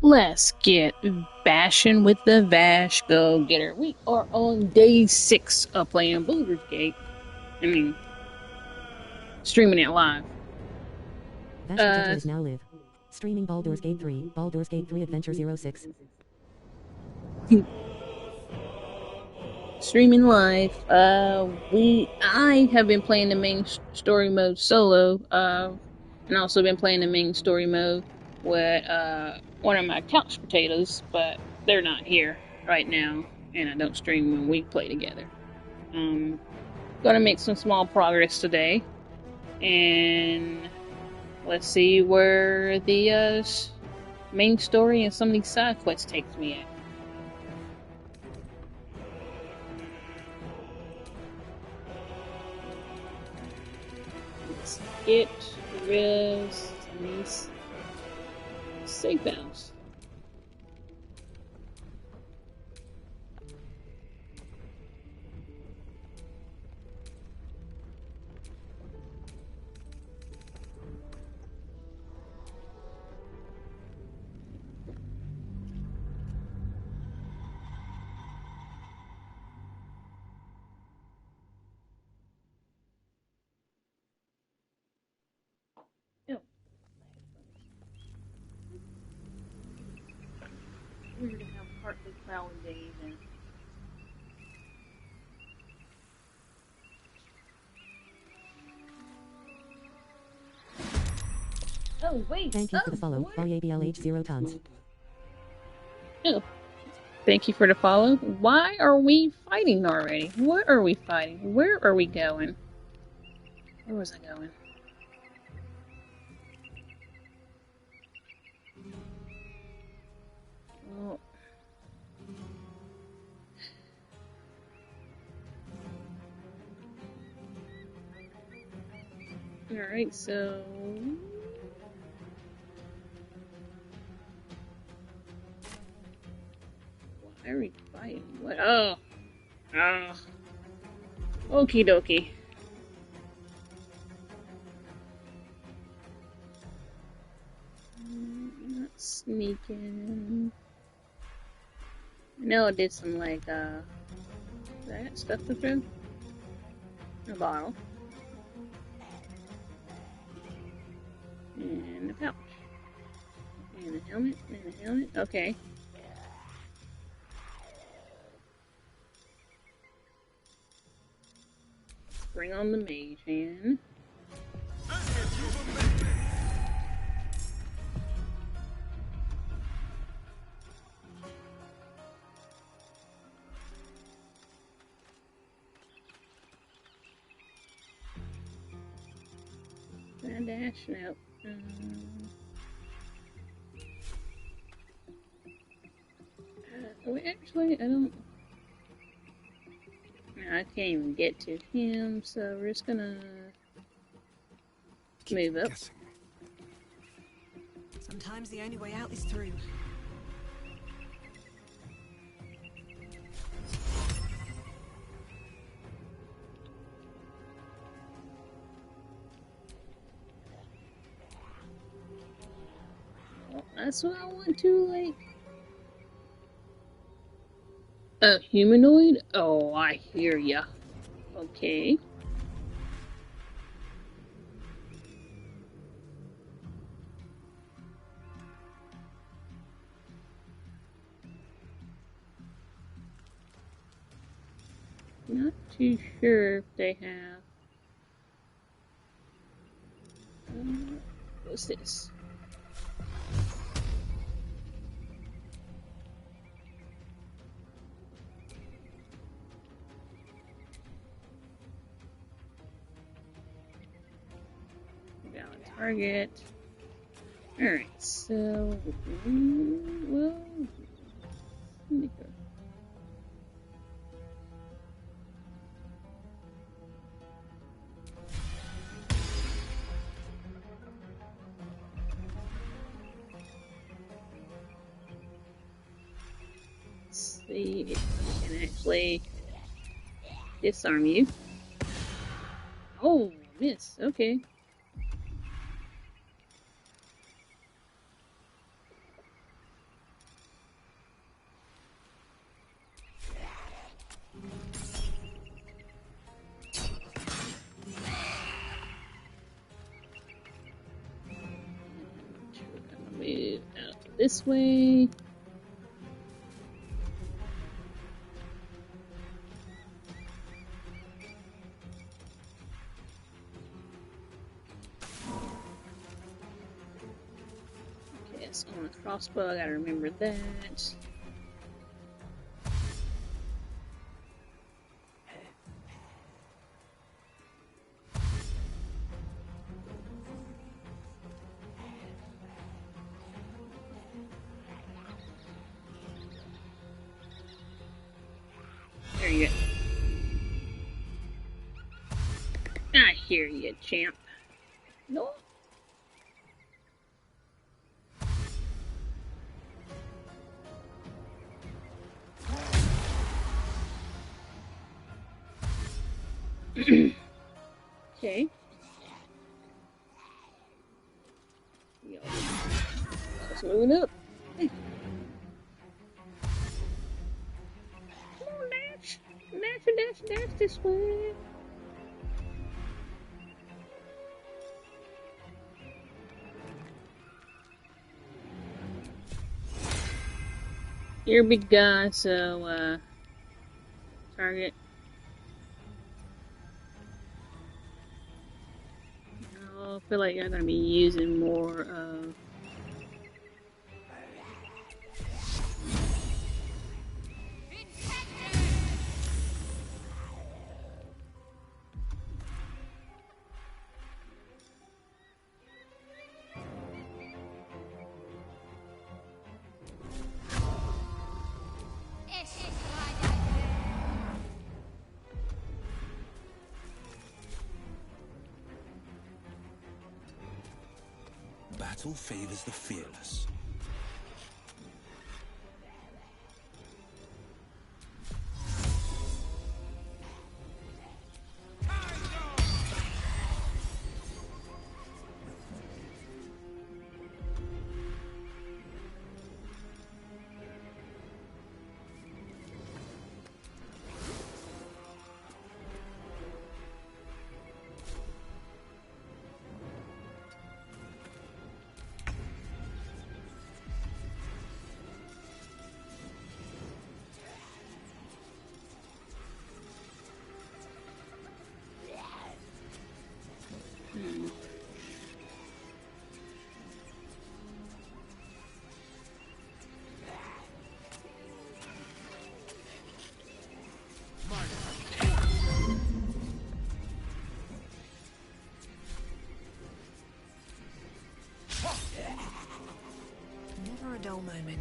Let's get bashing with the Vash Go Getter. We are on day 6 of playing Baldur's Gate. I mean, streaming it live. Vash the Getter is now live. Streaming Baldur's Gate 3, Baldur's Gate 3 Adventure 06. Streaming live. I have been playing the main story mode solo, and also been playing the main story mode with one of my couch potatoes, but they're not here right now, and I don't stream when we play together. Gonna make some small progress today, and let's see where the main story and some of these side quests takes me at. Let's get rid of these safe house. Oh. Weird to have partly cloudy days and oh wait. Thank you for the follow. BLH 0 tons. Oh. Thank you for the follow. Why are we fighting already? What are we fighting? Where are we going? Where was I going? Oh. Alright, so why are we fighting? What? Oh. Ah. Okie dokie. Not sneaking. I know I did some like did I got stuff to throw? A bottle. And a pouch. And a helmet. And a helmet. Okay. Bring on the mage hand. Dash, nope. Wait, actually, I don't. No, I can't even get to him, so we're just gonna move up. Sometimes the only way out is through. Well, that's what I want to, like. A humanoid? Oh, I hear ya. Okay. Not too sure if they have. What's this? Valid target. Alright, so. Well. See if I can actually disarm you. Oh, miss. Okay. this way. Okay, it's on a crossbow. I gotta remember that. There you go. I hear you, champ. No. Okay. Let's move up. Hey. Come on, dash. Dash this way. You're a big guy, so, target. I feel like you're gonna be using more of. Battle favors the fearless. Never a dull moment.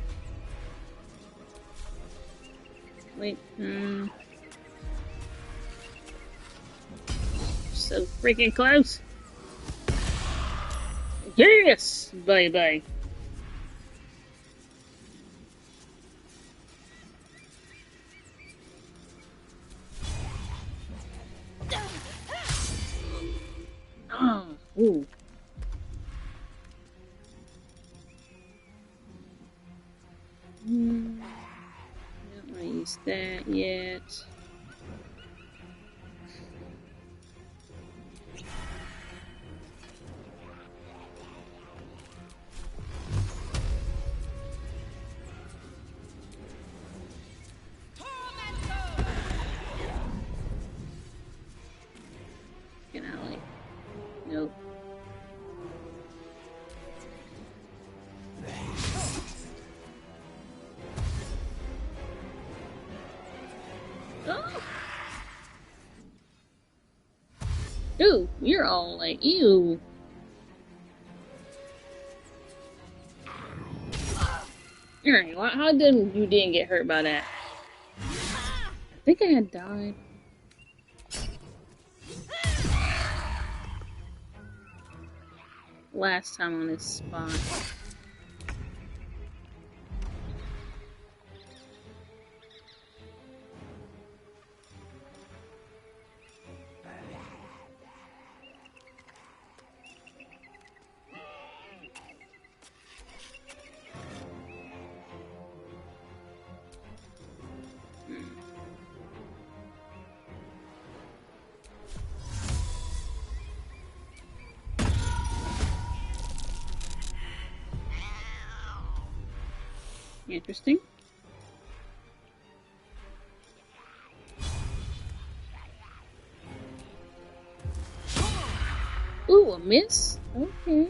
Wait, so freaking close. Yes! Bye. Oh, ooh. Don't want to use that yet. Can I like? Nope. Oh. Ooh, you're all like, ew. Alright, well, how did you didn't get hurt by that? I think I had died. Last time on this spot. Interesting. Ooh, a miss? Okay.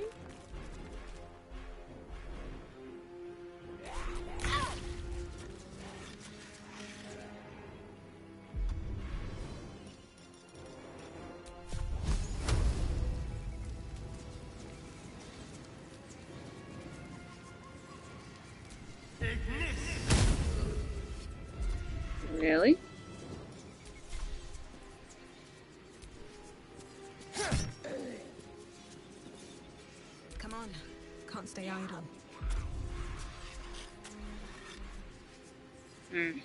Really? Come on. Can't stay idle. Hmm.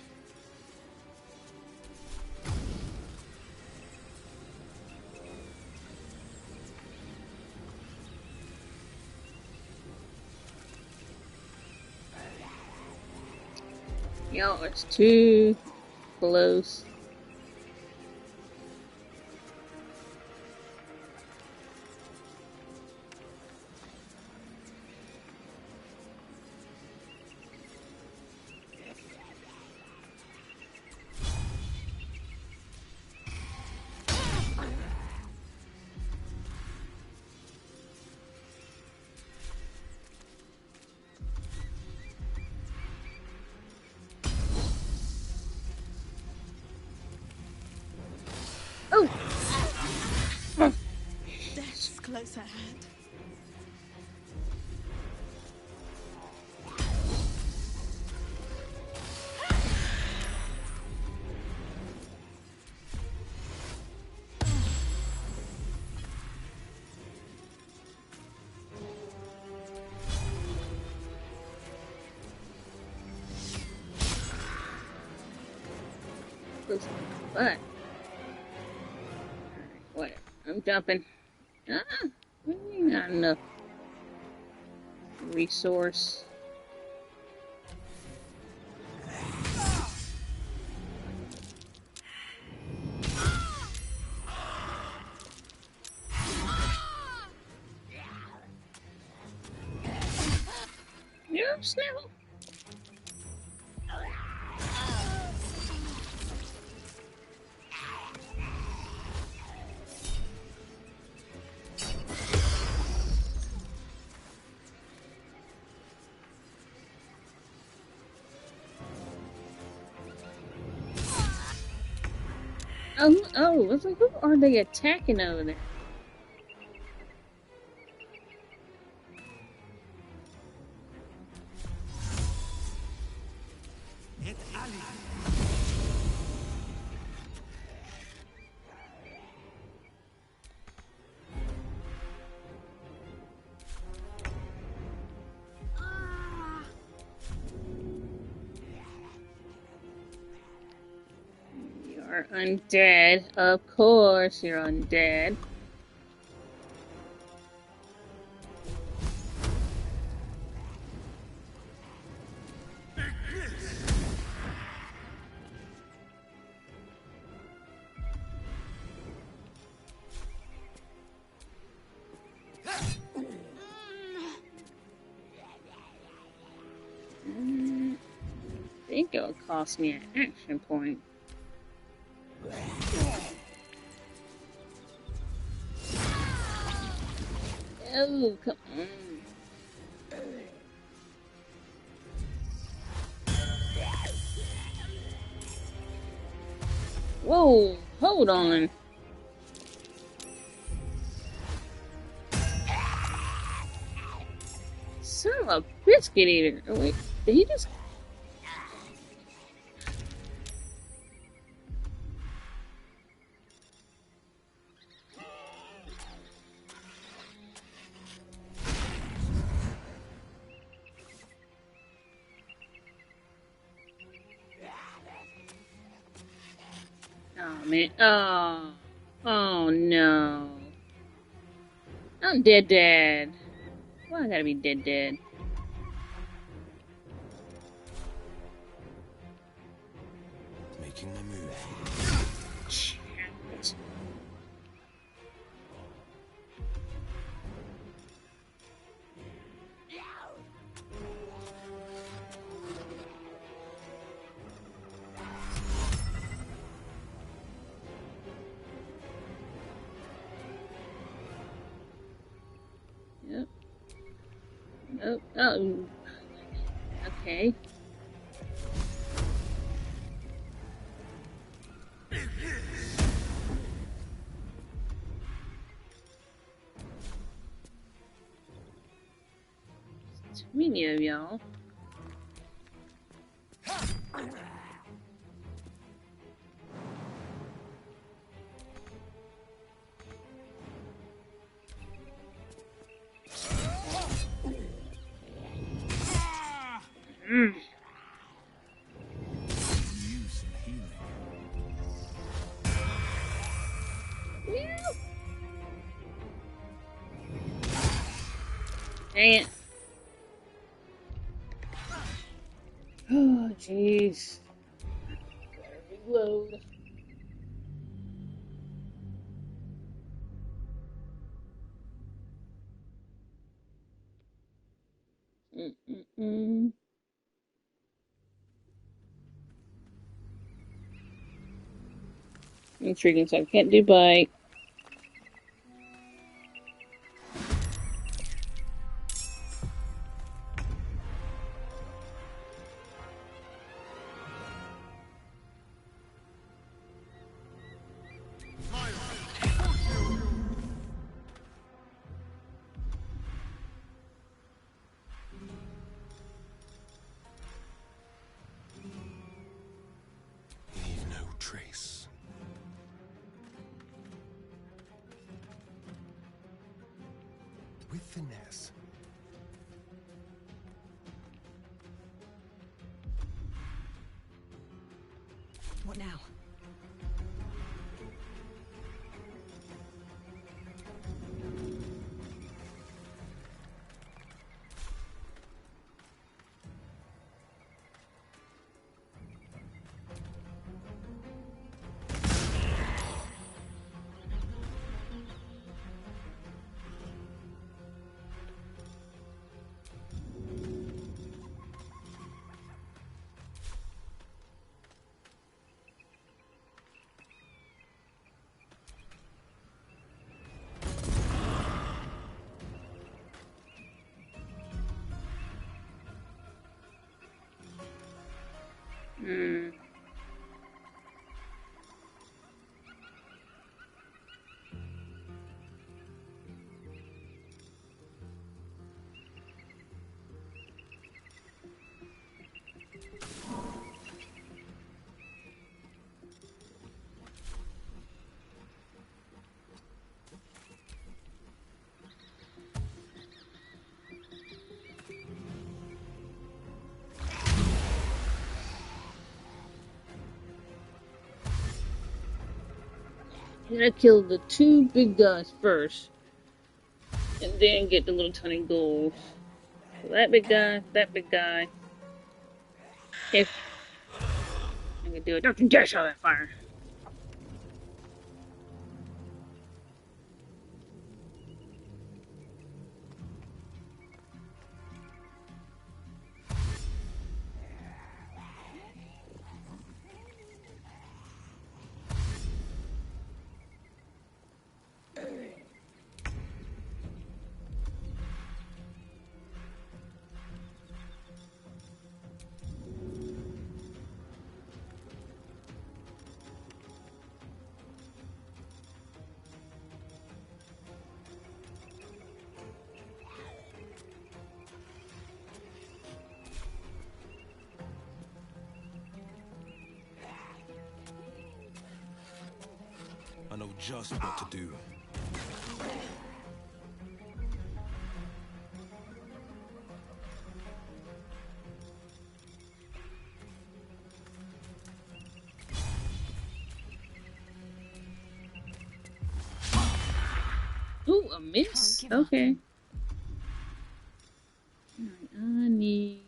Yo, it's too close. Oh! Death's close at hand. Close. But. What? I'm jumping. Not enough resource. Yep, snap. Oh, I was like, who are they attacking over there? You're undead. Of course you're undead. I think it'll cost me an action point. Oh, come on. Whoa, hold on. Son of a biscuit eater. Oh, wait, did he just... Oh, man. Oh. Oh, no. I'm dead. Why I gotta be dead? Making my move. Shit. Oh, oh, okay. Too many of y'all. Mm. Use some healing. Dang it. Oh, jeez. Gotta reload. Mm-mm-mm. Intriguing, so I can't do bite. Leave no trace. With finesse. What now? Hmm. I'm gonna kill the two big guys first, and then get the little tiny ghouls. So that big guy. If I can do it, don't you dare show that fire. I know just what to do. Ooh, a miss? Can't give up. Okay. Alright, I need...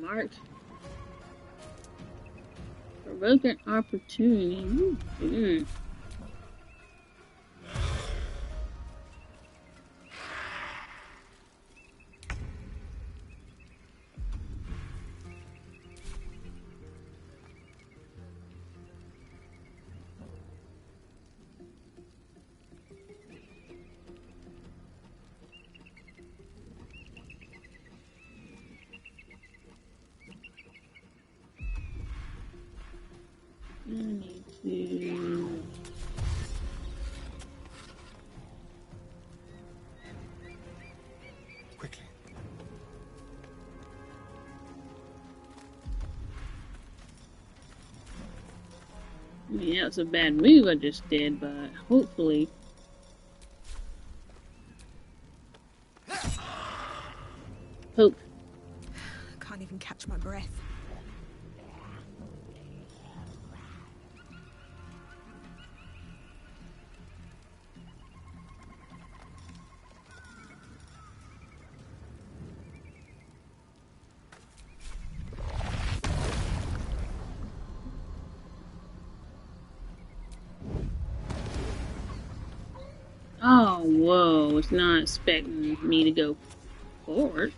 Mark. Provoke an opportunity. I need to... Quickly. I mean, that was a bad move I just did, but hopefully... Hope. I can't even catch my breath. Oh, whoa. Was not expecting me to go forward.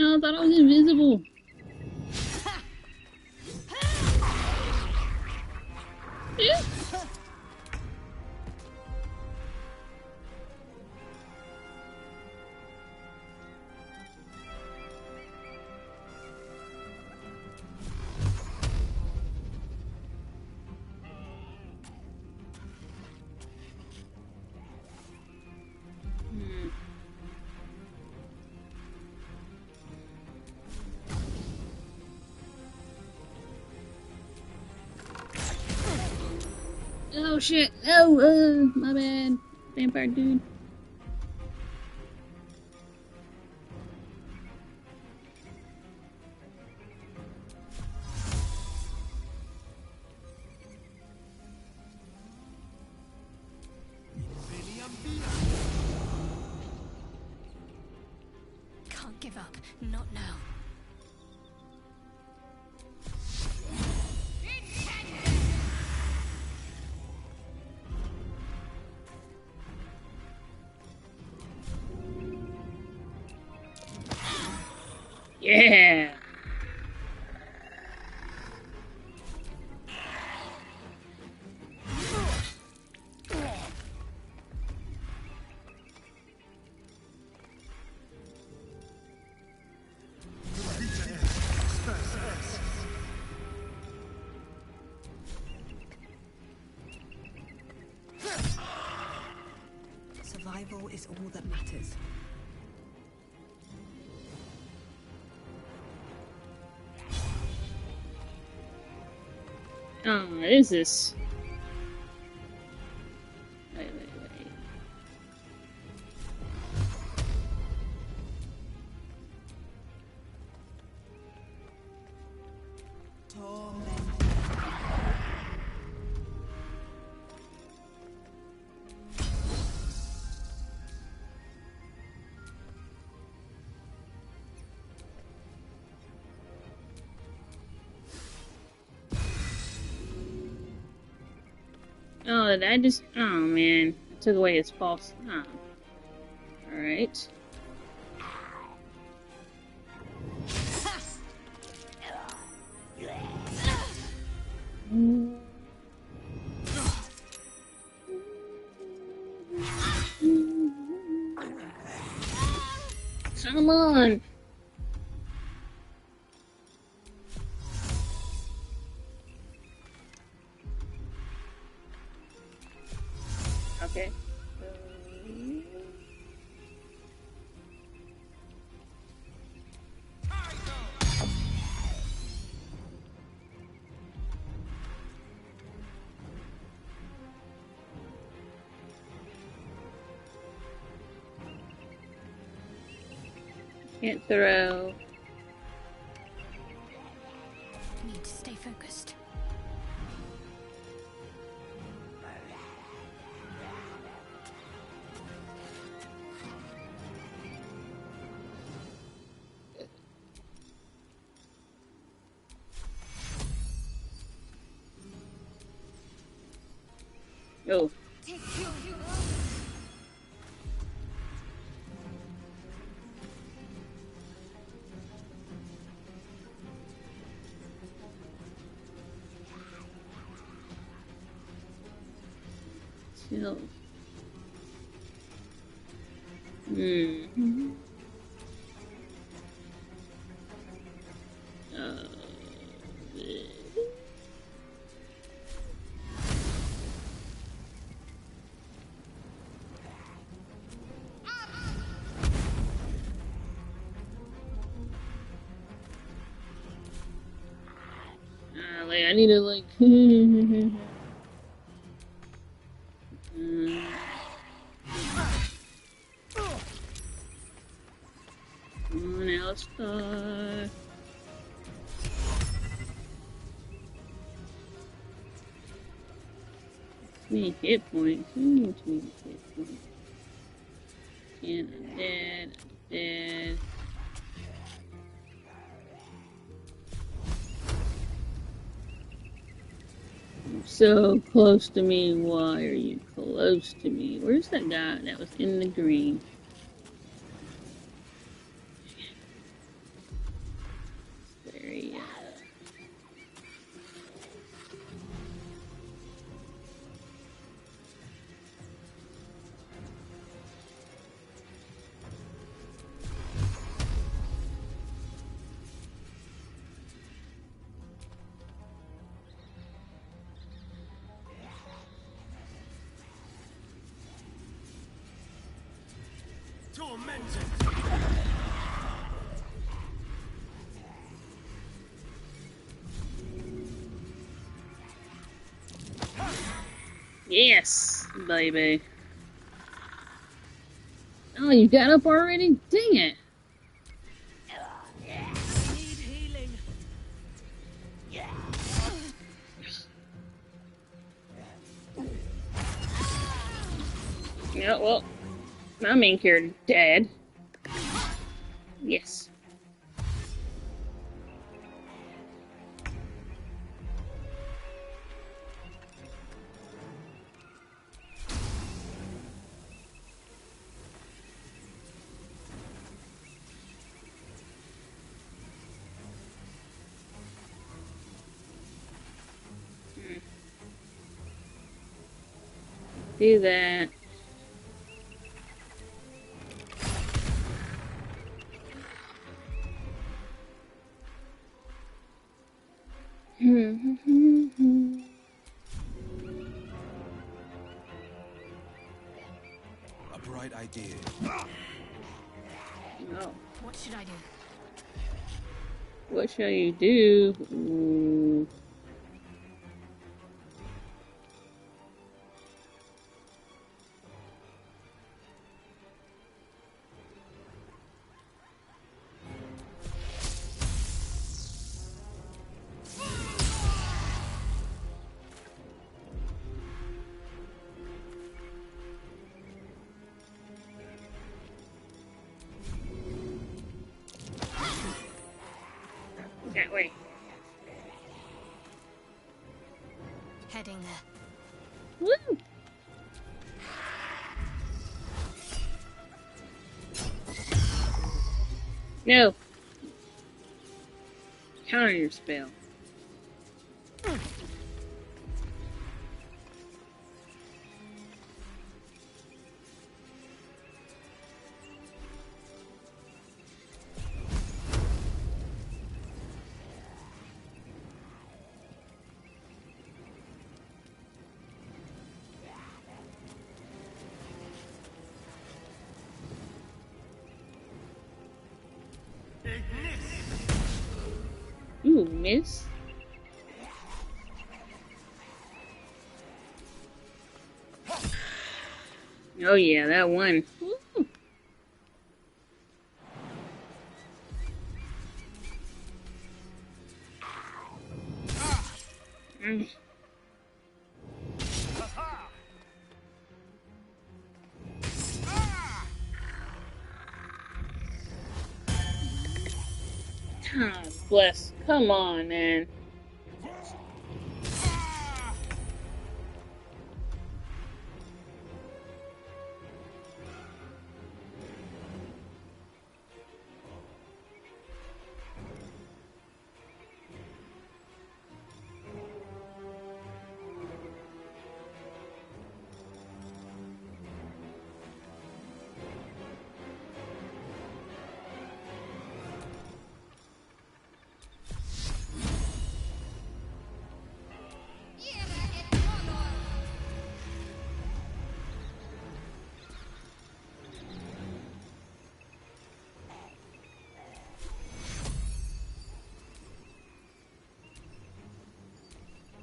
Oh, I thought I was invisible. Yeah. Oh shit. Oh, my bad. Vampire dude. Can't give up. Not now. Yeah. Survival is all that matters. Oh, what is this? Wait. Oh, did I just... Oh, man. I took away his false... Oh. Alright. Come on! Okay. Can't throw. Need to stay focused. Oh. Chill. Hmm. Uh, like I need to like. Come on, Alistar. 20 hit points. 20 hit points. And I'm dead. I'm dead. You're so close to me. Why are you close to me? Where's that guy that was in the green? There he is. Tormented. Yes, baby. Oh, you got up already? Dang it. I need healing. Yeah, well, my main character dead. Yes. Do that. A bright idea. Oh, What should I do? what shall you do? Ooh. That way. Heading there. Woo! No. Counter your spell. Ooh, miss. Oh yeah, that one. Woo. Mm. God bless. Come on, man.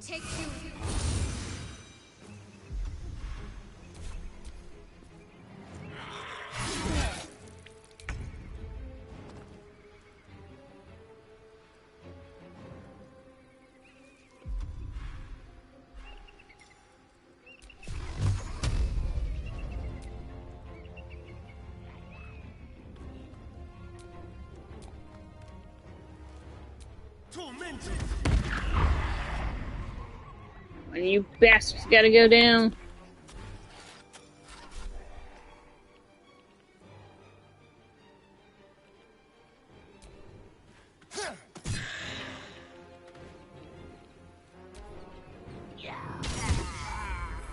Take you. Tormented. And you bastards gotta go down.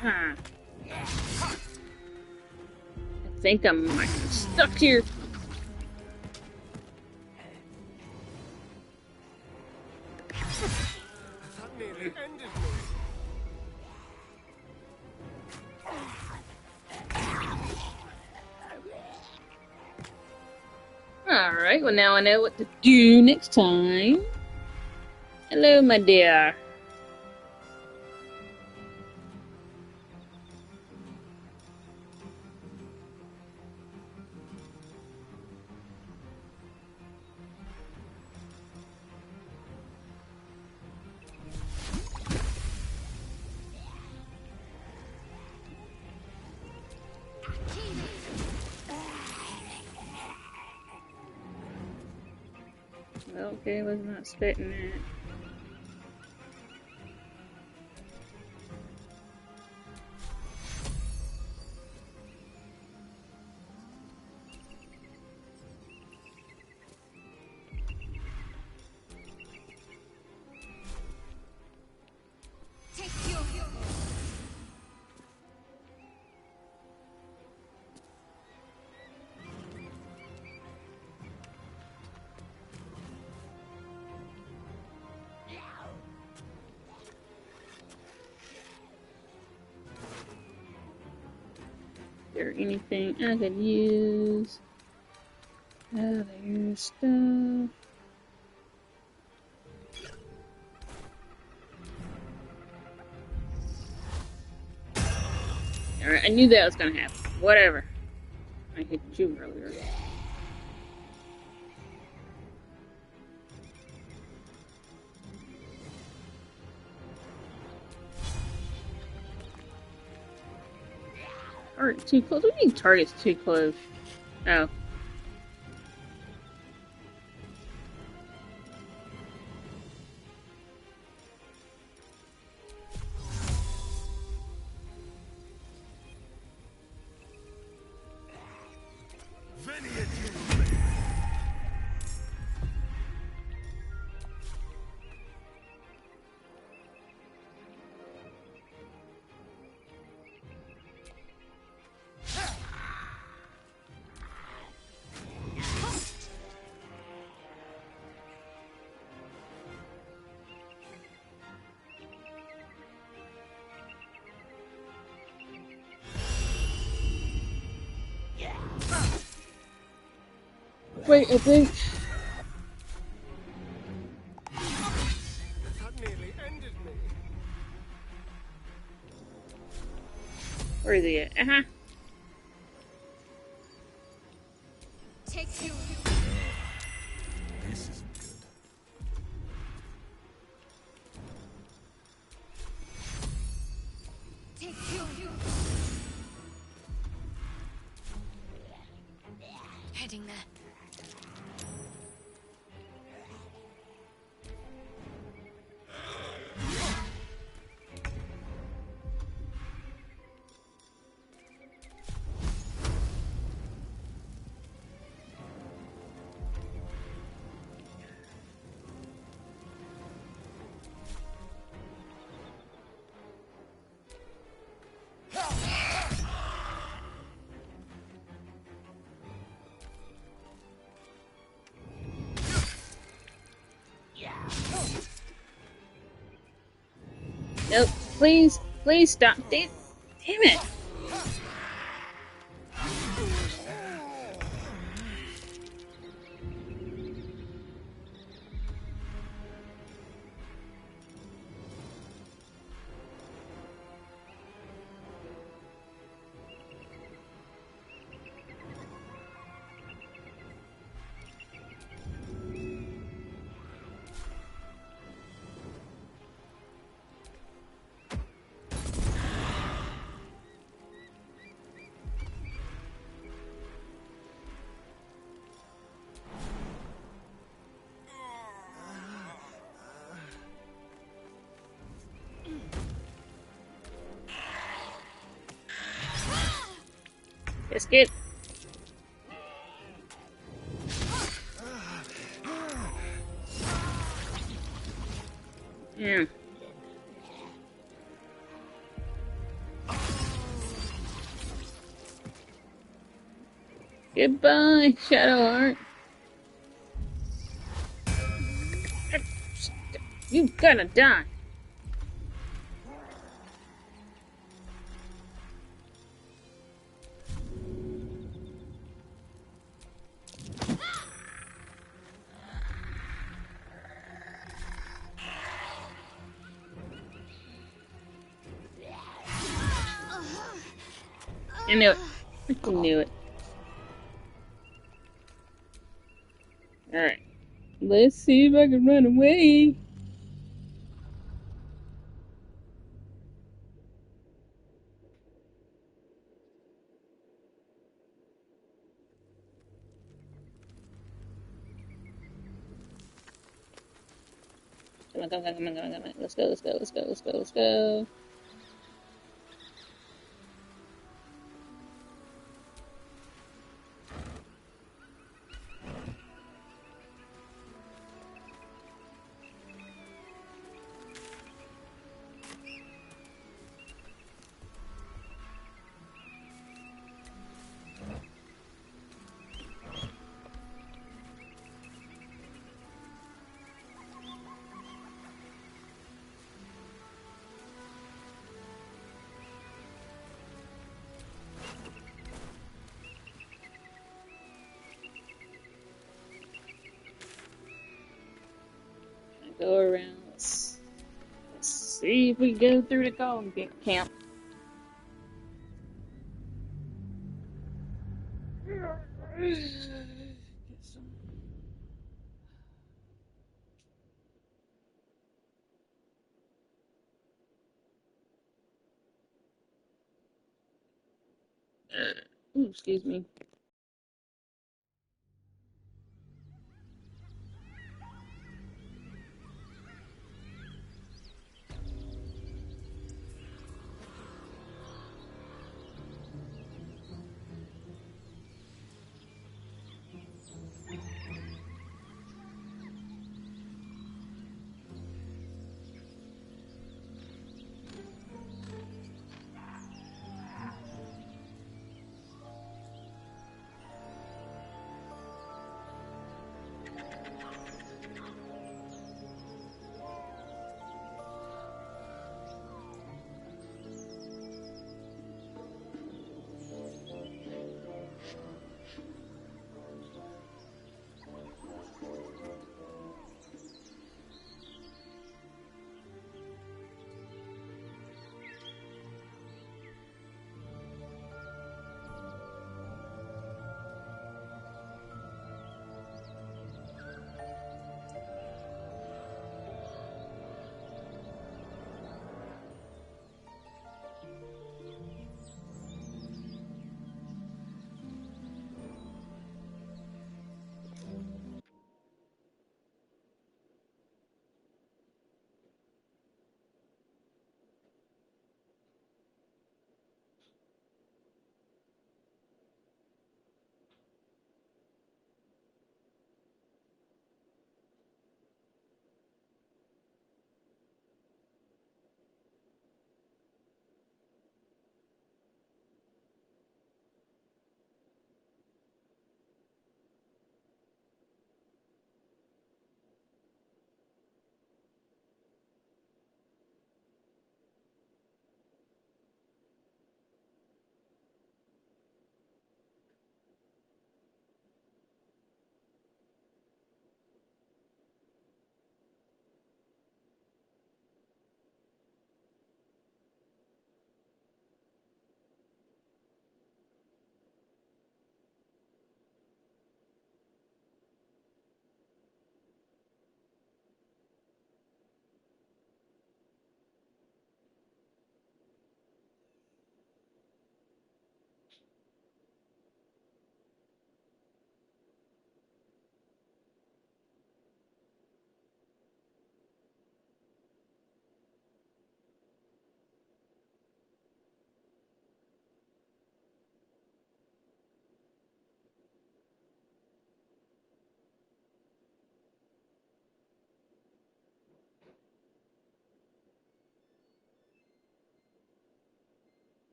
Huh. I think I'm stuck here. That nearly ended me. Alright, well now I know what to do next time. Hello, my dear. Okay, was not expecting that. Take you. Is there anything I could use? Other stuff. Alright, I knew that was gonna happen. Whatever. I hit you earlier. Target too close? What do you mean target's too close? Oh. Veniet. Wait, I think. That nearly ended me. Where is he at? Uh-huh. Take you. This isn't good. heading there. Nope. Please, please stop. Damn it. Biscuit. Yeah. Goodbye, Shadowheart. You gotta die. I knew it. I knew it. Alright. Let's see if I can run away. Come on, come on, come on, come on, come on. Let's go, let's go, let's go, let's go, let's go. Go around. Let's see if we go through the golem camp. Get some. Ooh, excuse me.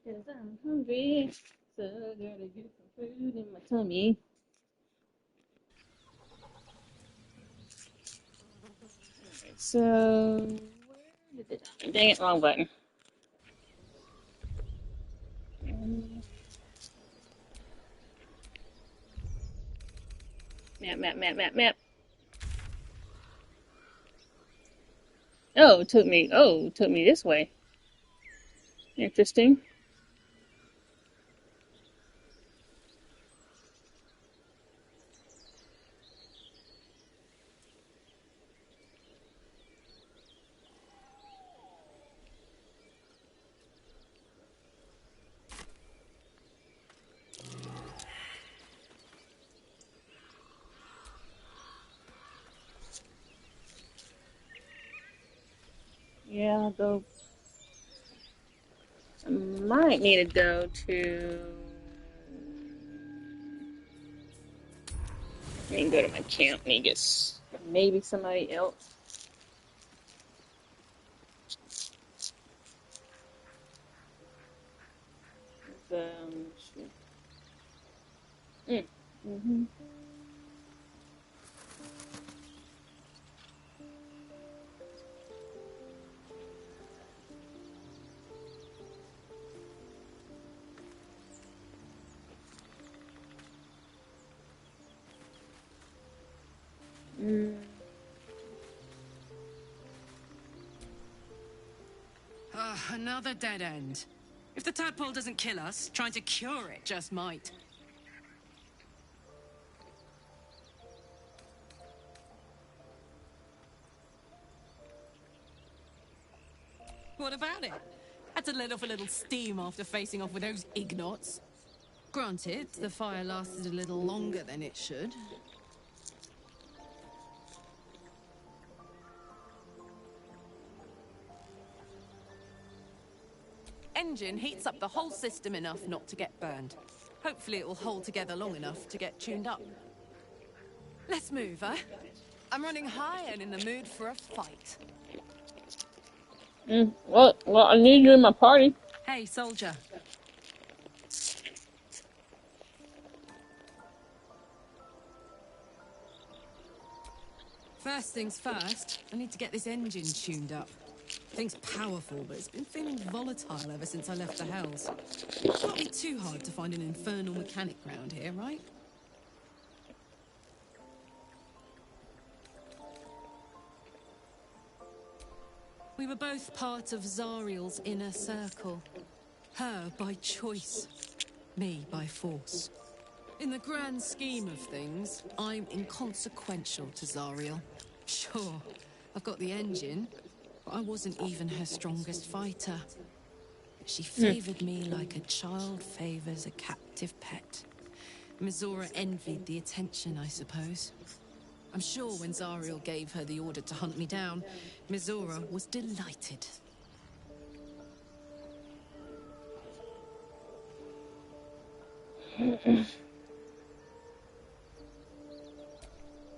Cause I'm hungry, so I gotta get some food in my tummy. So, where did it? Dang it, wrong button. Map. Oh, it took me this way. Interesting. Yeah, though I might need to go to. I need to go to my camp and get maybe somebody else. Shit. Mm-hmm. Mm. Another dead end. If the tadpole doesn't kill us, trying to cure it just might. What about it? Had to let off a little steam after facing off with those ignots. Granted, the fire lasted a little longer than it should. Engine heats up the whole system enough not to get burned. Hopefully it will hold together long enough to get tuned up. Let's move, huh? I'm running high and in the mood for a fight. Well, I need you in my party. Hey, soldier. First things first, I need to get this engine tuned up. Thing's powerful, but it's been feeling volatile ever since I left the Hells. Can't be too hard to find an infernal mechanic round here, right? We were both part of Zariel's inner circle. Her by choice, me by force. In the grand scheme of things, I'm inconsequential to Zariel. Sure, I've got the engine, but I wasn't even her strongest fighter. She favored me like a child favors a captive pet. Mizora envied the attention, I suppose. I'm sure when Zariel gave her the order to hunt me down, Mizora was delighted.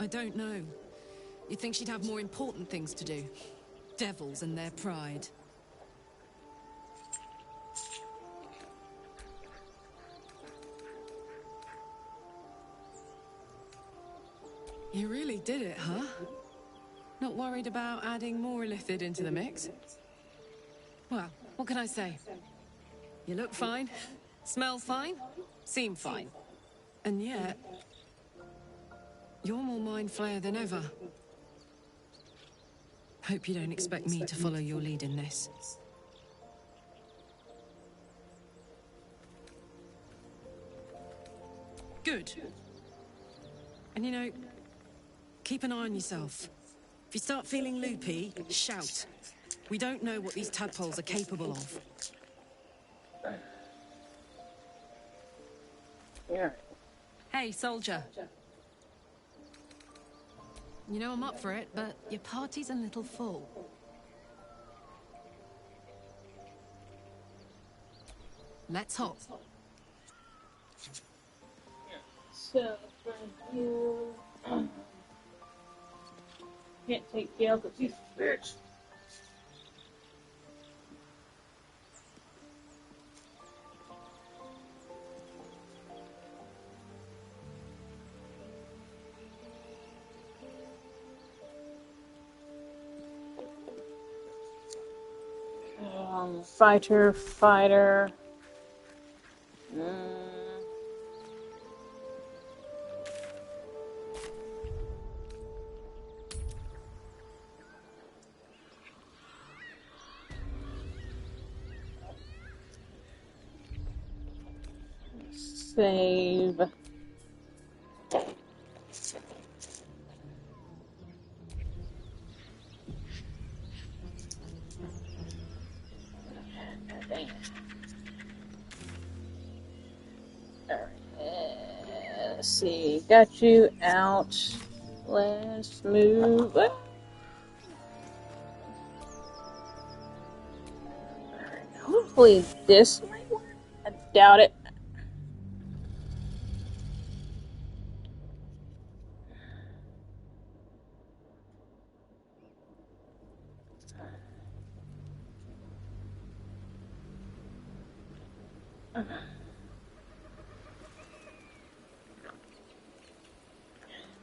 I don't know. You'd think she'd have more important things to do. Devils and their pride. You really did it, huh? Not worried about adding more illithid into the mix? Well, what can I say? You look fine, smell fine, seem fine. And yet, you're more mind flayer than ever. Hope you don't expect me to follow your lead in this. Good. And you know, keep an eye on yourself. If you start feeling loopy, shout. We don't know what these tadpoles are capable of. Yeah. Hey, soldier. You know I'm up for it, but your party's a little full. Let's hop. So, from you, Can't take care of these spirits. Fighter. Save. Dang it. Alright. Let's see. Got you out. Let's move. Hopefully this might work. I doubt it.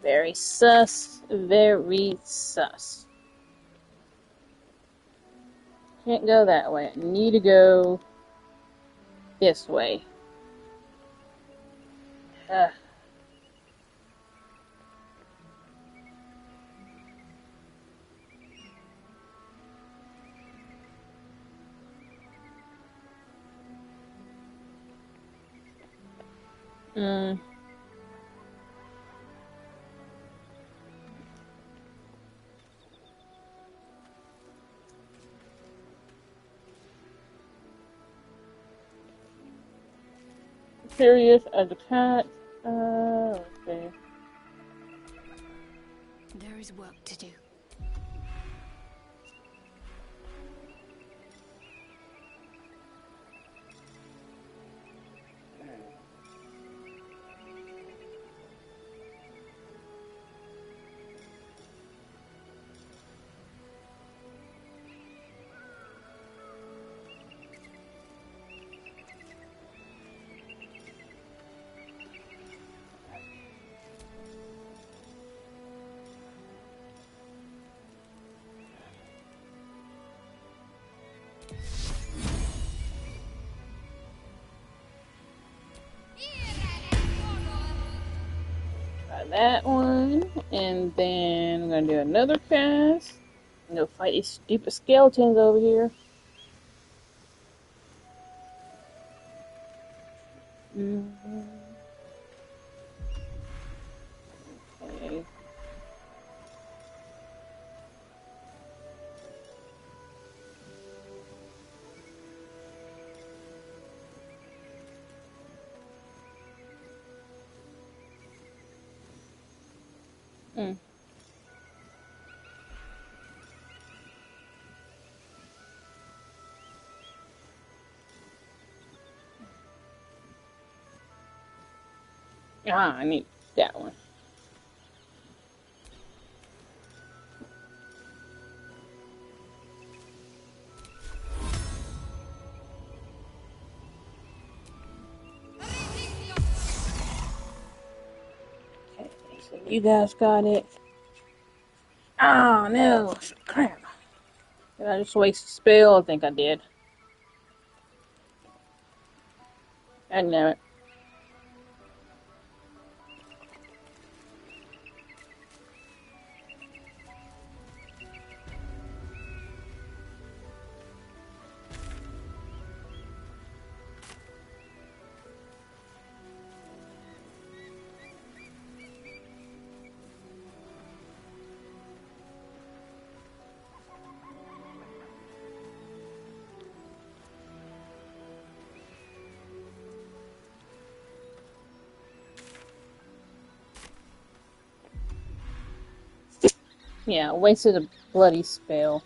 Very sus. Very sus. Can't go that way. I need to go this way. Ugh. Mm. Curious as a cat. Let's see. There is work to do. Try that one, and then I'm gonna do another cast. And go fight these stupid skeletons over here. Okay. I need that one. Okay, so you guys got it. Oh no! Crap. Did I just waste a spell? I think I did. I know it. Yeah, wasted a bloody spell.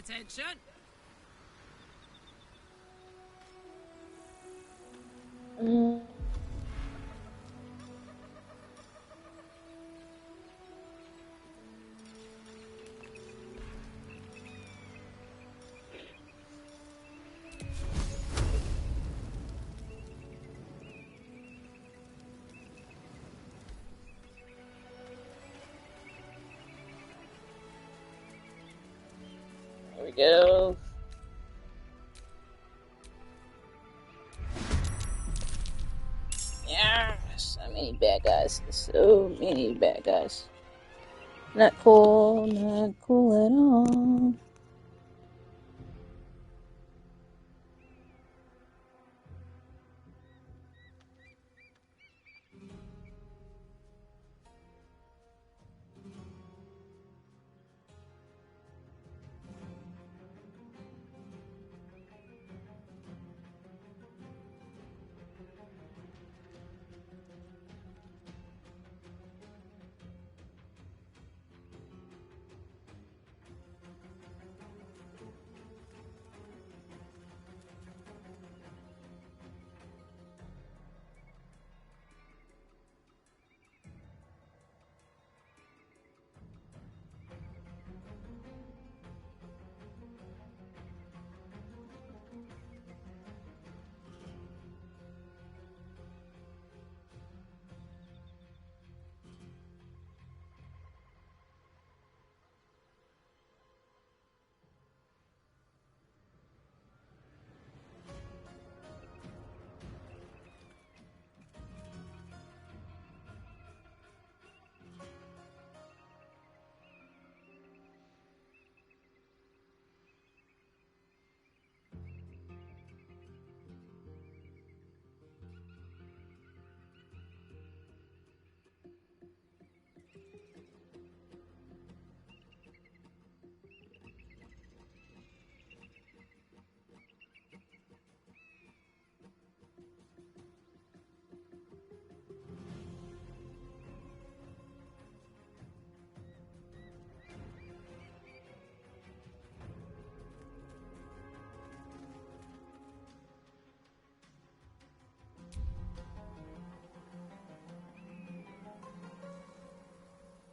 Attention! Mm. There we go. Yeah, so many bad guys. So many bad guys. Not cool. Not cool at all.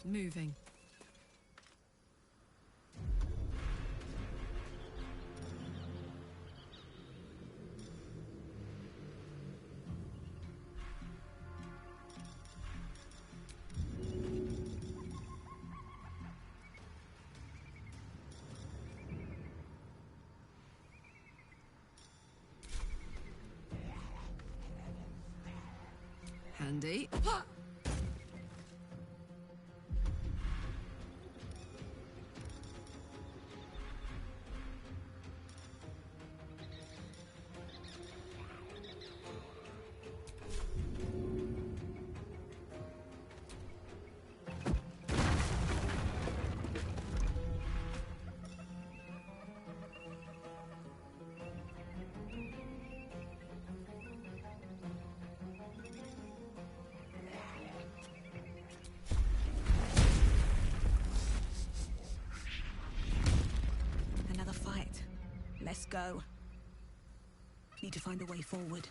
Moving. Handy. Another fight. Let's go. Need to find a way forward.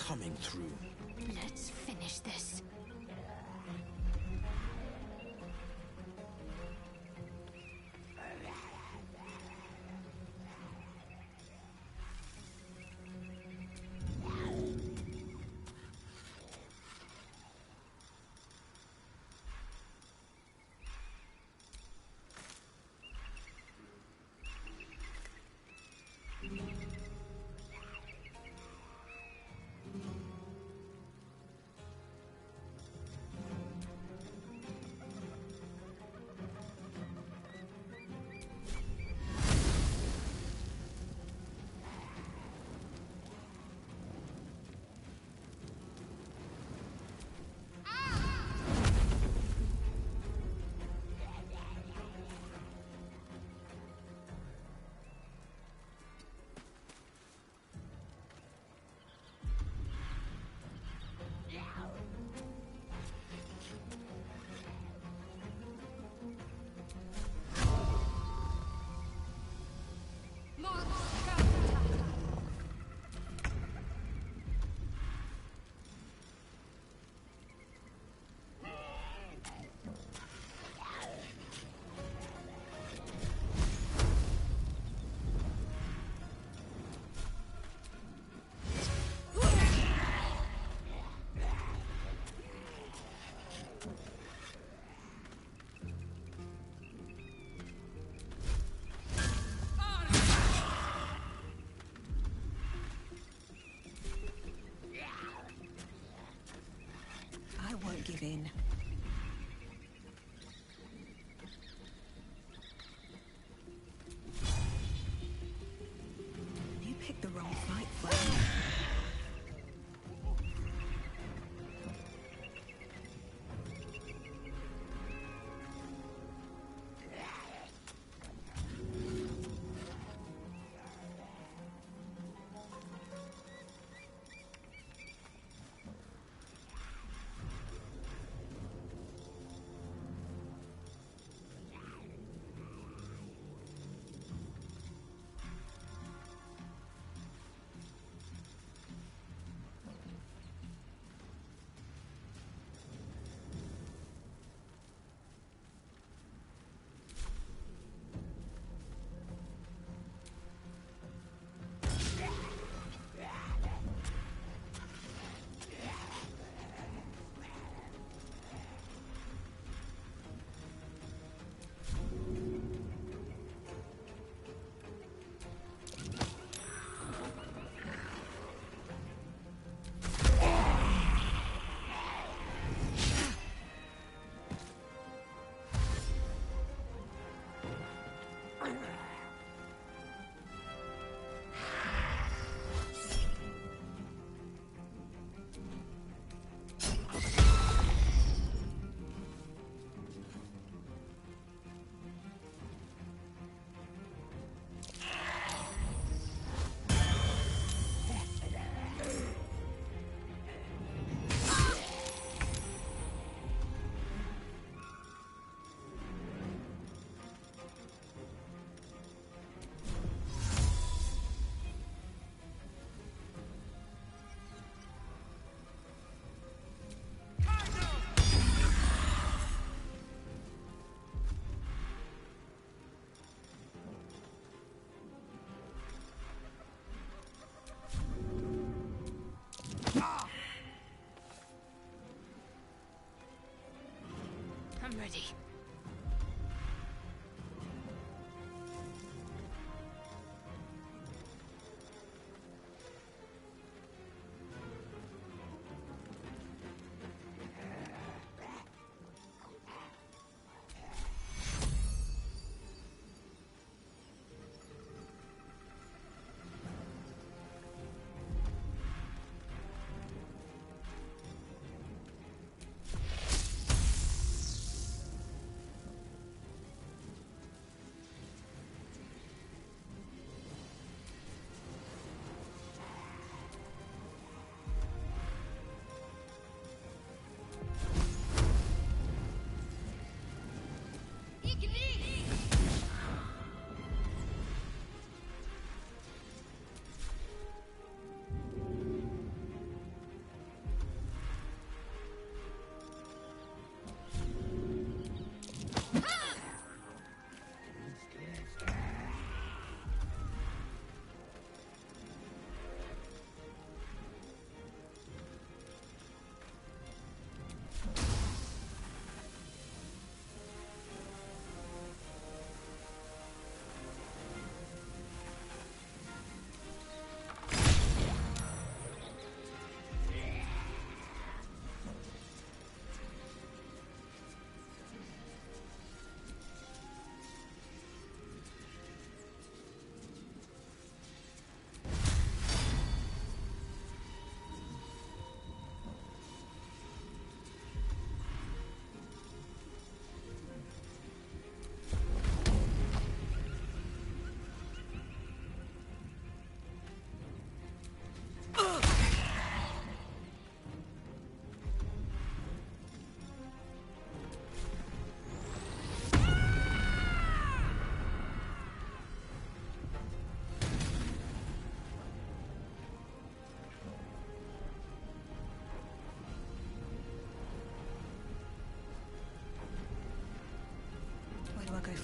coming through. Let's finish this. I won't give in. You picked the wrong fight for me. I'm ready.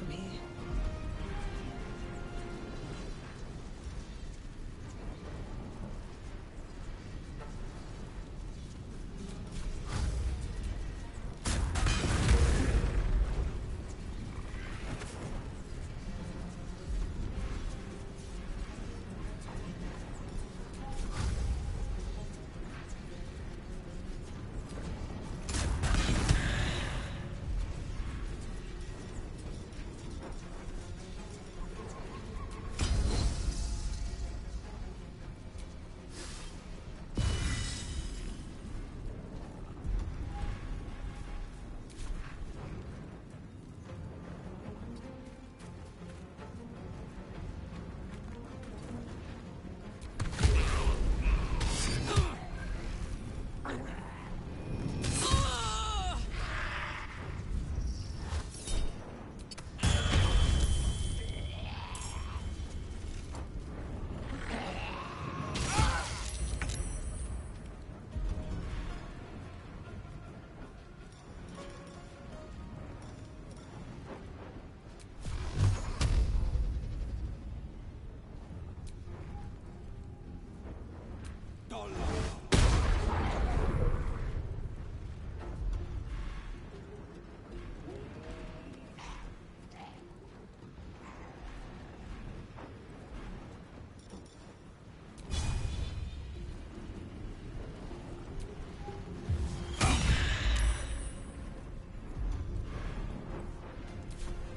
from here.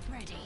Ready.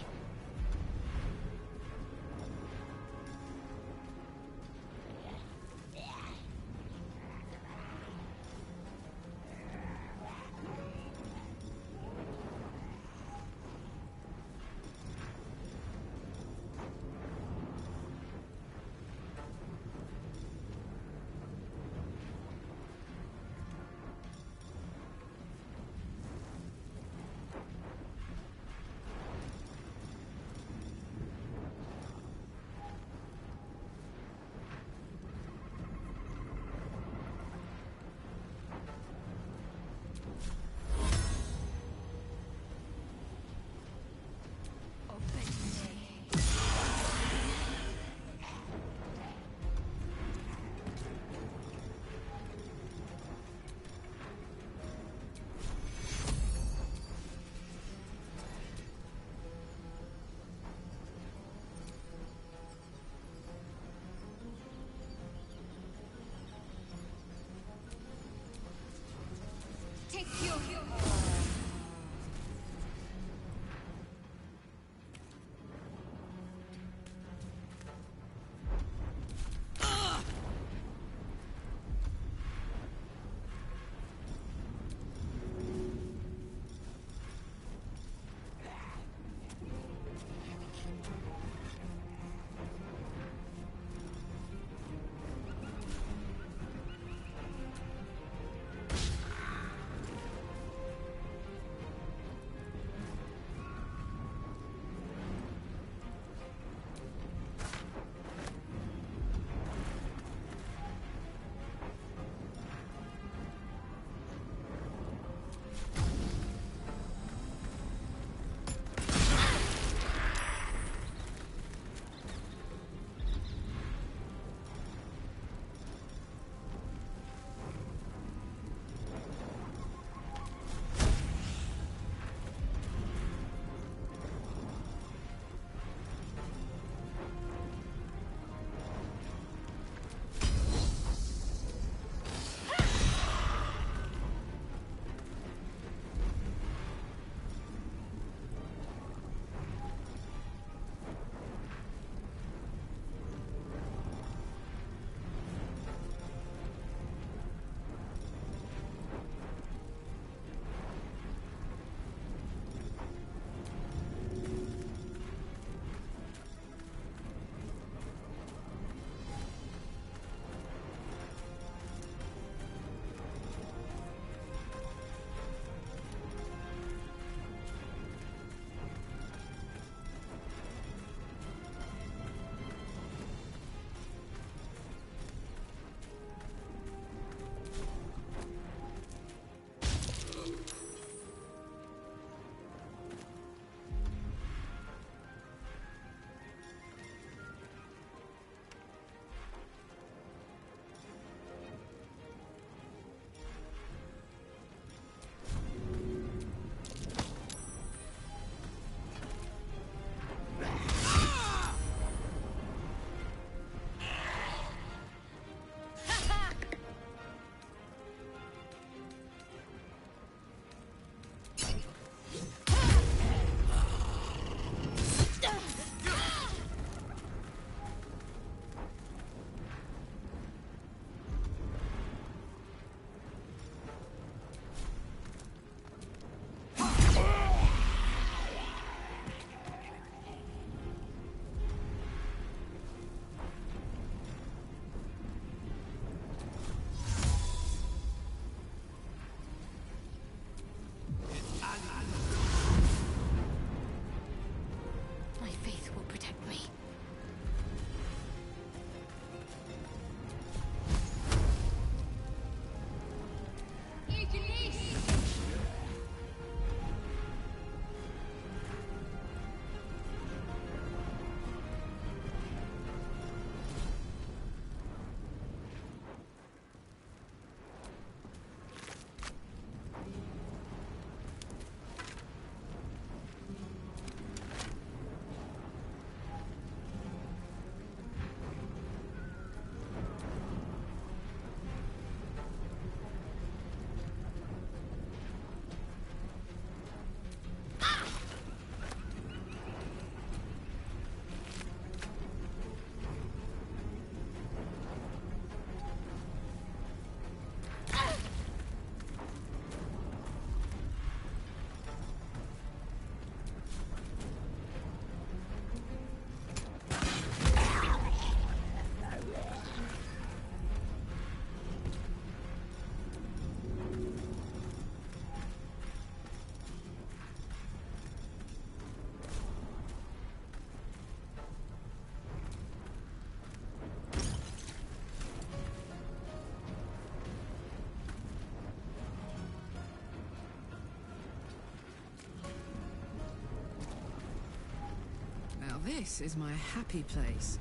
This is my happy place.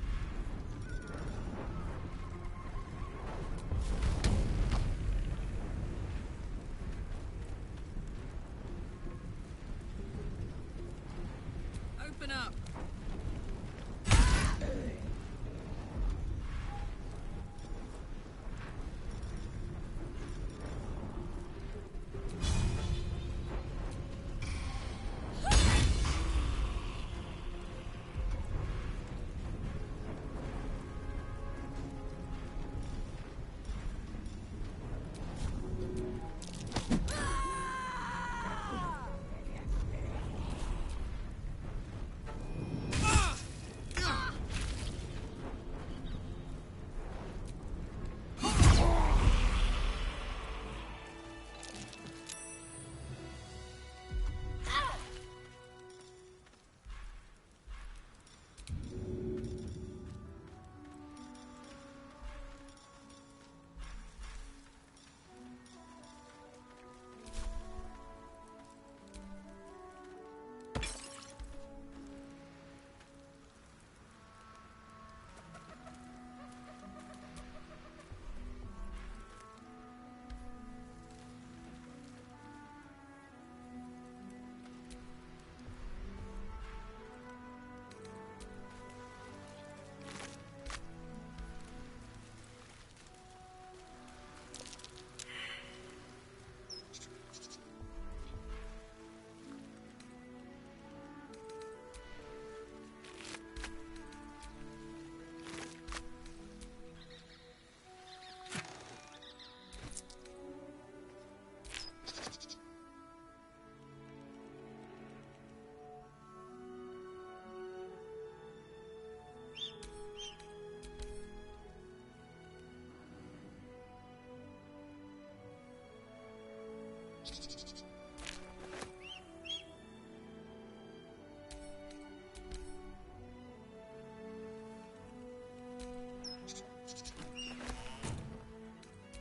Open up.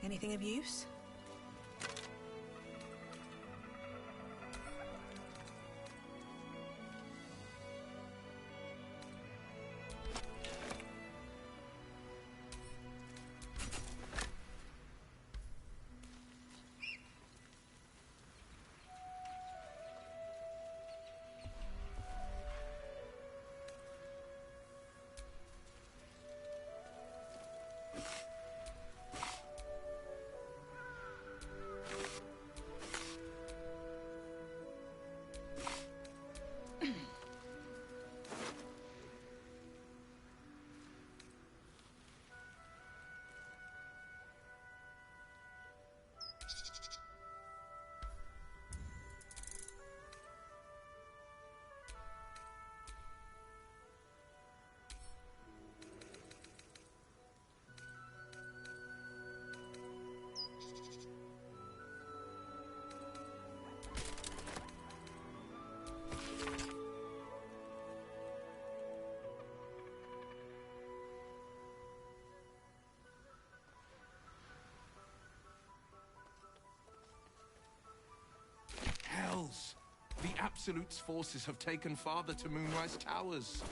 Anything of use? Hells! The Absolute's forces have taken Father to Moonrise Towers.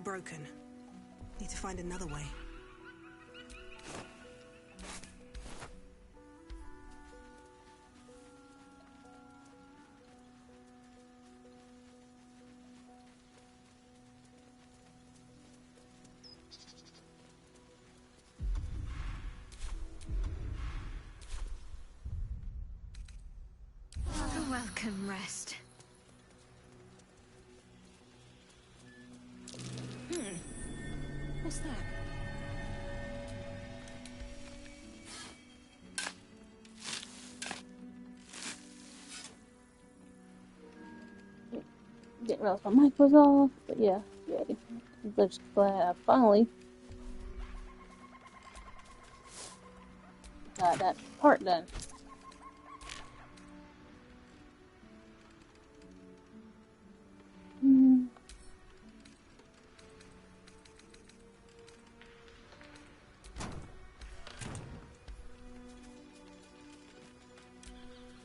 Broken. Need to find another way. Welcome, rest. What's that? Didn't realize my mic was off, but yeah, I'm just glad I finally got that part done.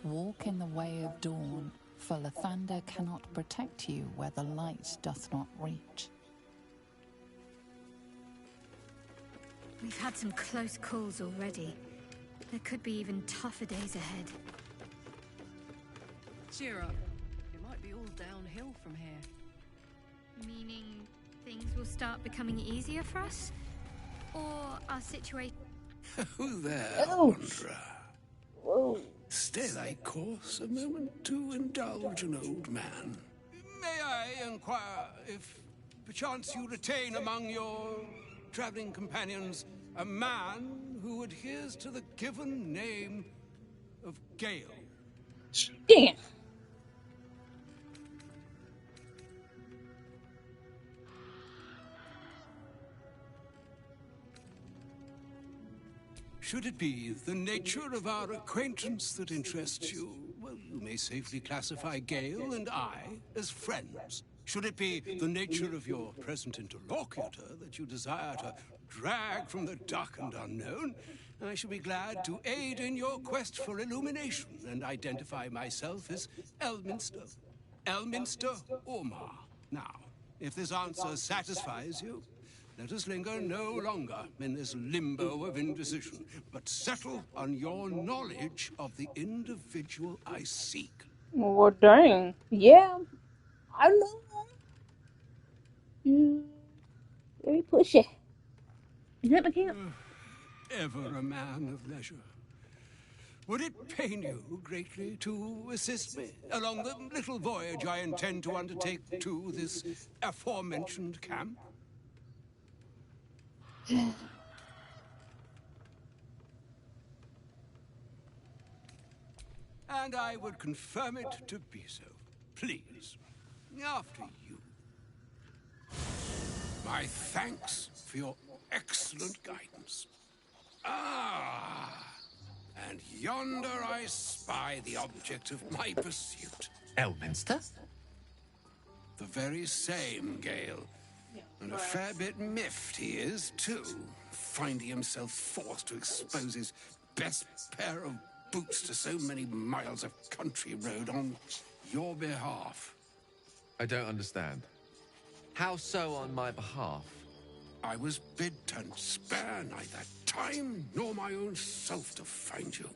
Walk in the way of dawn, for Lathander cannot protect you where the light doth not reach. We've had some close calls already. There could be even tougher days ahead. Cheer up. It might be all downhill from here. Meaning things will start becoming easier for us? Or our situation... Who there, Oh. wanderer? Whoa. Stay thy course a moment to indulge an old man. May I inquire if perchance you retain among your traveling companions a man who adheres to the given name of Gale? Damn. Should it be the nature of our acquaintance that interests you, well, you may safely classify Gale and I as friends. Should it be the nature of your present interlocutor that you desire to drag from the dark and unknown, I shall be glad to aid in your quest for illumination and identify myself as Elminster. Elminster Ormar. Now, if this answer satisfies you, let us linger no longer in this limbo of indecision, but settle on your knowledge of the individual I seek. Well, dang. Yeah, I know. Very pushy. Is that the camp? Ever a man of leisure. Would it pain you greatly to assist me along the little voyage I intend to undertake to this aforementioned camp? And I would confirm it to be so. Please, after you. My thanks for your excellent guidance. Ah, and yonder I spy the object of my pursuit. Elminster? The very same, Gale. And a fair bit miffed he is, too, finding himself forced to expose his best pair of boots to so many miles of country road on your behalf. I don't understand. How so on my behalf? I was bid to spare neither time nor my own self to find you.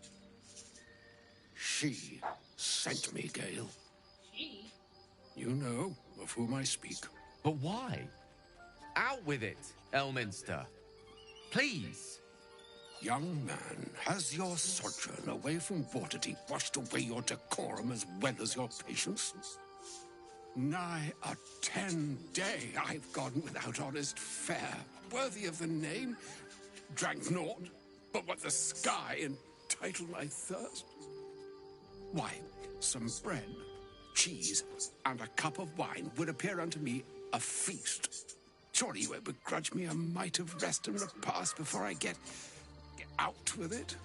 She sent me, Gale. She? You know of whom I speak. But why? Out with it, Elminster. Please. Young man, has your sojourn away from Waterdeep washed away your decorum as well as your patience? Nigh a 10-day I've gone without honest fare, worthy of the name. Drank naught but what the sky entitled my thirst. Why, some bread, cheese, and a cup of wine would appear unto me a feast. Surely you won't begrudge me a mite of rest and repast before I get out with it?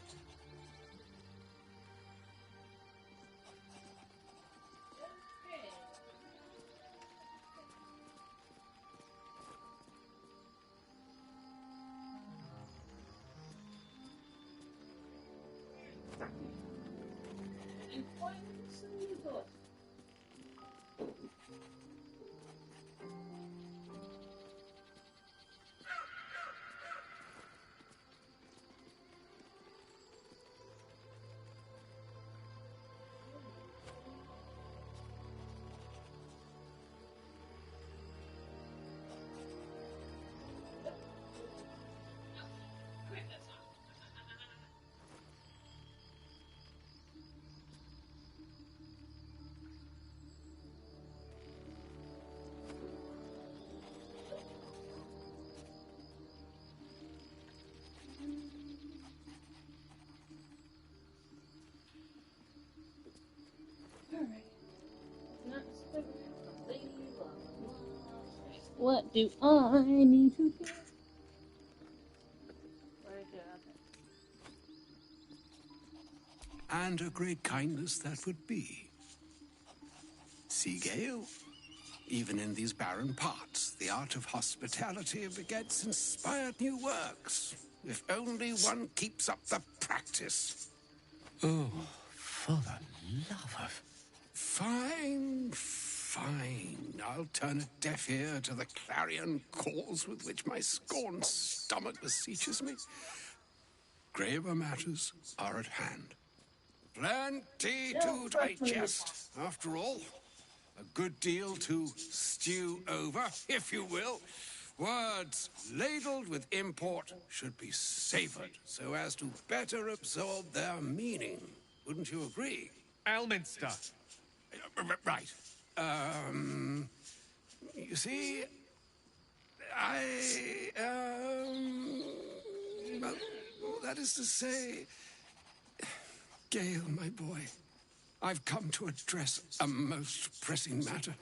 What do I need to do? And a great kindness that would be. See, Gale? Even in these barren parts, the art of hospitality begets inspired new works. If only one keeps up the practice. Oh, for the love of... Fine, fine. I'll turn a deaf ear to the clarion calls with which my scorned stomach beseeches me. Graver matters are at hand. Plenty to digest, after all. A good deal to stew over, if you will. Words ladled with import should be savored so as to better absorb their meaning. Wouldn't you agree? Elminster! Right. You see, well, that is to say, Gale, my boy, I've come to address a most pressing matter.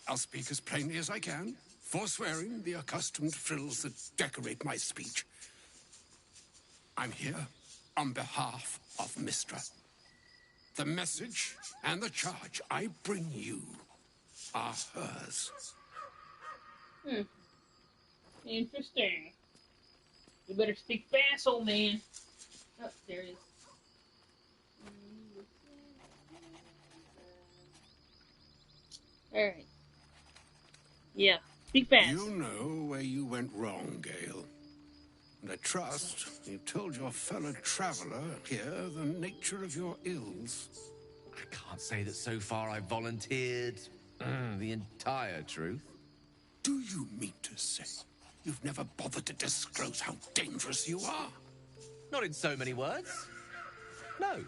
I'll speak as plainly as I can, forswearing the accustomed frills that decorate my speech. I'm here on behalf of Mistra. The message and the charge I bring you are hers. Interesting. You better speak fast, old man. Oh, there it is. Alright. Yeah, speak fast. You know where you went wrong, Gale. And I trust you've told your fellow traveler here the nature of your ills. I can't say that so far I've volunteered the entire truth. Do you mean to say you've never bothered to disclose how dangerous you are? Not in so many words. No.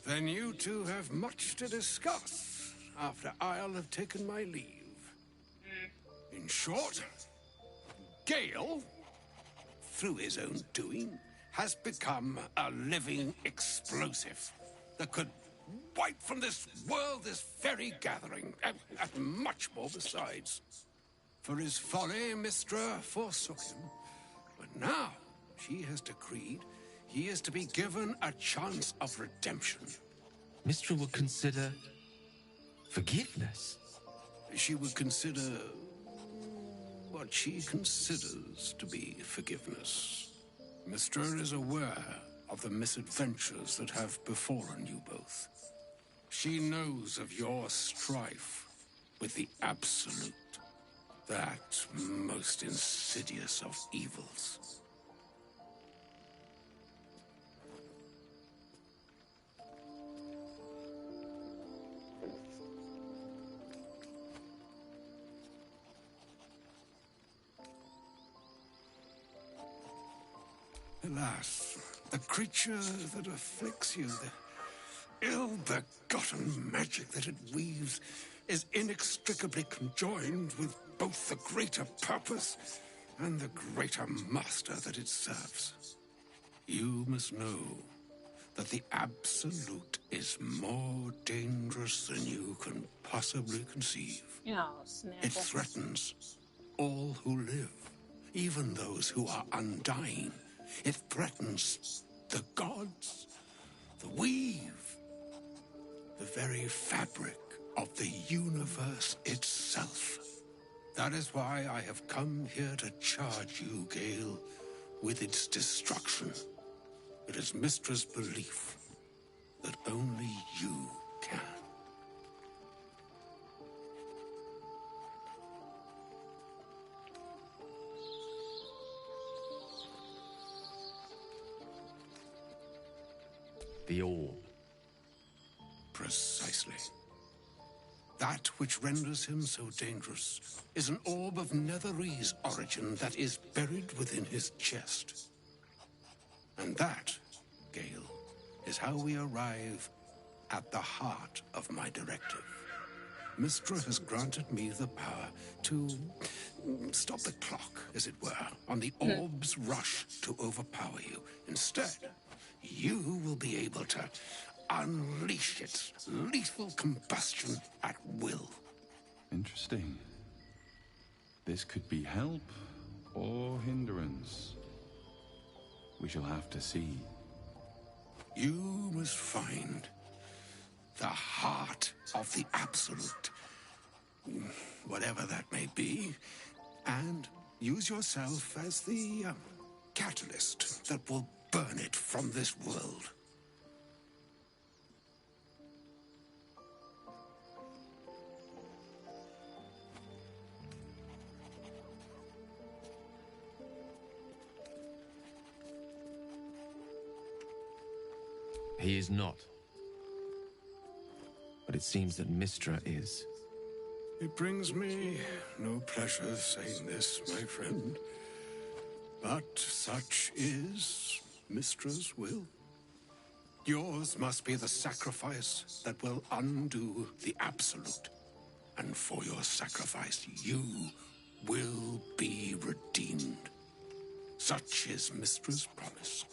Then you two have much to discuss after I'll have taken my leave. In short, Gale, through his own doing, has become a living explosive that could wipe from this world this very gathering, and much more besides. For his folly, Mistra forsook him, but now she has decreed he is to be given a chance of redemption. Mistra would consider forgiveness. She would consider what she considers to be forgiveness. Mistra is aware of the misadventures that have befallen you both. She knows of your strife with the Absolute, that most insidious of evils. Alas, the creature that afflicts you, the ill-begotten magic that it weaves, is inextricably conjoined with both the greater purpose and the greater master that it serves. You must know that the Absolute is more dangerous than you can possibly conceive. Oh, snap. It threatens all who live, even those who are undying. It threatens the gods, the weave, the very fabric of the universe itself. That is why I have come here to charge you, Gale, with its destruction. It is Mistra's belief that only you can. The orb. Precisely. That which renders him so dangerous is an orb of Netherese origin that is buried within his chest. And that, Gale, is how we arrive at the heart of my directive. Mistra has granted me the power to stop the clock, as it were, on the orb's rush to overpower you. Instead, you will be able to unleash its lethal combustion at will. Interesting. This could be help or hindrance. We shall have to see. You must find the heart of the Absolute, whatever that may be, and use yourself as the catalyst that will burn it from this world. He is not. But it seems that Mystra is. It brings me no pleasure saying this, my friend. But such is Mystra's will. Yours must be the sacrifice that will undo the Absolute. And for your sacrifice, you will be redeemed. Such is Mystra's promise.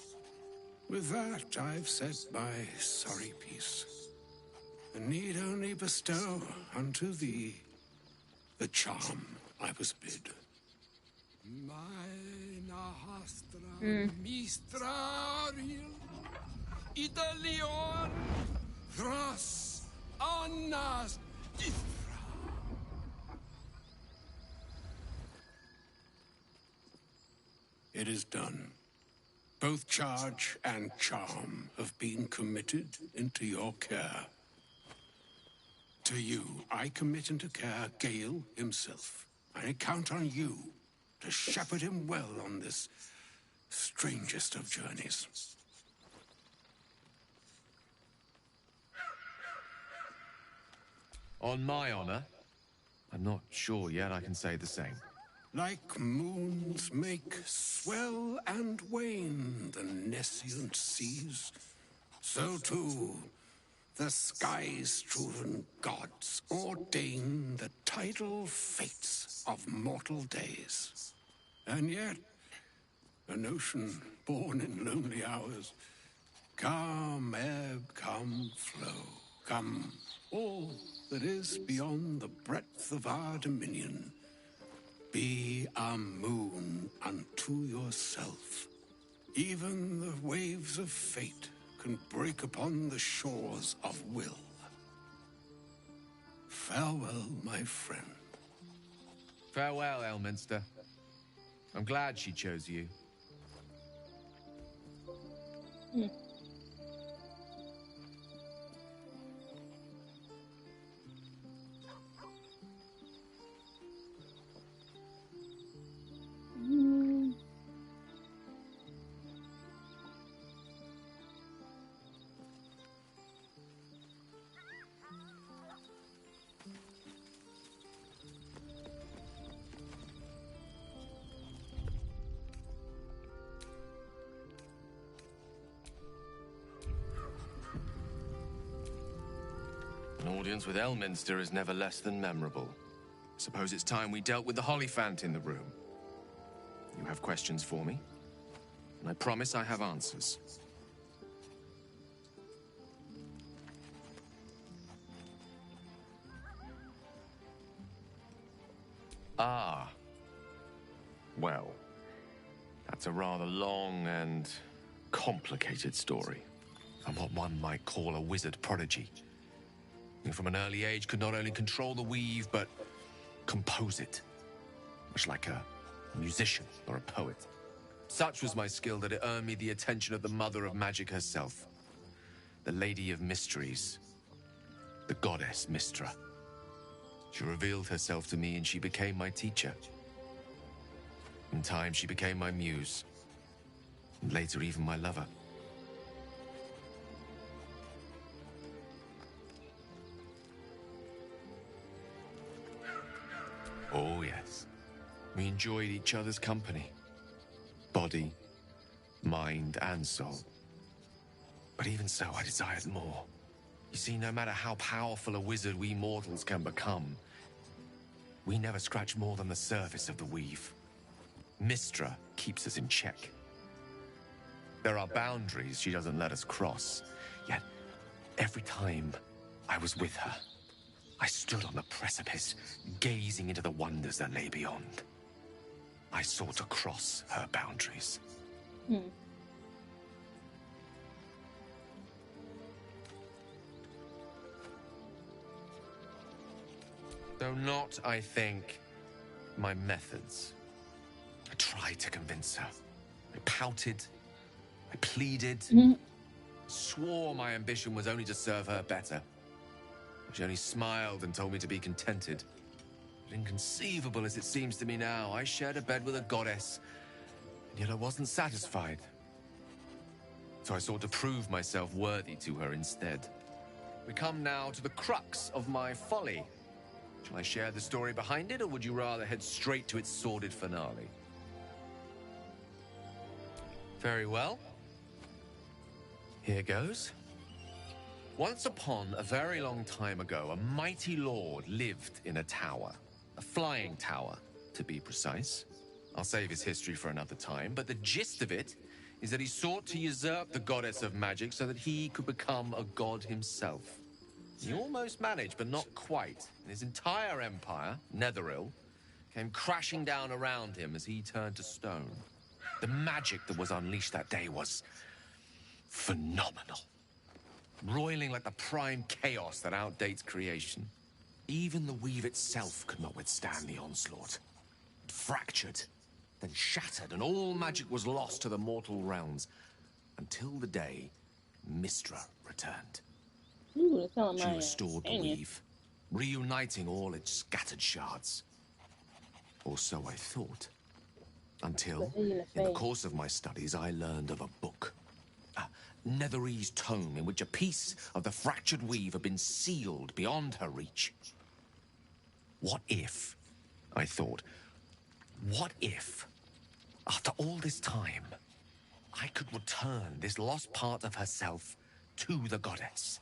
With that, I've said my sorry piece, and need only bestow unto thee the charm I was bid. Mistraril, Idalion, Thras, Annas, It is done. Both charge and charm have been committed into your care. To you, I commit into care Gale himself. I count on you to shepherd him well on this strangest of journeys. On my honor, I'm not sure yet I can say the same. Like moons make swell and wane the nescient seas, so too the sky-strewn gods ordain the tidal fates of mortal days. And yet, an ocean born in lonely hours, come ebb, come flow, come all that is beyond the breadth of our dominion. Be a moon unto yourself. Even the waves of fate can break upon the shores of will. Farewell, my friend. Farewell, Elminster. I'm glad she chose you. An audience with Elminster is never less than memorable. Suppose it's time we dealt with the Hollyphant in the room. You have questions for me, and I promise I have answers. Ah. Well, that's a rather long and complicated story. I'm what one might call a wizard prodigy. Who from an early age could not only control the weave, but compose it. Much like a musician or a poet. Such was my skill that it earned me the attention of the mother of magic herself. The Lady of Mysteries. The goddess Mystra. She revealed herself to me and she became my teacher. In time, she became my muse. And later, even my lover. Oh, yes. We enjoyed each other's company. Body, mind, and soul. But even so, I desired more. You see, no matter how powerful a wizard we mortals can become, we never scratch more than the surface of the weave. Mystra keeps us in check. There are boundaries she doesn't let us cross. Yet, every time I was with her, I stood on the precipice, gazing into the wonders that lay beyond. I sought to cross her boundaries. Though not, I think, my methods. I tried to convince her. I pouted. I pleaded. Swore my ambition was only to serve her better. She only smiled and told me to be contented. But inconceivable as it seems to me now, I shared a bed with a goddess, and yet I wasn't satisfied. So I sought to prove myself worthy to her instead. We come now to the crux of my folly. Shall I share the story behind it, or would you rather head straight to its sordid finale? Very well. Here goes. Once upon a very long time ago, a mighty lord lived in a tower. A flying tower, to be precise. I'll save his history for another time, but the gist of it is that he sought to usurp the goddess of magic so that he could become a god himself. He almost managed, but not quite. And his entire empire, Netheril, came crashing down around him as he turned to stone. The magic that was unleashed that day was phenomenal. Roiling like the prime chaos that outdates creation. Even the weave itself could not withstand the onslaught. It fractured, then shattered, and all magic was lost to the mortal realms. Until the day Mystra returned. Ooh, She restored the weave, reuniting all its scattered shards. Or so I thought. Until, in the course of my studies, I learned of a book. A Netherese tome in which a piece of the fractured weave had been sealed beyond her reach. What if, I thought, what if, after all this time, I could return this lost part of herself to the goddess?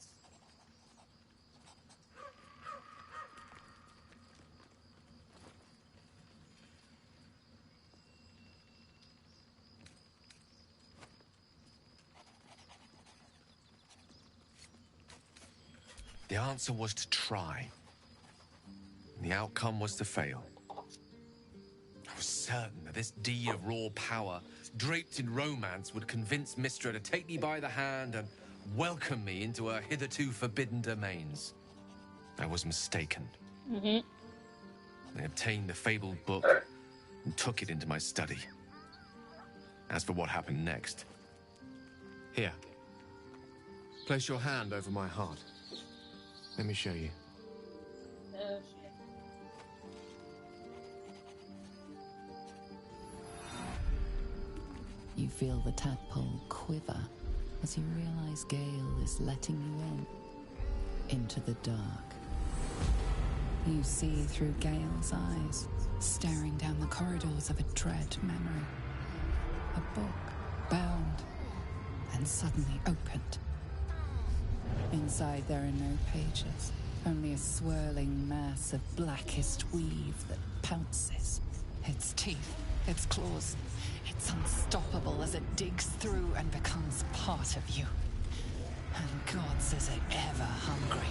The answer was to try. The outcome was to fail. I was certain that this deed of raw power, draped in romance, would convince Mystra to take me by the hand and welcome me into her hitherto forbidden domains. I was mistaken. I obtained the fabled book and took it into my study. As for what happened next, here, place your hand over my heart. Let me show you. You feel the tadpole quiver as you realize Gale is letting you into the dark. You see through Gale's eyes, staring down the corridors of a dread memory. A book, bound, and suddenly opened. Inside there are no pages, only a swirling mass of blackest weave that pounces. Its teeth, its claws, it's unstoppable as it digs through and becomes part of you. And gods, is it ever hungry.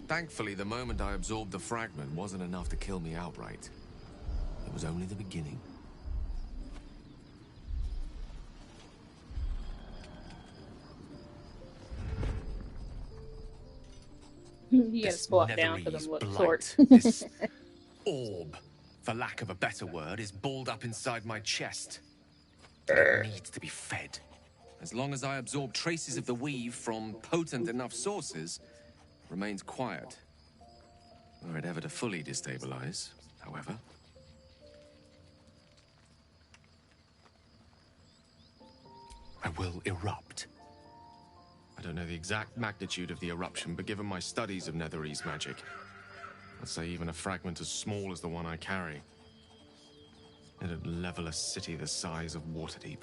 Thankfully, the moment I absorbed the fragment wasn't enough to kill me outright. It was only the beginning. You gotta squat down for them look short. This orb, for lack of a better word, is balled up inside my chest. It needs to be fed. As long as I absorb traces of the weave from potent enough sources, it remains quiet. Were it ever to fully destabilize, however. I will erupt. I don't know the exact magnitude of the eruption, but given my studies of Netherese magic, I'd say even a fragment as small as the one I carry, it'd level a city the size of Waterdeep.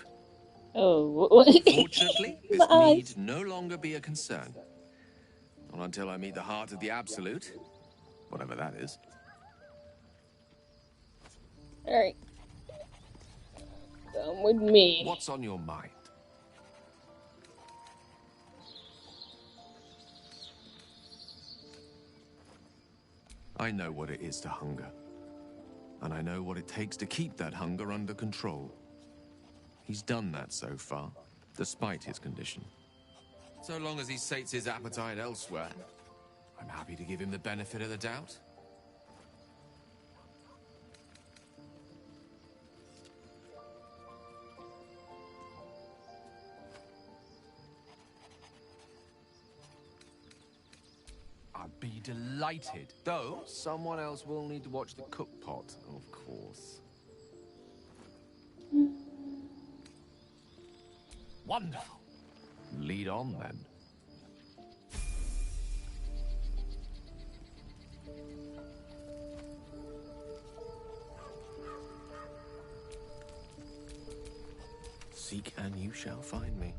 Oh. Fortunately, this need no longer be a concern. Not until I meet the heart of the Absolute, whatever that is. Alright. Come with me. What's on your mind? I know what it is to hunger. And I know what it takes to keep that hunger under control. He's done that so far, despite his condition. So long as he sates his appetite elsewhere, I'm happy to give him the benefit of the doubt. I'd be delighted. Though, someone else will need to watch the cook pot, of course. Wonderful. Lead on, then. Seek and you shall find me.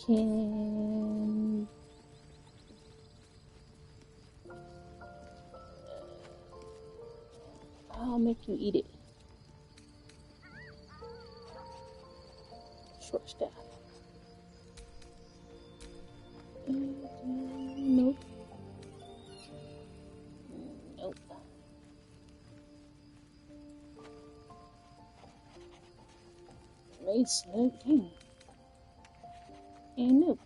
Can I'll make you eat it. Short staff. Nope. Nope. Mace, no, dang. And nope.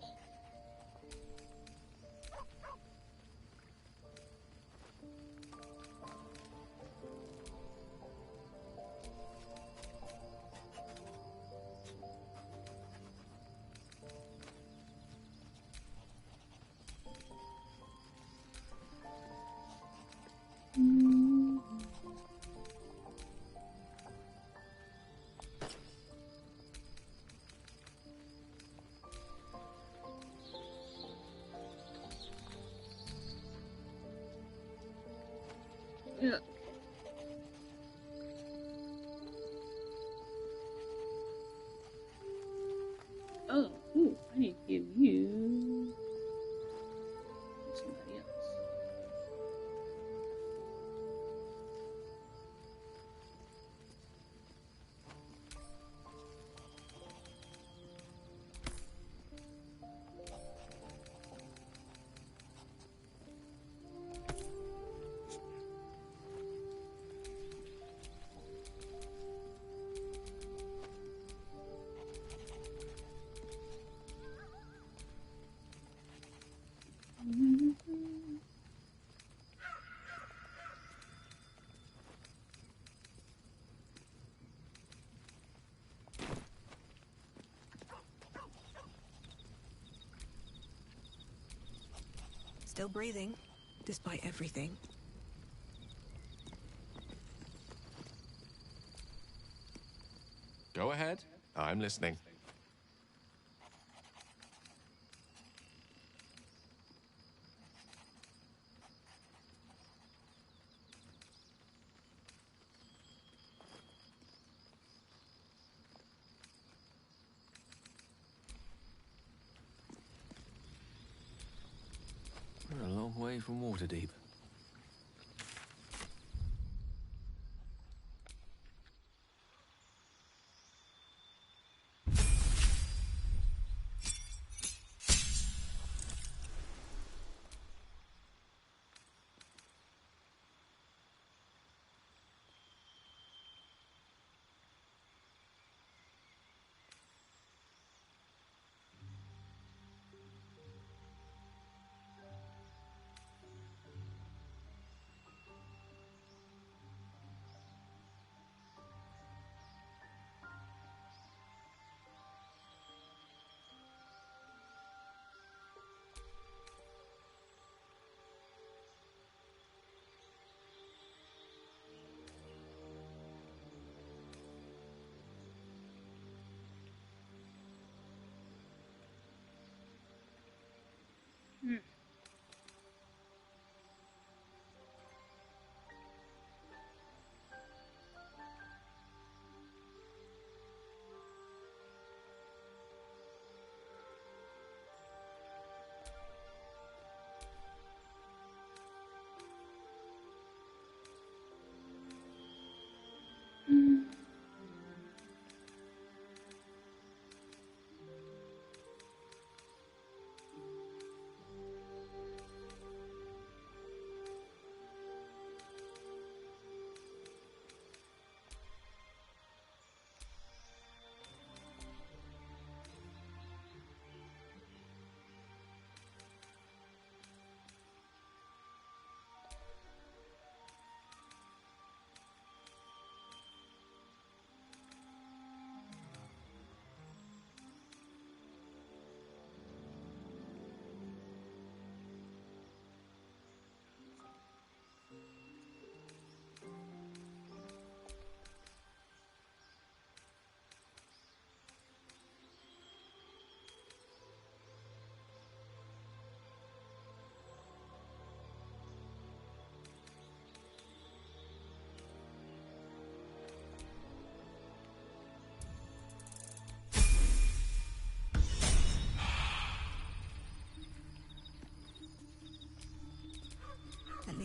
Yeah. Oh, ooh, I need to give you somebody else. Still breathing, despite everything. Go ahead. I'm listening. We're a long way from Waterdeep.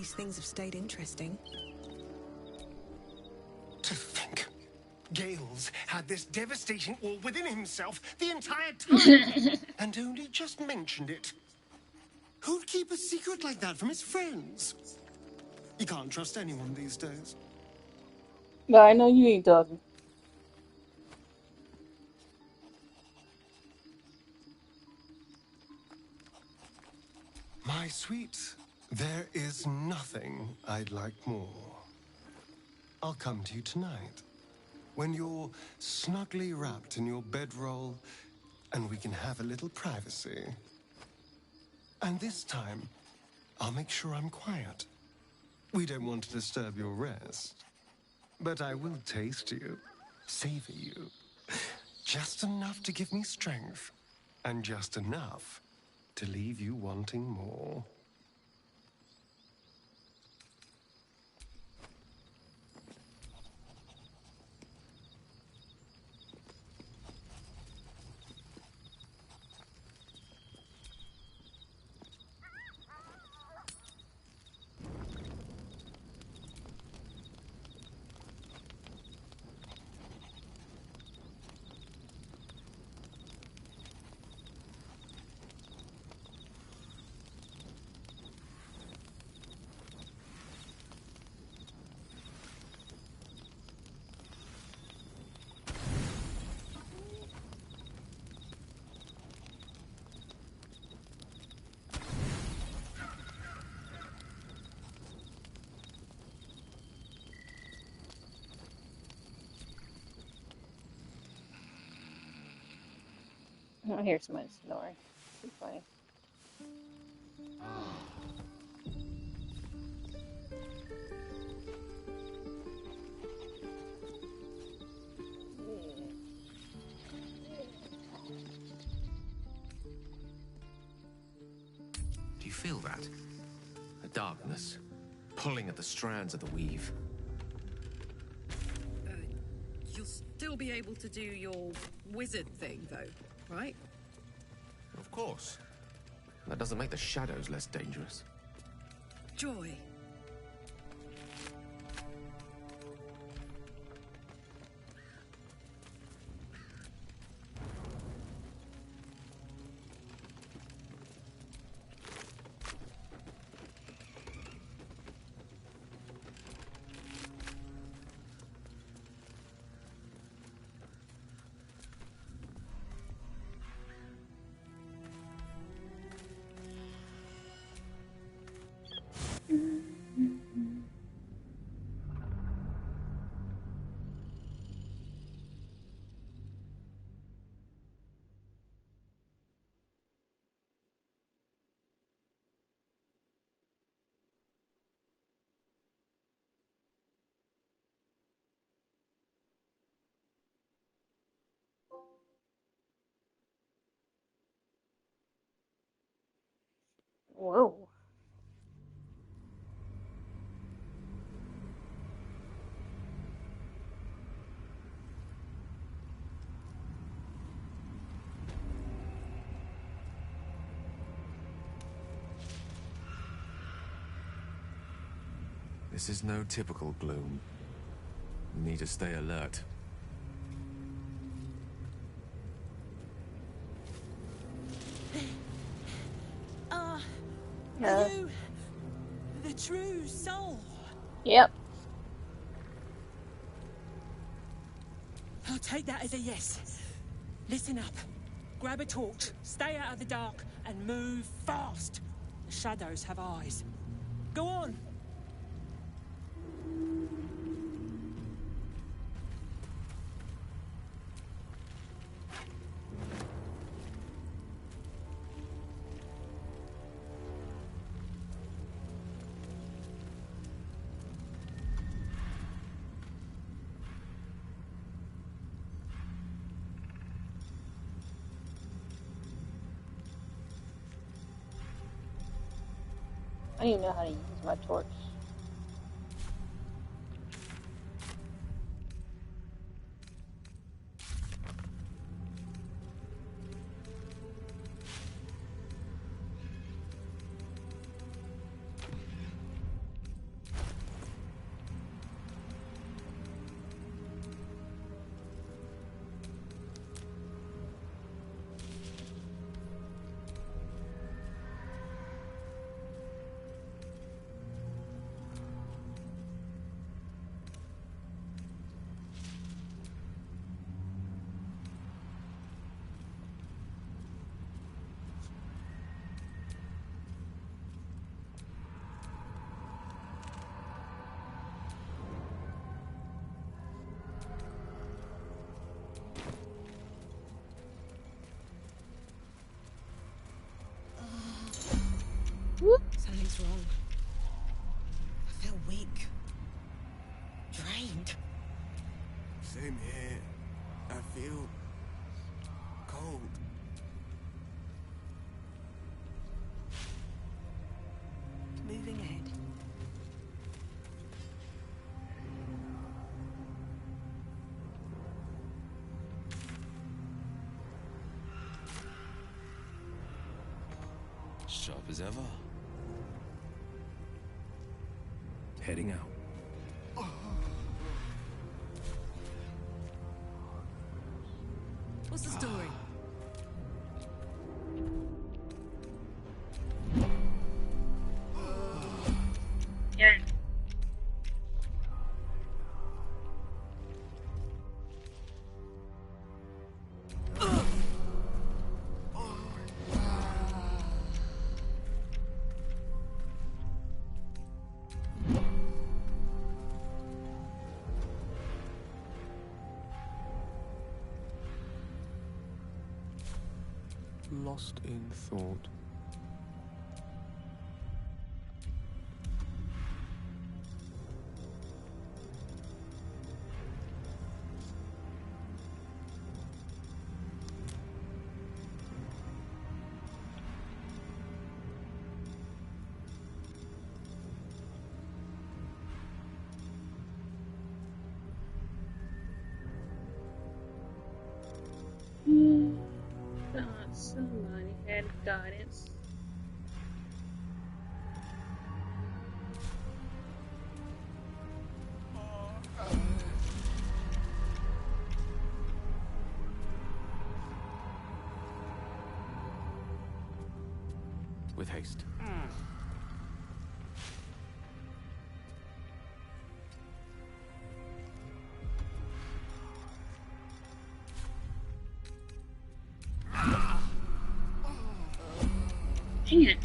least things have stayed interesting. To think, Gales had this devastating all within himself the entire time, and only just mentioned it. Who'd keep a secret like that from his friends? You can't trust anyone these days. But I know you ain't talking. My sweet, there is nothing I'd like more. I'll come to you tonight, when you're snugly wrapped in your bedroll, and we can have a little privacy. And this time, I'll make sure I'm quiet. We don't want to disturb your rest. But I will taste you, savor you. Just enough to give me strength, and just enough to leave you wanting more. I hear somebody snoring. Pretty funny. Do you feel that? A darkness, pulling at the strands of the weave. You'll still be able to do your wizard thing, though, right? Of course. That doesn't make the shadows less dangerous. Joy. Whoa. This is no typical gloom. You need to stay alert. Are you the true soul? Yep. I'll take that as a yes. Listen up. Grab a torch, stay out of the dark, and move fast. The shadows have eyes. Go on. I don't even know how to use my torch. strong. I feel weak. Drained. Same here. I feel cold. Moving ahead. Sharp as ever. Heading out. What's the story? Yeah. Lost in thought. Thought somebody had guidance. With haste. Dang it.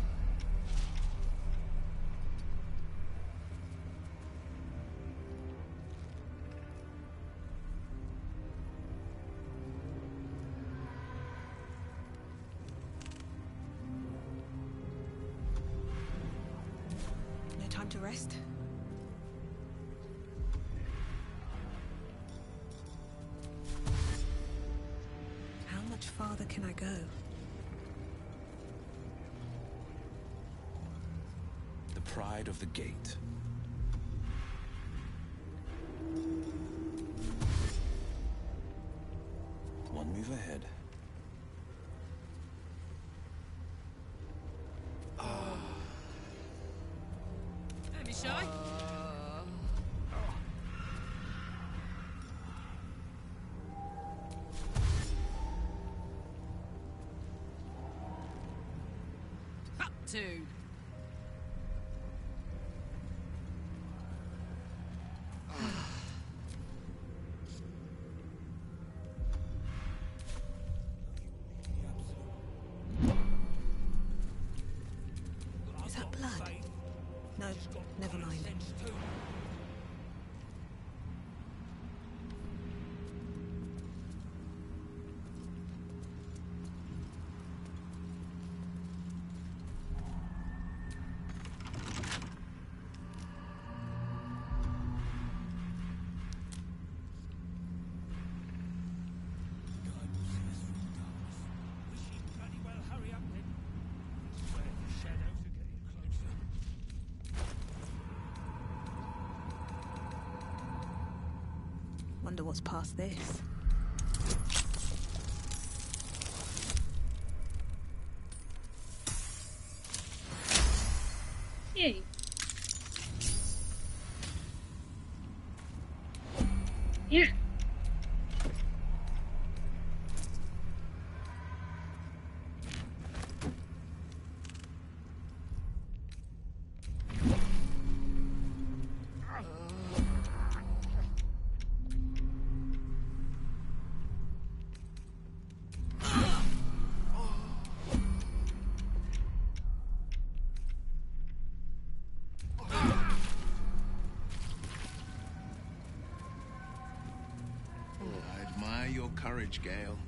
No time to rest. How much farther can I go? The pride of the gate. One move ahead. Don't be shy. Up to. Is that blood? No, never mind. Wonder what's past this. Yay. Yeah. I admire your courage, Gale.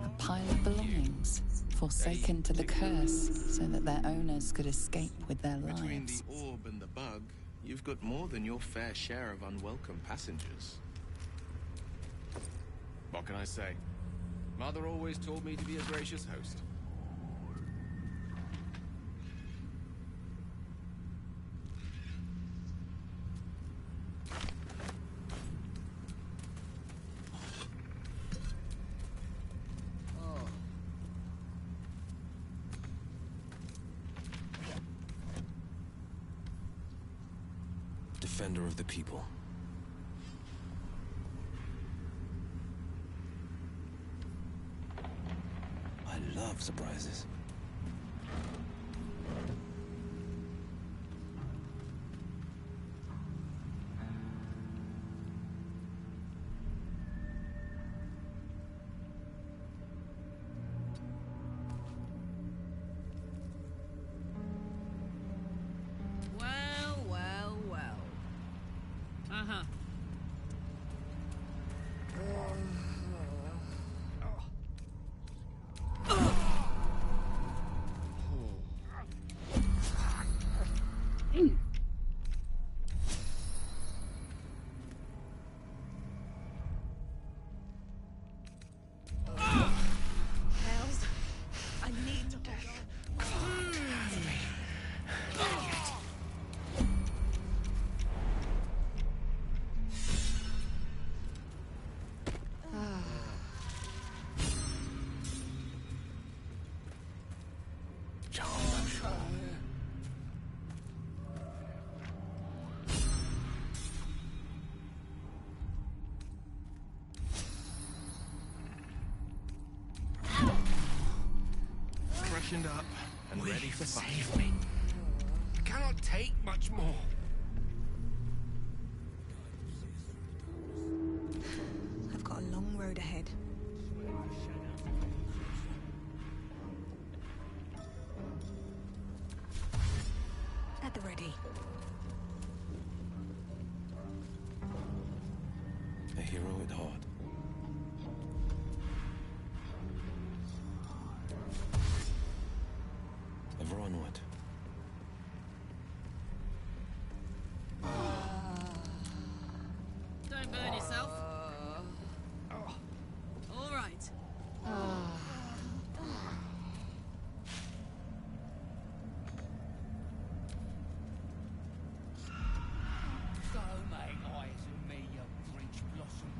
A pile of belongings forsaken to the curse so that their owners could escape with their Between lives. the orb and the bug, you've got more than your fair share of unwelcome passengers. What can I say? Mother always told me to be a gracious host. Defender of the people. I love surprises. Well, well, well. Uh-huh. Hells. I need to hold on. Freshened up and ready for fight. Save me. I cannot take much more. I've got a long road ahead. At the ready. A hero at heart. Ever onward. Don't burn yourself. All right. Don't make eyes at me, you French blossom.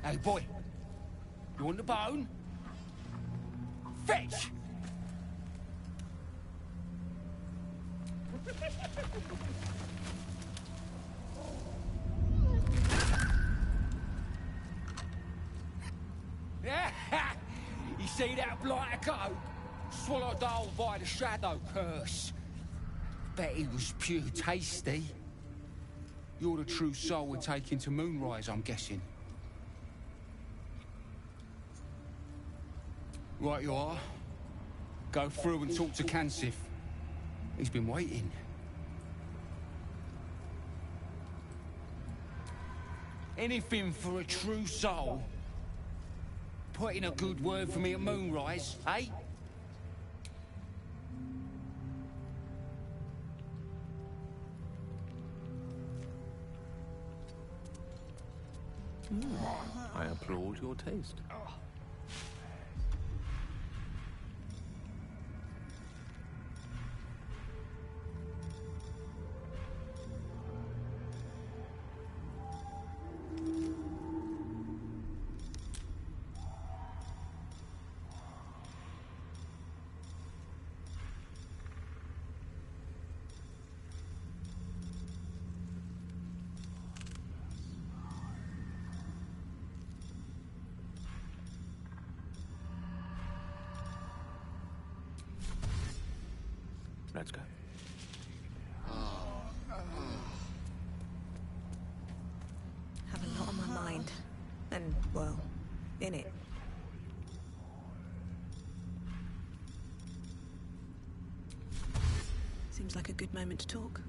Hey, boy. You want the bone? Fetch! Yeah, you see that blighter go? Swallowed whole by the shadow curse. Bet he was pure tasty. You're the true soul we're taking to Moonrise, I'm guessing. Right you are. Go through and talk to Kansif. He's been waiting. Anything for a true soul. Put in a good word for me at Moonrise, eh? I applaud your taste. Let's go. Have a lot on my mind. And, well, in it. Seems like a good moment to talk.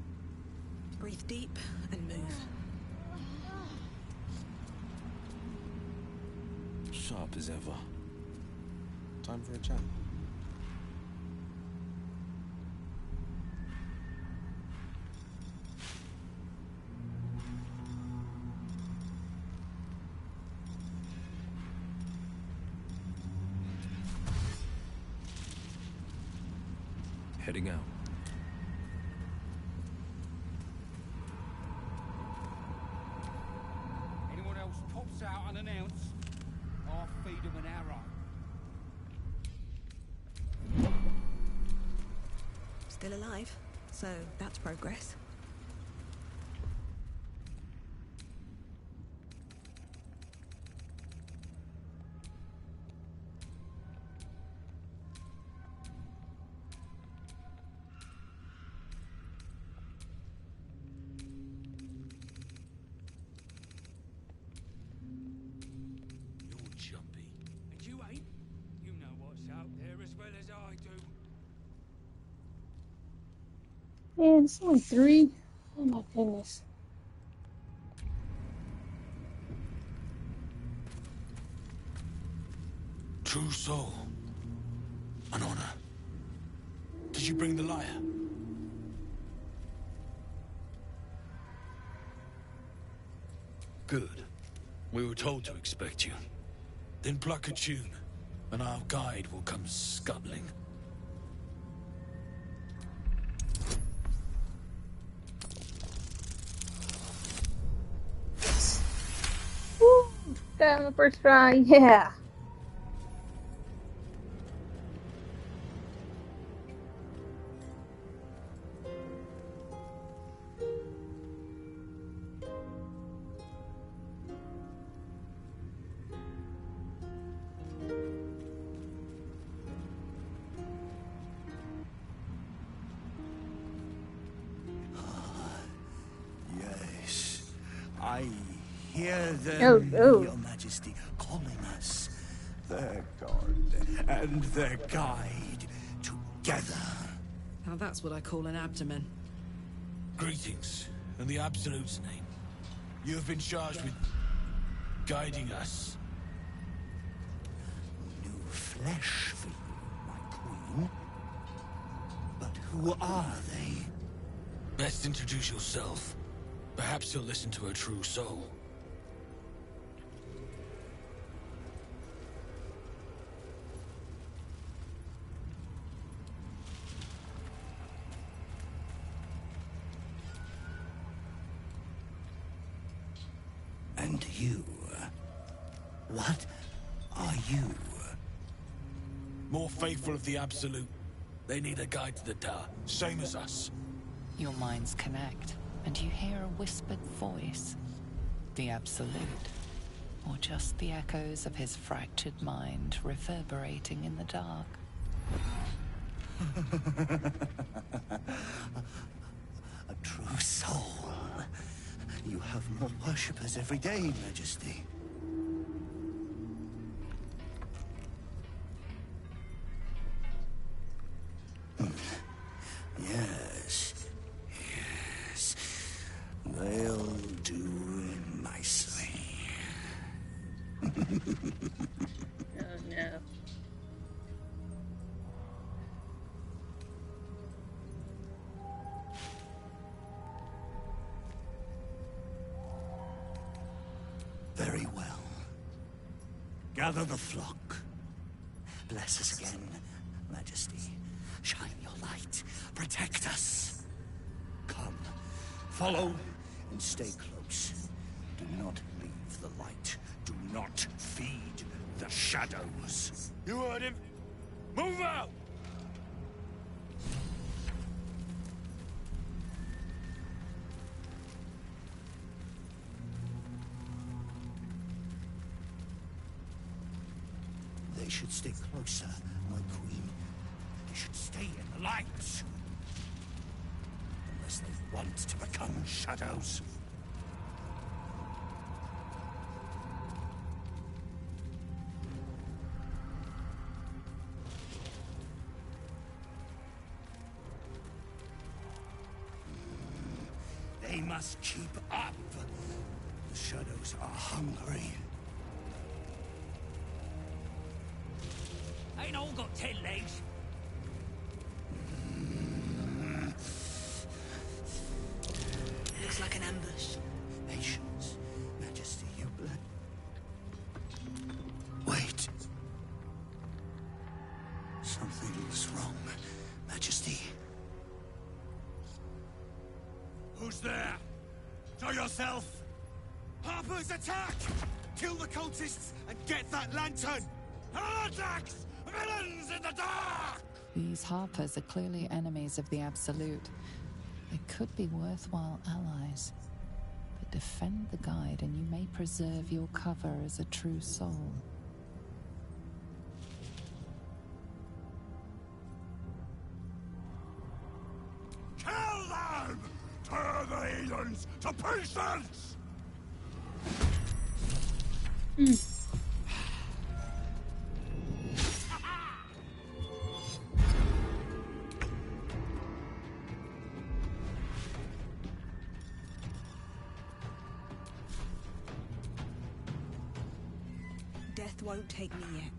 Breathe deep and move. Sharp as ever. Time for a chat. Heading out. Anyone else pops out unannounced, I'll feed them an arrow. Still alive, so that's progress. Man, it's only 3. Oh my goodness. True soul. An honor. Did you bring the lyre? Good. We were told to expect you. Then pluck a tune, and our guide will come scuttling. Woo! Got on the first try, yeah. Yes, I hear them, Your Majesty, calling us. Their god and their guide together. Now that's what I call an abdomen. Greetings, in the Absolute's name. You have been charged with guiding us. New flesh for you, my queen. But who are they? Best introduce yourself. Perhaps you'll listen to a true soul. And you? What are you? More faithful of the Absolute. They need a guide to the Da, same as us. Your minds connect, and you hear a whispered voice. The Absolute. Or just the echoes of his fractured mind reverberating in the dark. A true soul. You have more worshippers every day, Majesty. Yes. Yes. They'll do nicely. Oh no. Very well. Gather the flock. Bless us again, Majesty. Shine your light. Protect us. Come. Follow and stay close. Do not leave the light. Do not feed the shadows. You heard him. Move out! They should stay closer, my queen. They should stay in the light. Unless they want to become shadows. They must keep up. The shadows are hungry. Ain't all got 10 legs. Looks like an ambush. Patience, Majesty, you wait. Something's wrong, Majesty. Who's there? Show yourself! Harper's attack! Kill the cultists and get that lantern! Heretics! Villains in the dark! These Harpers are clearly enemies of the Absolute. They could be worthwhile allies. But defend the guide and you may preserve your cover as a true soul. Kill them! Turn the heathens to pieces! Death won't take me yet.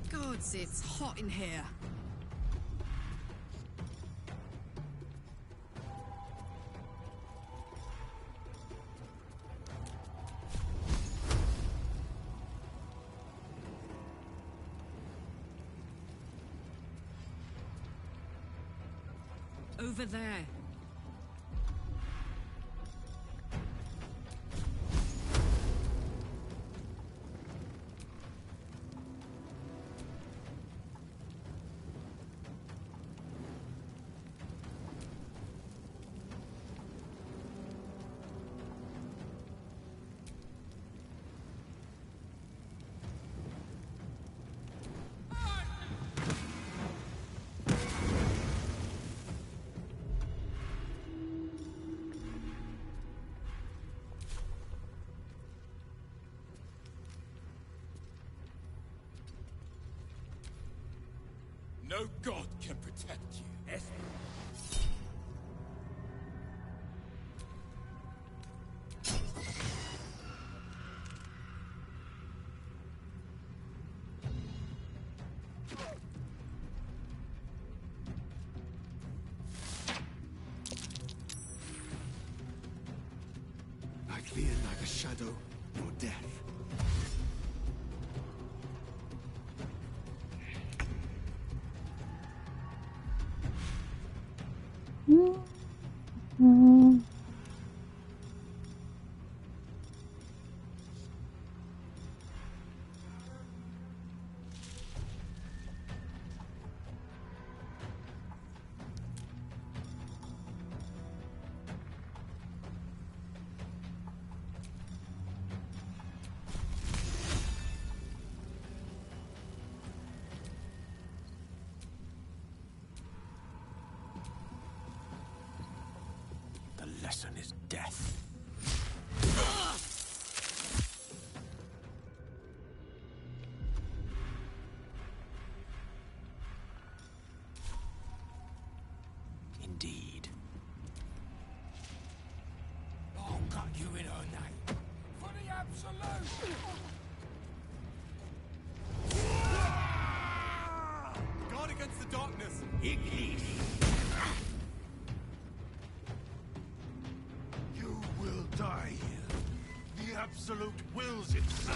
Gods, it's hot in here. Over there. No god can protect you. Yes. I fear neither shadow nor death. The lesson is death. Indeed. I'll cut you in her name. For the Absolute! Guard against the darkness! Ignis! You will die here. The Absolute wills it so.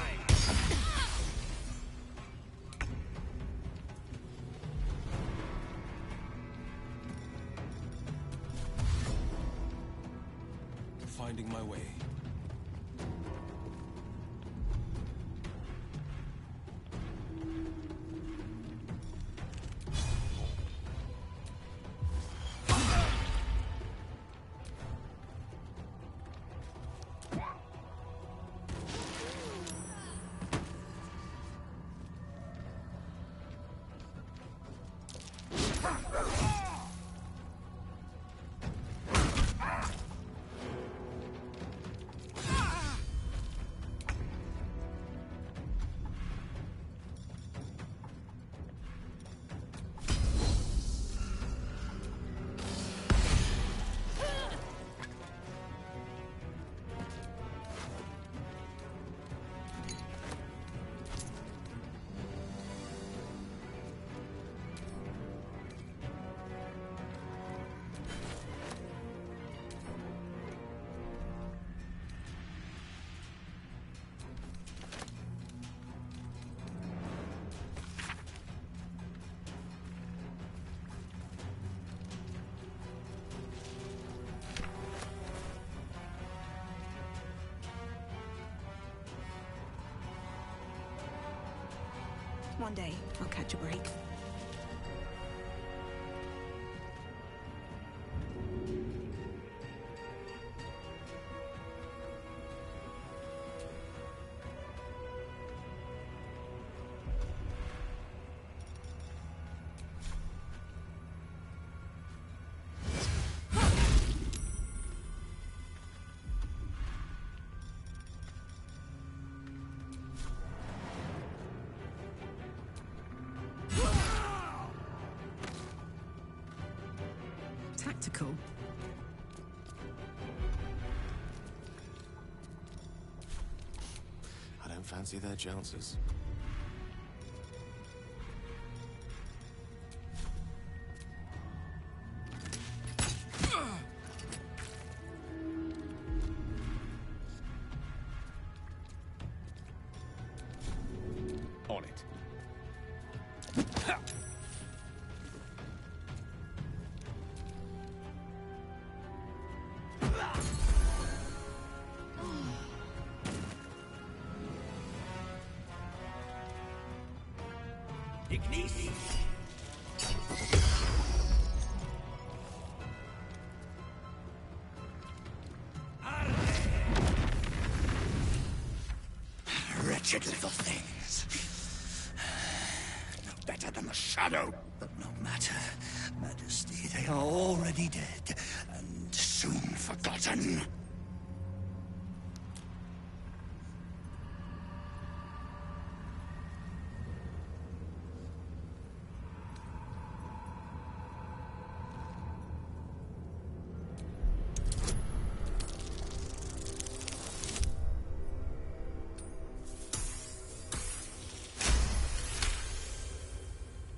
Finding my way. One day, I'll catch a break. Tactical. I don't fancy their chances. On it. Ignis! Wretched little things. No better than the shadow. But no matter, Majesty, they are already dead, and soon forgotten.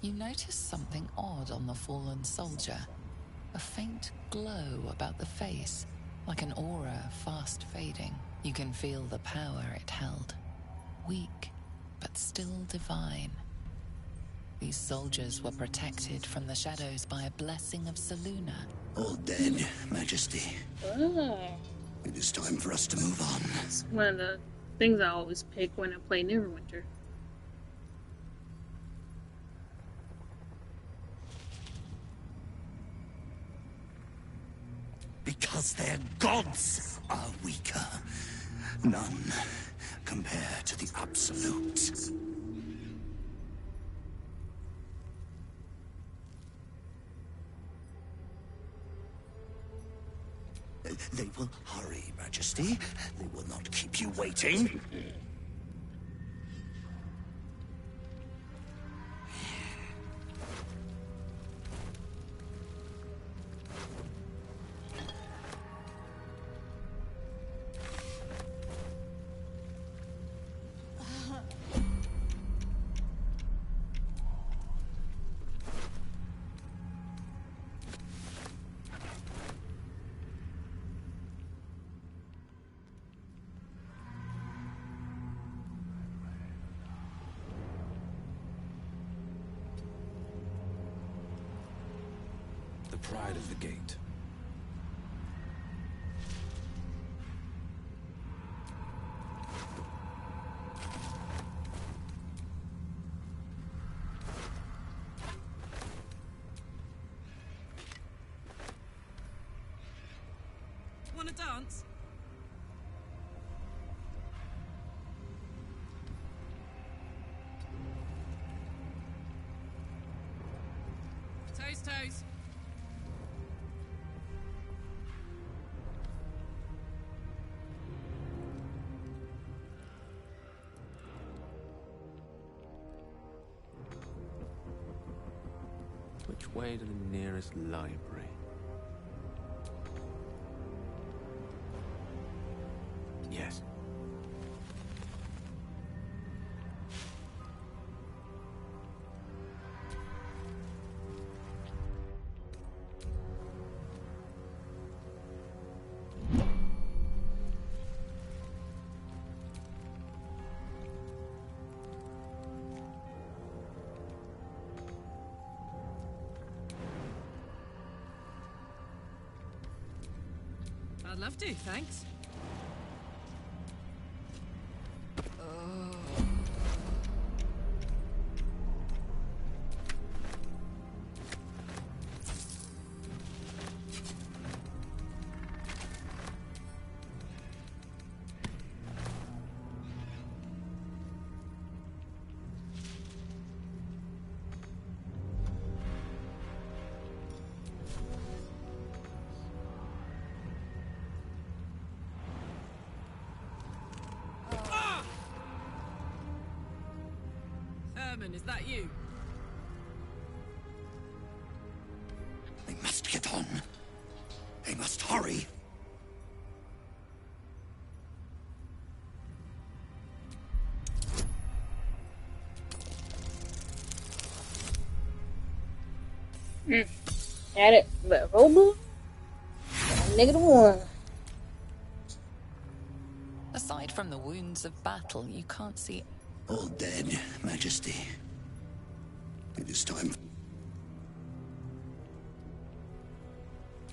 You notice something odd on the fallen soldier. A faint glow about the face, like an aura fast fading. You can feel the power it held. Weak, but still divine. These soldiers were protected from the shadows by a blessing of Selûne. All dead, Majesty. Oh. It is time for us to move on. It's one of the things I always pick when I play Neverwinter. Because their gods are weaker. None compare to the Absolute. They will hurry, Majesty. They will not keep you waiting. The pride of the gate. Wanna dance? Toes, toes. Which way to the nearest library? Yes. I'd love to, thanks. Vermin, is that you? They must get on. They must hurry. Had it, but roll -1. Aside from the wounds of battle, you can't see... All dead, Majesty. It is time.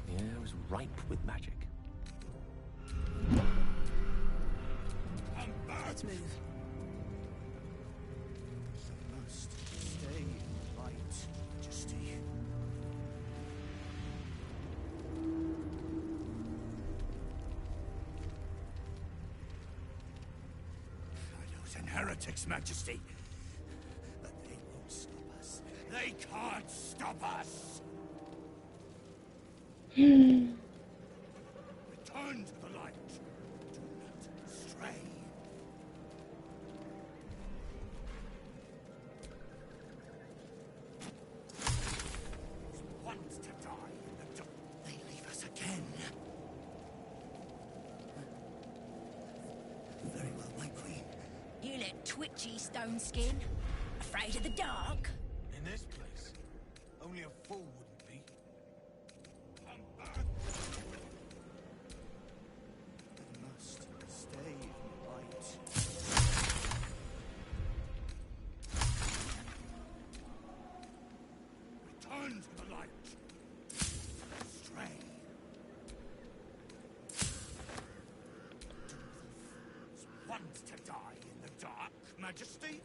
The air was ripe with magic. Let's move. Must stay in light, Majesty. Shadows and heretics, Majesty. But they won't stop us. They can't stop us. Return to the light. Do not stray. Want to die in the dark. They leave us again. Very well, my queen. You look twitchy, Stone Skin. Afraid of the dark? In this place, only a fool wouldn't be. They must stay in light. Return to the light. Stray. Want to die in the dark, Majesty?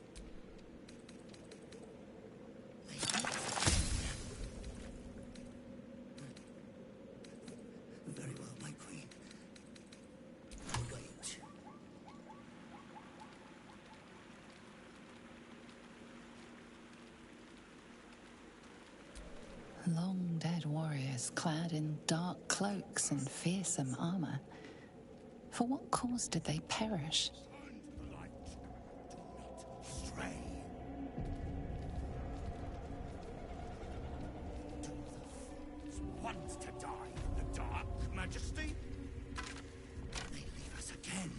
Very well, my queen. Wait. Long dead warriors clad in dark cloaks and fearsome armor. For what cause did they perish? Stray. Want to die in the dark, Majesty? They leave us again.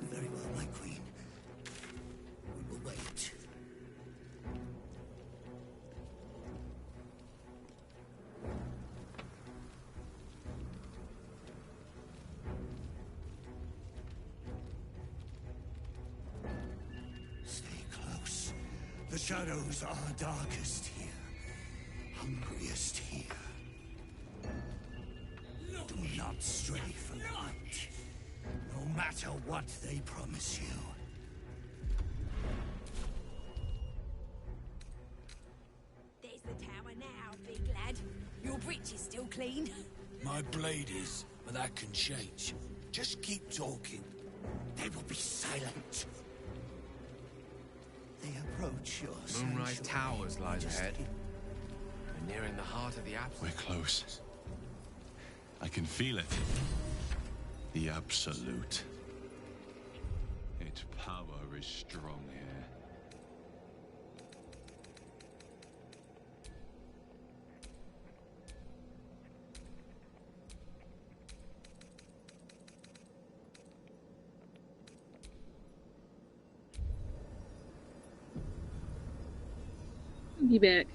Very well, my queen. We will wait. Stay close. The shadows are darkest here, hungriest here. Do not stray from the light, no matter what they promise you. There's the tower now, big lad. Your breech is still clean. My blade is, but that can change. Just keep talking. They will be silent. They approach your Moonrise sanctuary, Towers lies Majesty. ahead. We're nearing the heart of the Absolute. We're close. I can feel it. The Absolute. Its power is strong here. Be back.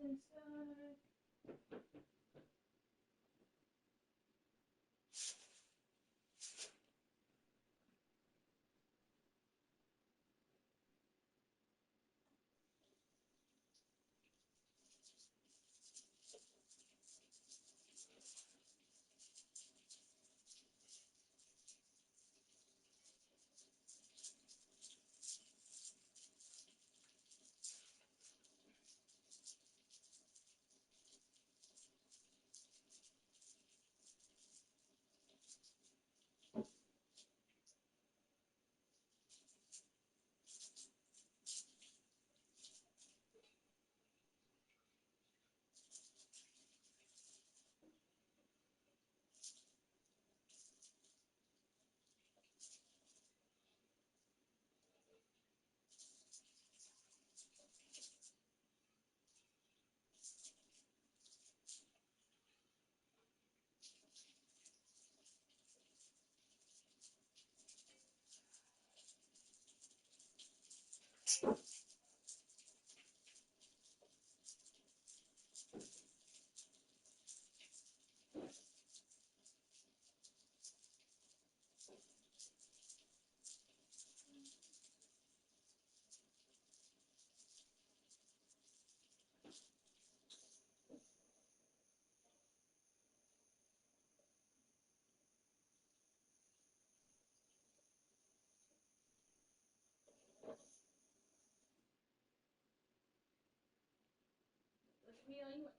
inside.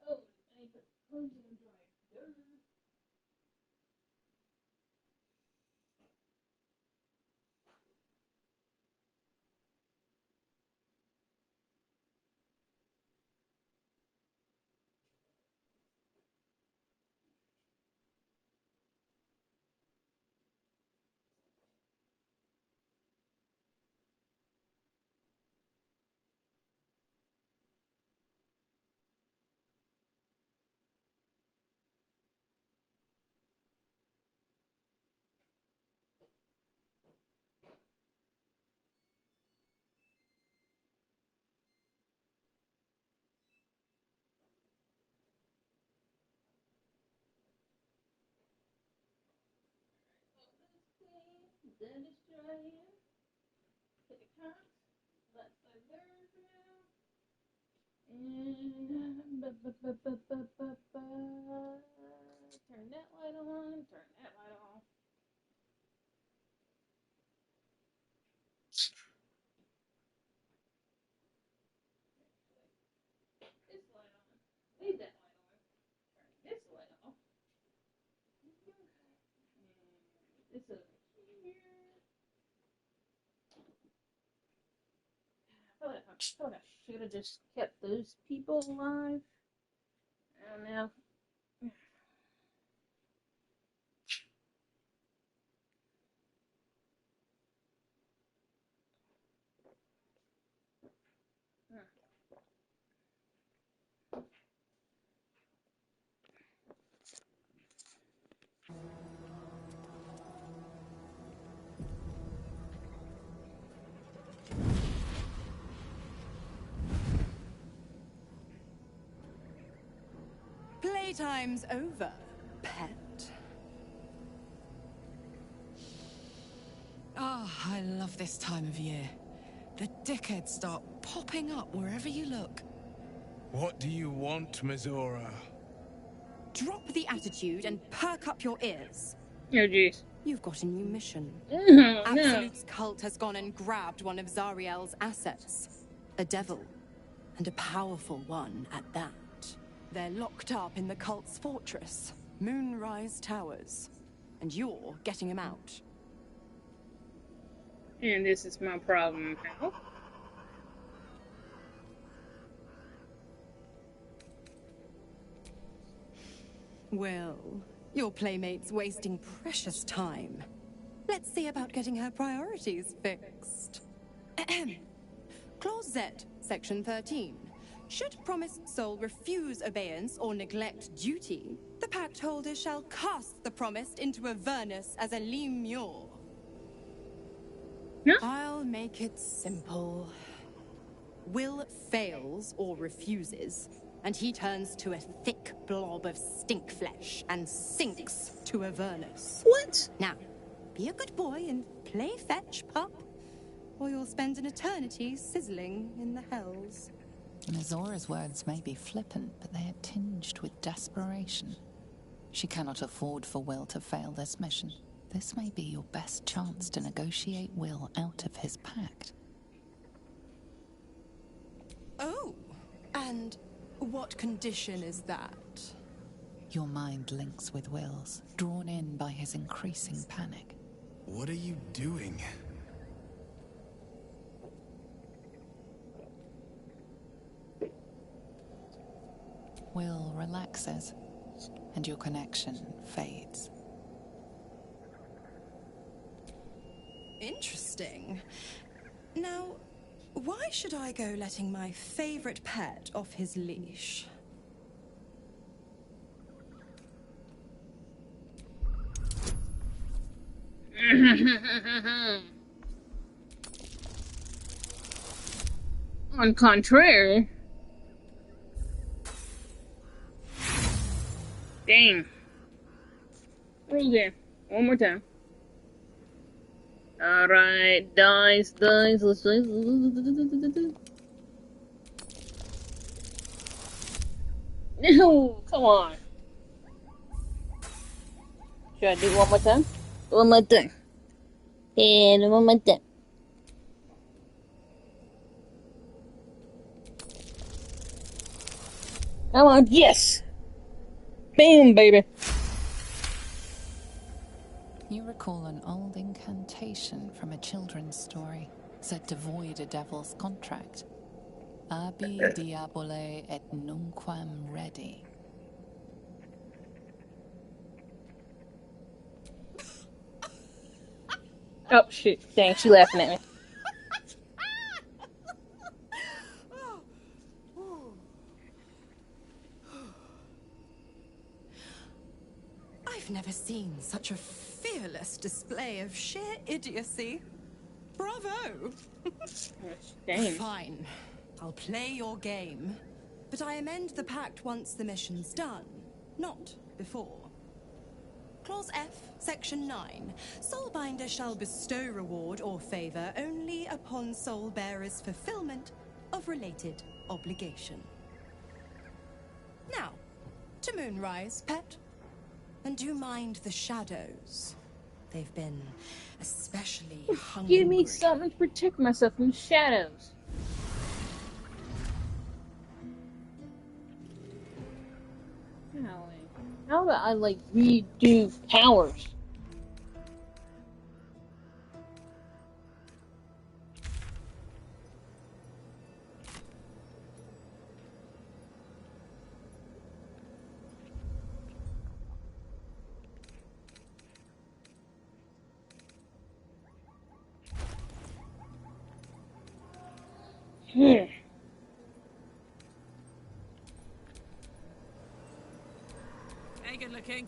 Oh, I need to put clothes in the dryer. Then it's dry here. Put the counts. That's the third now. And turn that light on. Turn that light on. This light on. Leave that light on. Turn this light off. This over here. I thought I should have just kept those people alive. I don't know. Playtime's over, pet. Ah, I love this time of year. The dickheads start popping up wherever you look. What do you want, Mizora? Drop the attitude and perk up your ears. Oh, jeez. You've got a new mission. No. Absolute's cult has gone and grabbed one of Zariel's assets. A devil. And a powerful one at that. They're locked up in the cult's fortress, Moonrise Towers. And you're getting them out. And this is my problem now. Well, your playmate's wasting precious time. Let's see about getting her priorities fixed. Clause Z, Section 13. Should promised soul refuse obeyance or neglect duty, the pact holder shall cast the promised into Avernus as a lemure. I'll make it simple. Will fails or refuses, and he turns to a thick blob of stink flesh and sinks to Avernus. What? Now, be a good boy and play fetch, pup, or you'll spend an eternity sizzling in the hells. Mizora's words may be flippant, but they are tinged with desperation. She cannot afford for Will to fail this mission. This may be your best chance to negotiate Will out of his pact. Oh, and what condition is that? Your mind links with Will's, drawn in by his increasing panic. What are you doing? Will relaxes, and your connection fades. Interesting. Now, why should I go letting my favorite pet off his leash? On contrary. Dang. Roll again. One more time. Alright, dice. Let's dice. No, come on. Should I do one more time? One more time. And one more time. Come on, yes! Bam, baby! You recall an old incantation from a children's story, said to void a devil's contract. Abi diabole et nunquam redi. Oh, shit. Dang, she laughing at me. I've never seen such a fearless display of sheer idiocy. Bravo! Dang. Fine. I'll play your game. But I amend the pact once the mission's done, not before. Clause F, Section 9. Soulbinder shall bestow reward or favor only upon soul bearer's fulfillment of related obligation. Now, to Moonrise, pet. And do mind the shadows. They've been especially hungry. Give me something to protect myself from shadows. How do I, like, redo powers? Hey, good looking.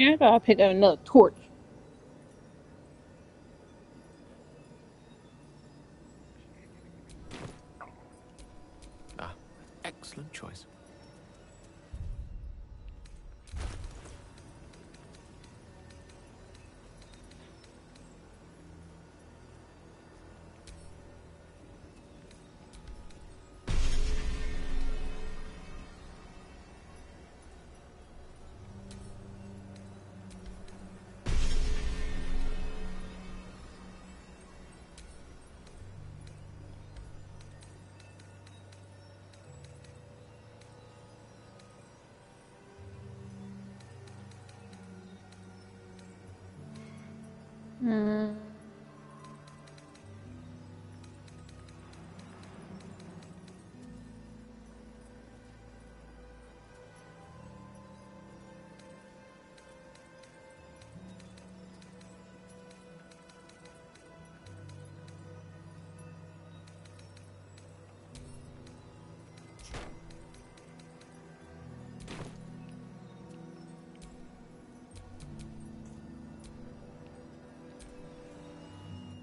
yeah, I gotta pick up another torch. Ah, excellent choice.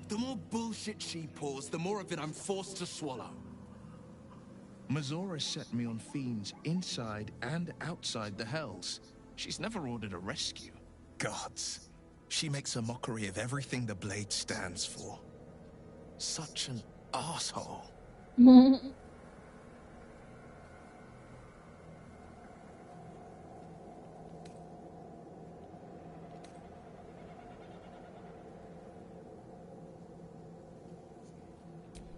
The more bullshit she pours, the more of it I'm forced to swallow. Mazora set me on fiends inside and outside the Hells. She's never ordered a rescue. Gods. She makes a mockery of everything the Blade stands for. Such an asshole.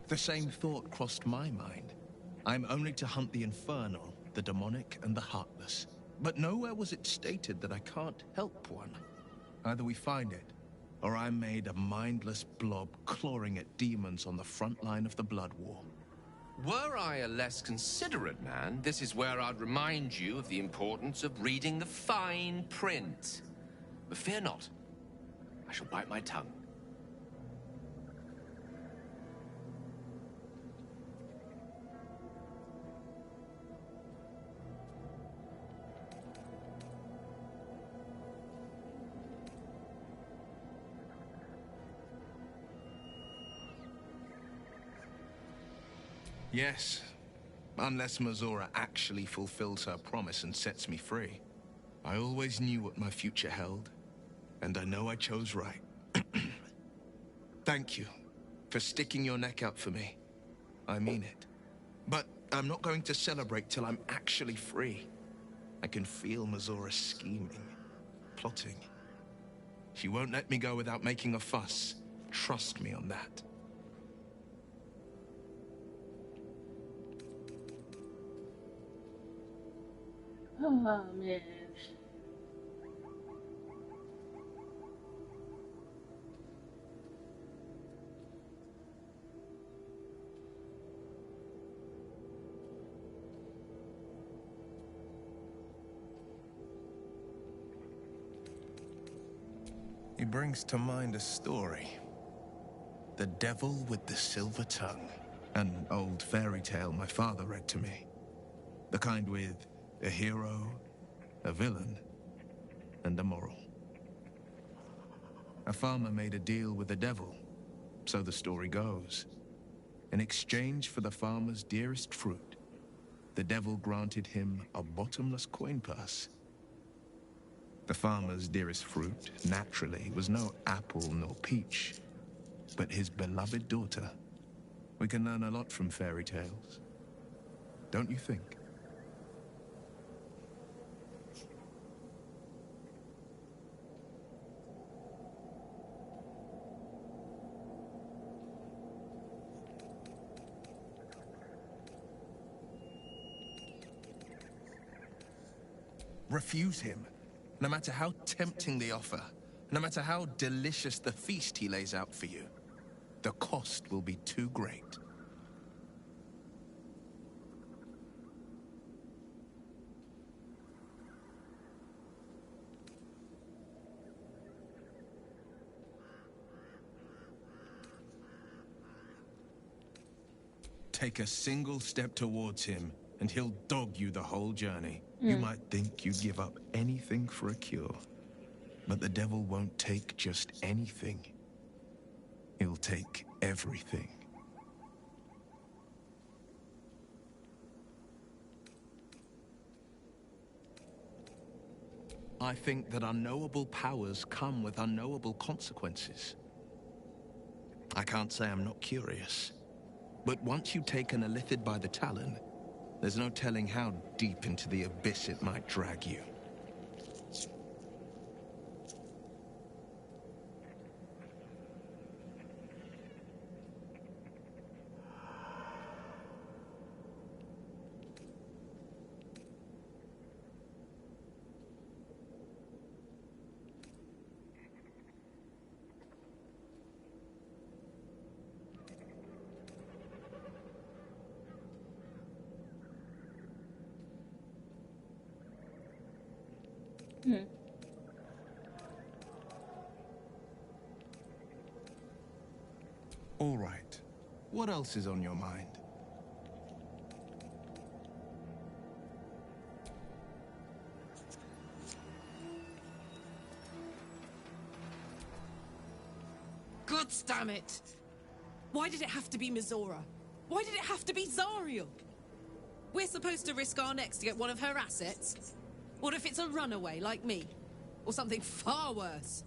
The same thought crossed my mind. I'm only to hunt the infernal, the demonic, and the heartless. But nowhere was it stated that I can't help one. Either we find it, or I'm made a mindless blob clawing at demons on the front line of the Blood War. Were I a less considerate man, this is where I'd remind you of the importance of reading the fine print. But fear not, I shall bite my tongue. Yes, unless Mazora actually fulfills her promise and sets me free. I always knew what my future held, and I know I chose right. Thank you for sticking your neck out for me. I mean it. But I'm not going to celebrate till I'm actually free. I can feel Mazora scheming, plotting. She won't let me go without making a fuss. Trust me on that. Oh, man. He brings to mind a story. The Devil with the Silver Tongue. An old fairy tale my father read to me. The kind with a hero, a villain, and a moral. A farmer made a deal with the devil, so the story goes. In exchange for the farmer's dearest fruit, the devil granted him a bottomless coin purse. The farmer's dearest fruit, naturally, was no apple nor peach, but his beloved daughter. We can learn a lot from fairy tales, don't you think? Refuse him, no matter how tempting the offer, no matter how delicious the feast he lays out for you. The cost will be too great. Take a single step towards him, and he'll dog you the whole journey. You might think you'd give up anything for a cure, but the devil won't take just anything. He'll take everything. I think that unknowable powers come with unknowable consequences. I can't say I'm not curious, but once you take an illithid by the talon, there's no telling how deep into the abyss it might drag you. All right. What else is on your mind? Good gods, damn it! Why did it have to be Mizora? Why did it have to be Zariel? We're supposed to risk our necks to get one of her assets? What if it's a runaway like me? Or something far worse?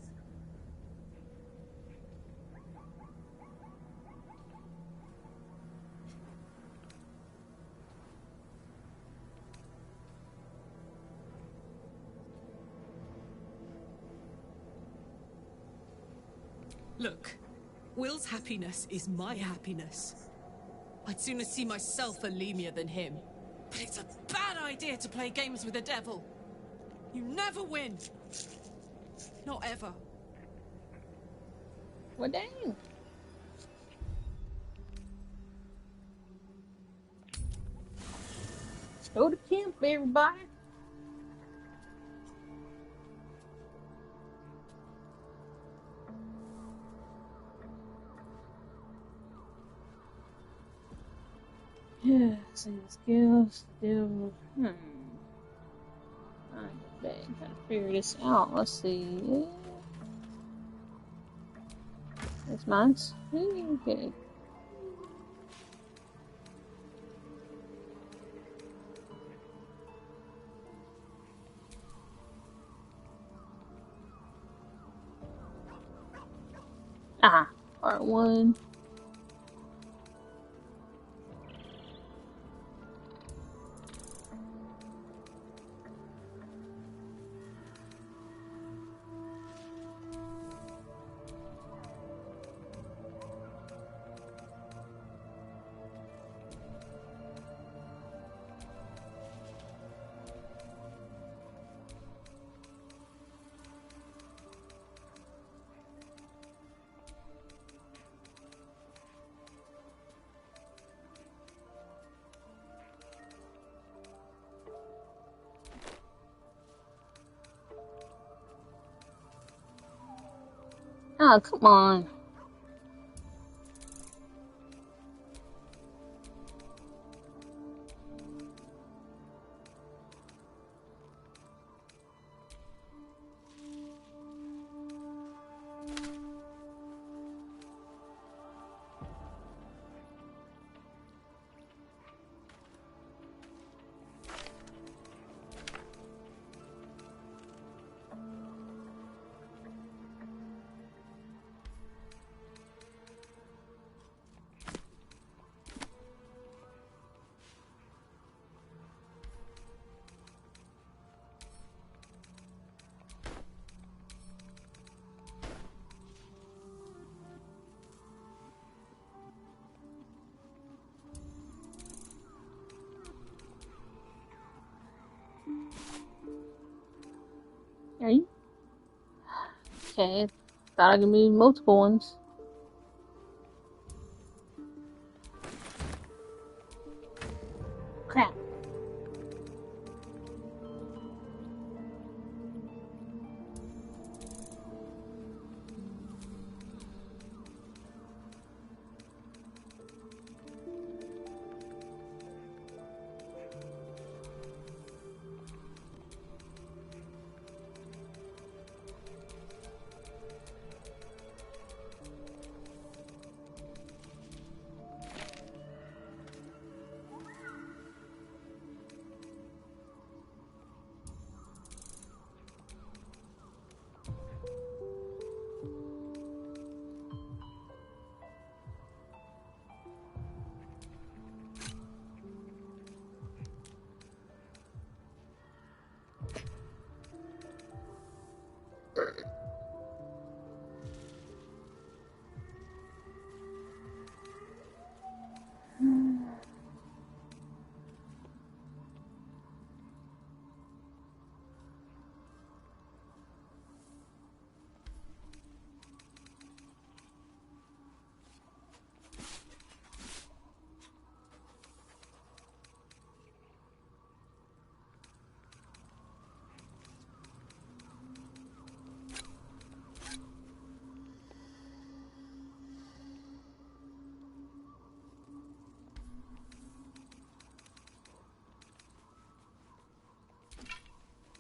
Look, Will's happiness is my happiness. I'd sooner see myself a Lemur than him. But it's a bad idea to play games with the devil. You never win. Not ever. Well, dang. Go to camp, everybody. Yeah, see the skills, devil. I'm trying to figure this out. Let's see. That's mine's. Okay. Part 1. Oh, come on. Are you? Okay, thought I could move multiple ones. Crap.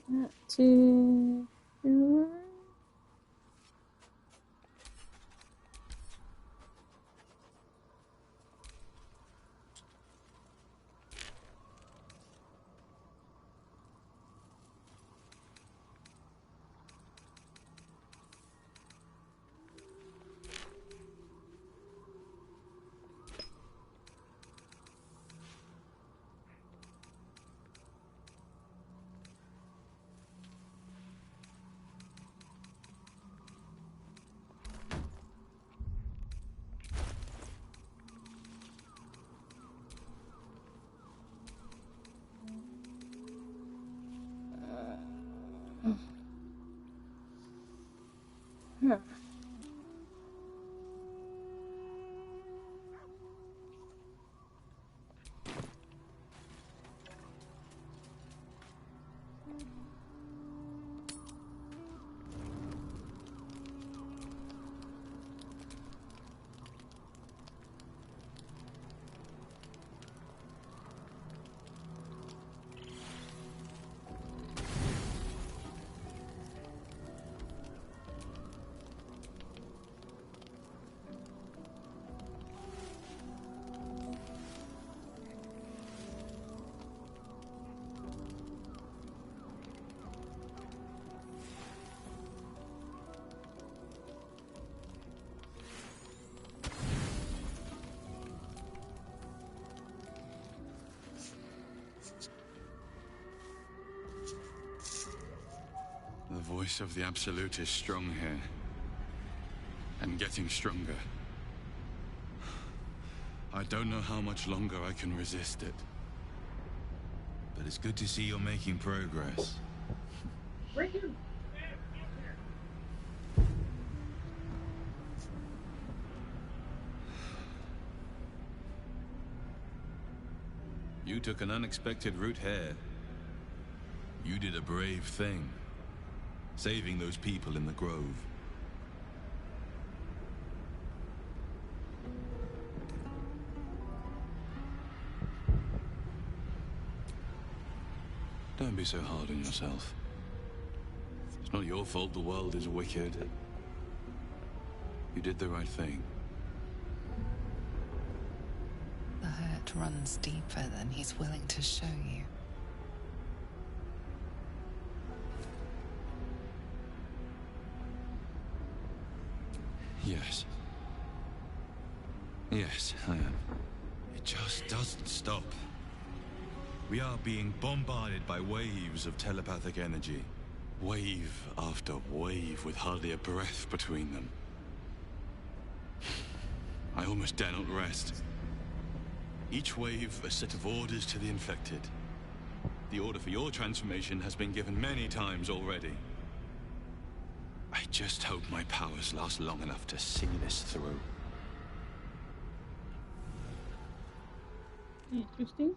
Not too. The voice of the Absolute is strong here. And getting stronger. I don't know how much longer I can resist it. But it's good to see you're making progress. You took an unexpected route here. You did a brave thing. Saving those people in the grove. Don't be so hard on yourself. It's not your fault the world is wicked. You did the right thing. The hurt runs deeper than he's willing to show you. Yes. Yes, I am. It just doesn't stop. We are being bombarded by waves of telepathic energy. Wave after wave with hardly a breath between them. I almost dare not rest. Each wave a set of orders to the infected. The order for your transformation has been given many times already. I just hope my powers last long enough to see this through. Interesting.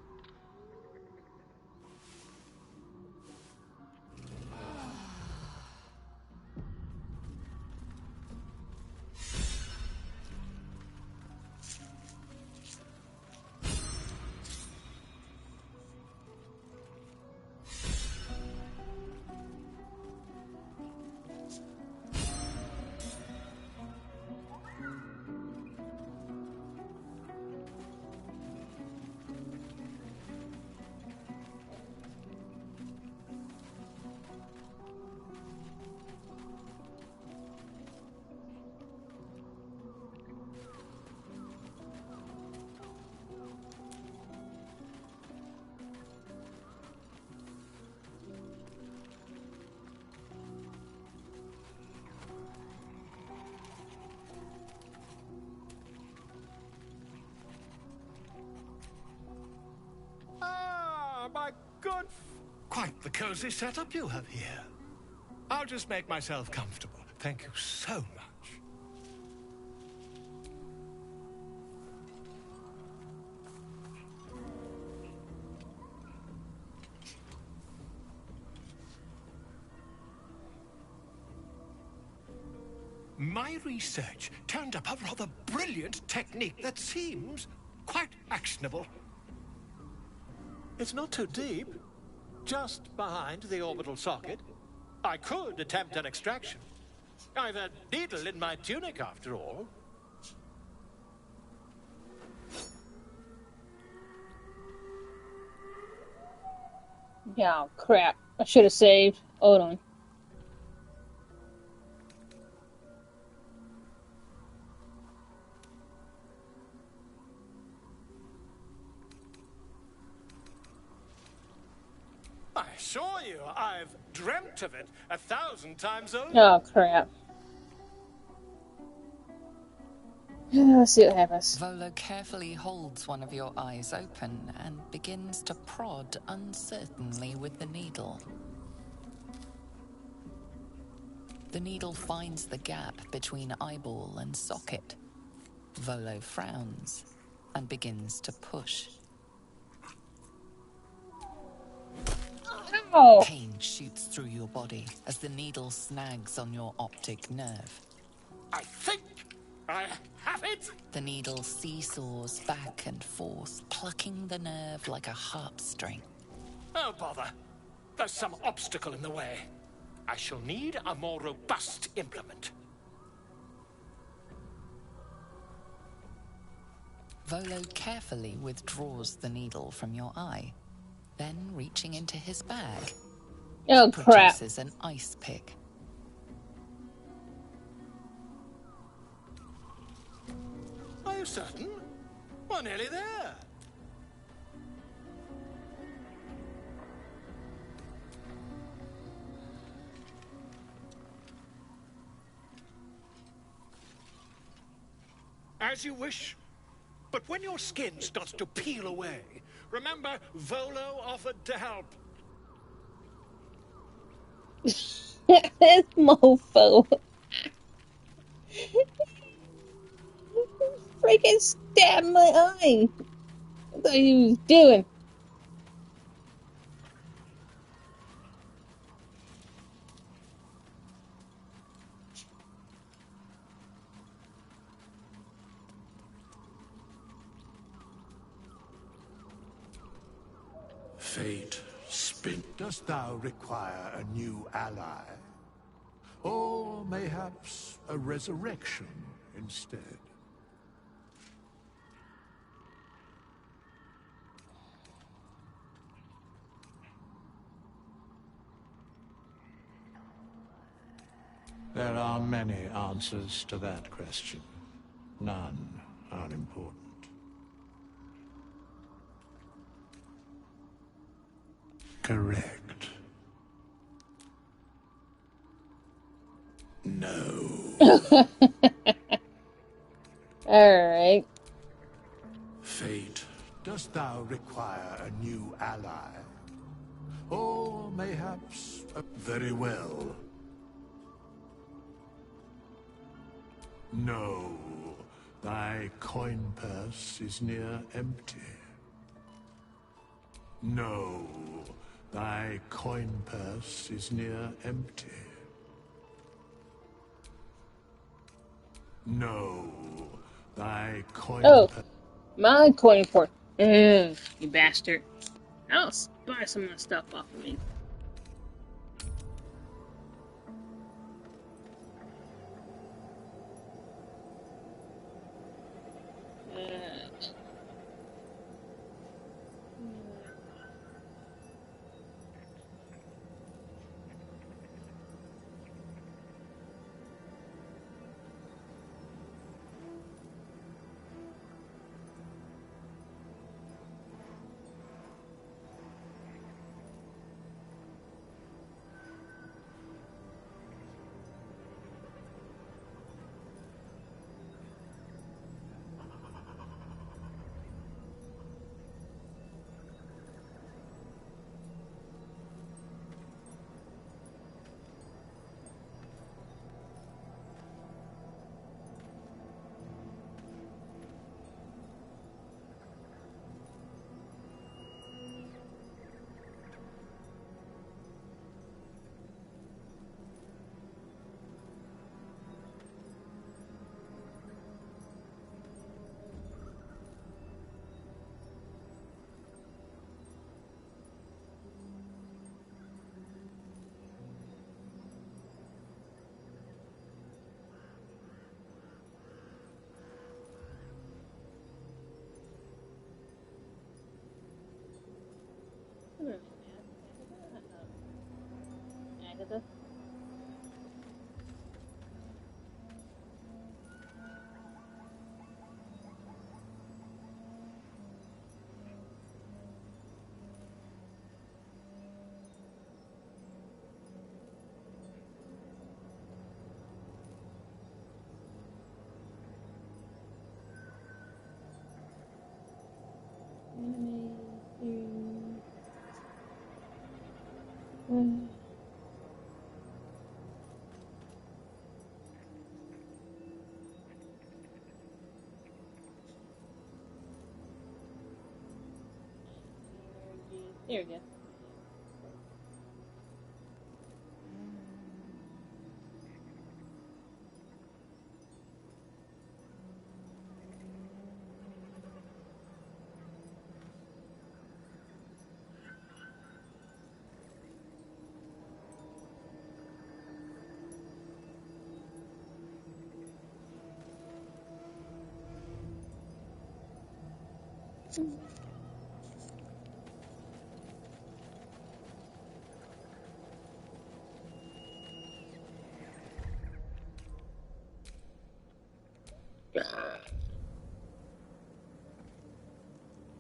My good... Quite the cozy setup you have here. I'll just make myself comfortable. Thank you so much. My research turned up a rather brilliant technique that seems quite actionable. It's not too deep. Just behind the orbital socket. I could attempt an extraction. I've a needle in my tunic, after all. Yeah, crap. I should have saved. Hold on. I assure you, I've dreamt of it 1,000 times over. Oh, crap. Let's see what happens. Volo carefully holds one of your eyes open and begins to prod uncertainly with the needle. The needle finds the gap between eyeball and socket. Volo frowns and begins to push. Oh. Pain shoots through your body as the needle snags on your optic nerve. I think I have it! The needle seesaws back and forth, plucking the nerve like a harp string. Oh, bother. There's some obstacle in the way. I shall need a more robust implement. Volo carefully withdraws the needle from your eye. Then, reaching into his bag, oh crap! produces an ice pick. Are you certain? We're nearly there. As you wish. But when your skin starts to peel away, remember Volo offered to help. This mofo. Freaking stabbed my eye. What thought he was doing? Fate spin. Dost thou require a new ally? Or mayhaps a resurrection instead? There are many answers to that question. None are important. Correct. No. Alright. Fate, dost thou require a new ally? Or mayhaps a... Very well. No, thy coin purse is near empty. No, thy coin purse is near empty. No, thy coin purse... My coin port. You bastard. I'll buy some of my stuff off of me. There we go.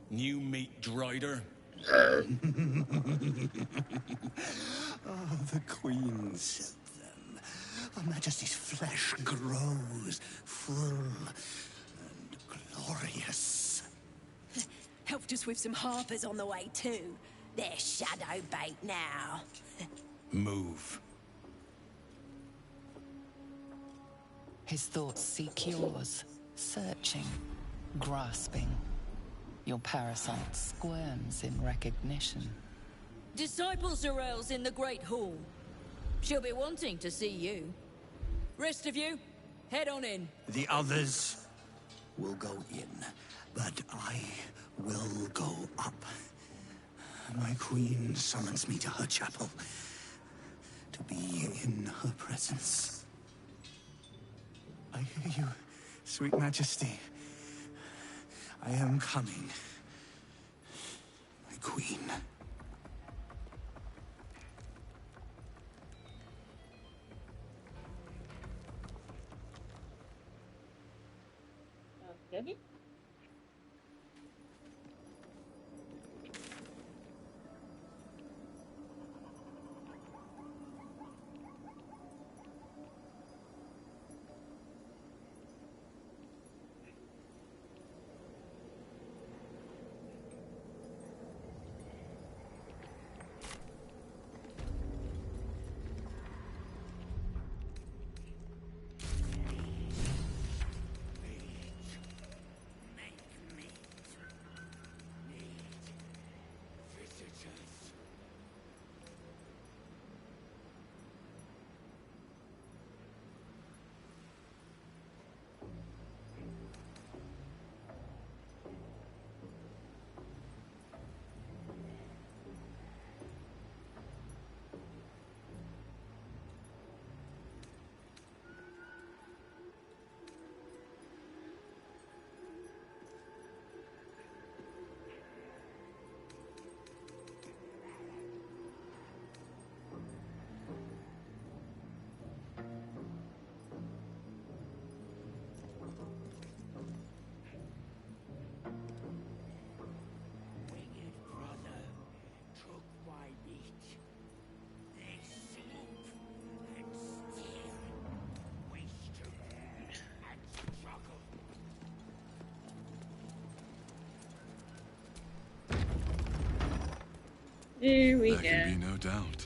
New meat drider. Oh, the Queen said them. Her Majesty's flesh grows full and glorious. Helped us with some harpers on the way too. They're shadow bait now. Move. His thoughts seek yours, searching, grasping. Your parasite squirms in recognition. Disciple Sorrel's in the Great Hall. She'll be wanting to see you. Rest of you, head on in. The others will go in, but I will go up. My Queen summons me to her chapel to be in her presence. I hear you, sweet Majesty. I am coming, my Queen. Okay. Here we There go. can be no doubt.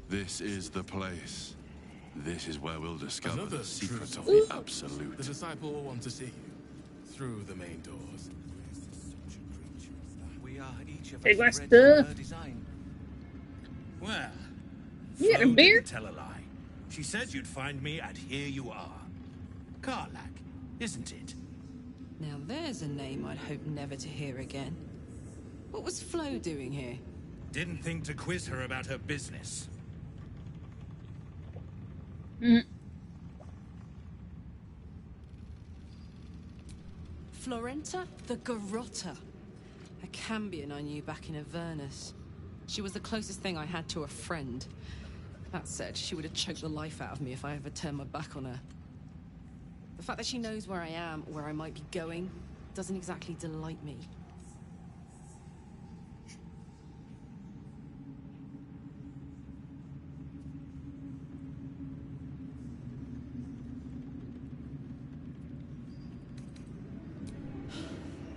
This is the place. This is where we'll discover Another the secret true of soul. the Absolute. The disciple will want to see you through the main doors. We are each of Take my us bred to stuff. her design. Well, You got a Flo beer? didn't tell a lie. She said you'd find me, and here you are. Karlak, isn't it? Now there's a name I'd hope never to hear again. What was Flo doing here? Didn't think to quiz her about her business. Florenta the Garotta. A Cambion I knew back in Avernus. She was the closest thing I had to a friend. That said, she would have choked the life out of me if I ever turned my back on her. The fact that she knows where I am, where I might be going, doesn't exactly delight me.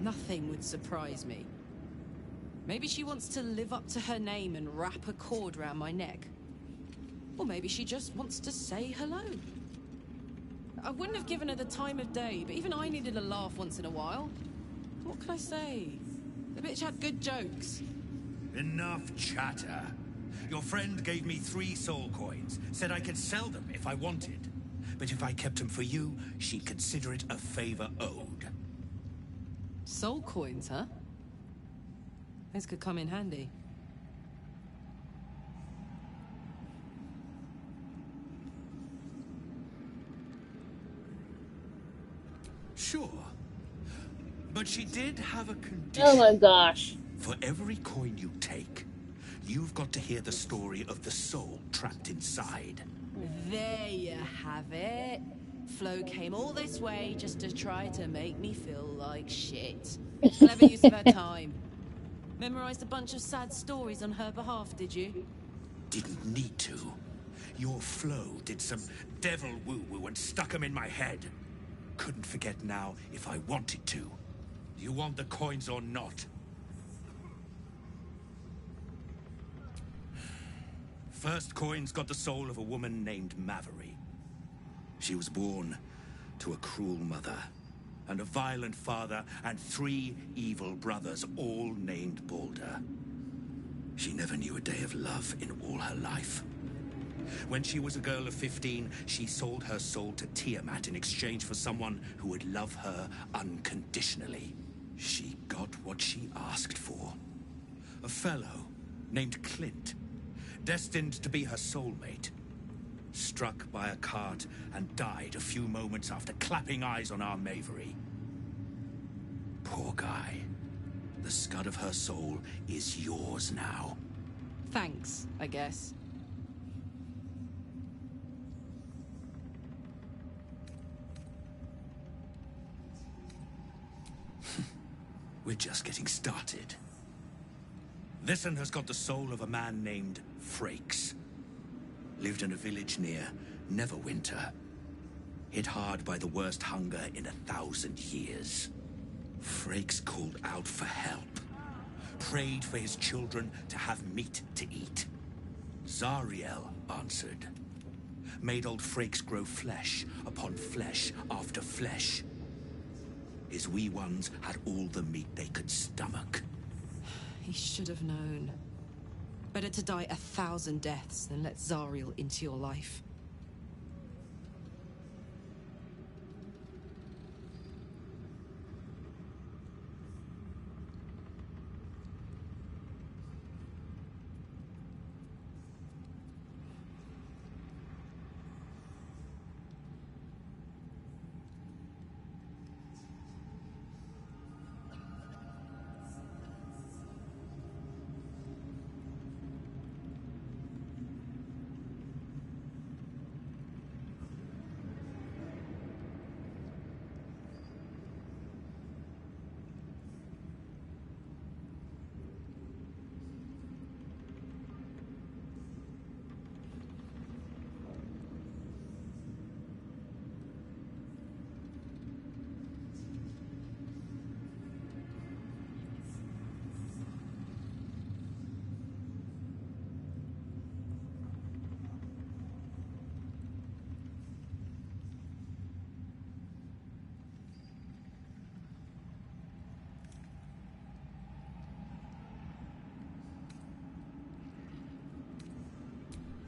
Nothing would surprise me. Maybe she wants to live up to her name and wrap a cord around my neck. Or maybe she just wants to say hello. I wouldn't have given her the time of day, but even I needed a laugh once in a while. What could I say? The bitch had good jokes. Enough chatter. Your friend gave me 3 soul coins, said I could sell them if I wanted. But if I kept them for you, she'd consider it a favor owed. Soul coins, huh? This could come in handy. Sure. But she did have a condition. Oh my gosh. For every coin you take, you've got to hear the story of the soul trapped inside. There you have it. Flo came all this way just to try to make me feel like shit. Clever use of her time. Memorized a bunch of sad stories on her behalf, did you? Didn't need to. Your Flo did some devil woo-woo and stuck 'em in my head. Couldn't forget now if I wanted to. You want the coins or not? First coin's got the soul of a woman named Mavery. She was born to a cruel mother, and a violent father, and 3 evil brothers, all named Baldur. She never knew a day of love in all her life. When she was a girl of 15, she sold her soul to Tiamat in exchange for someone who would love her unconditionally. She got what she asked for. A fellow named Clint, destined to be her soulmate, struck by a cart and died a few moments after clapping eyes on our Mavery. Poor guy. The scud of her soul is yours now. Thanks, I guess. We're just getting started. This one has got the soul of a man named Frakes. Lived in a village near Neverwinter. Hit hard by the worst hunger in 1,000 years. Frakes called out for help. Prayed for his children to have meat to eat. Zariel answered. Made old Frakes grow flesh upon flesh after flesh. His wee ones had all the meat they could stomach. He should have known. Better to die 1,000 deaths than let Zariel into your life.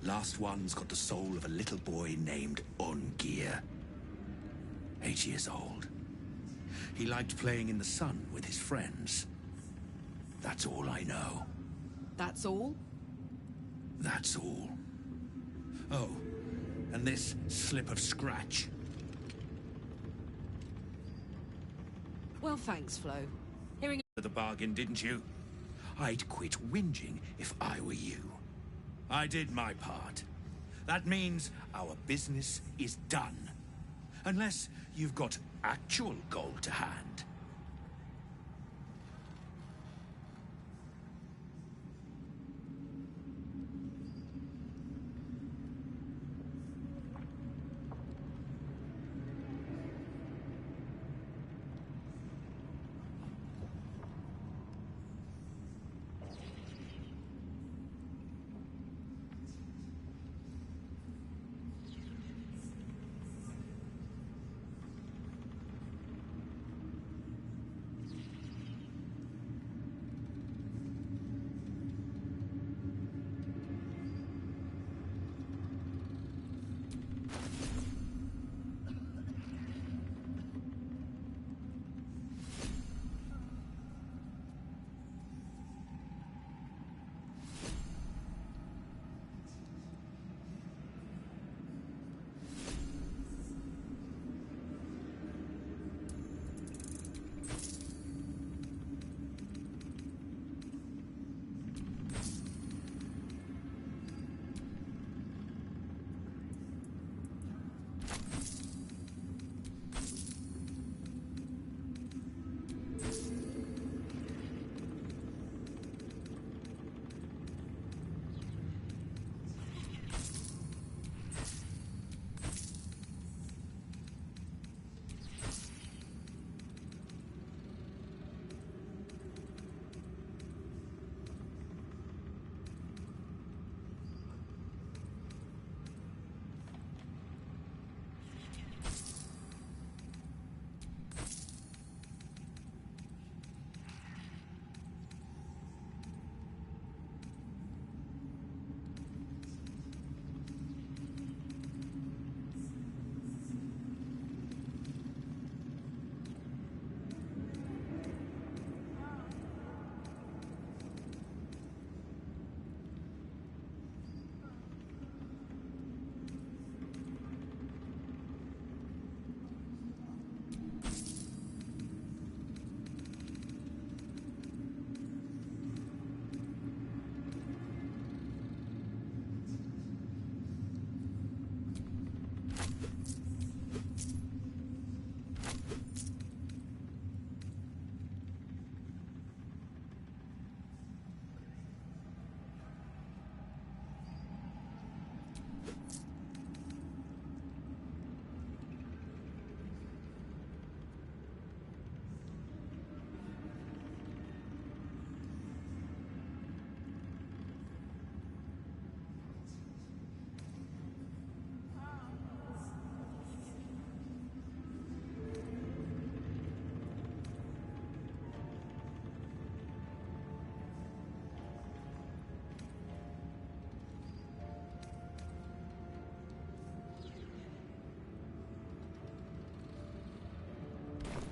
Last one's got the soul of a little boy named Ongir. 8 years old. He liked playing in the sun with his friends. That's all I know. That's all? That's all. Oh, and this slip of scratch. Well, thanks, Flo. Hearing The bargain, didn't you? I'd quit whinging if I were you. I did my part. That means our business is done. Unless you've got actual gold to hand.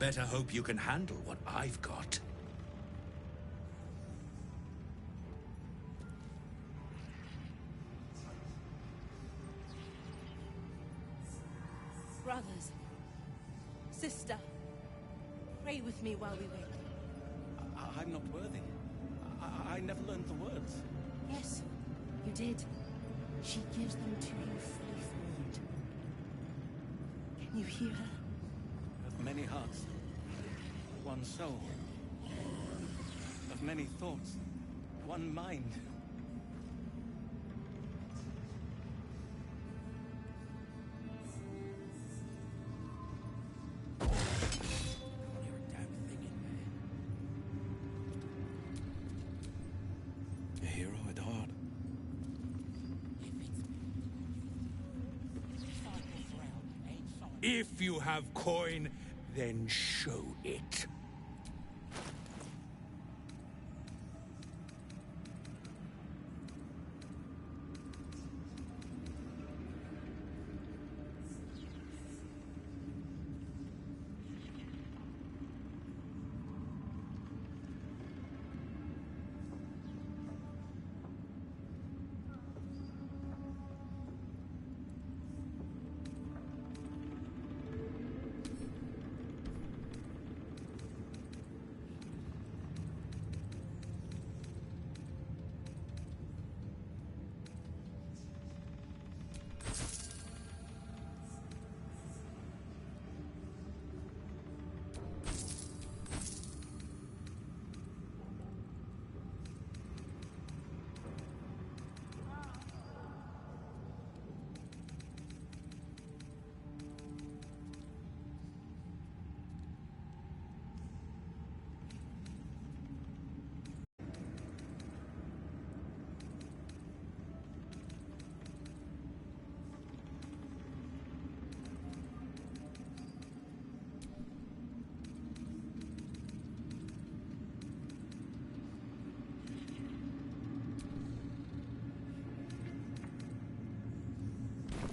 Better hope you can handle what I've got. Brothers, sister, pray with me while we wait. I'm not worthy. I never learned the words. Yes, you did. She gives them to you fully formed. Can you hear her? Of many hearts, one soul. Of many thoughts, one mind. A hero at heart. If you have coin, then show it.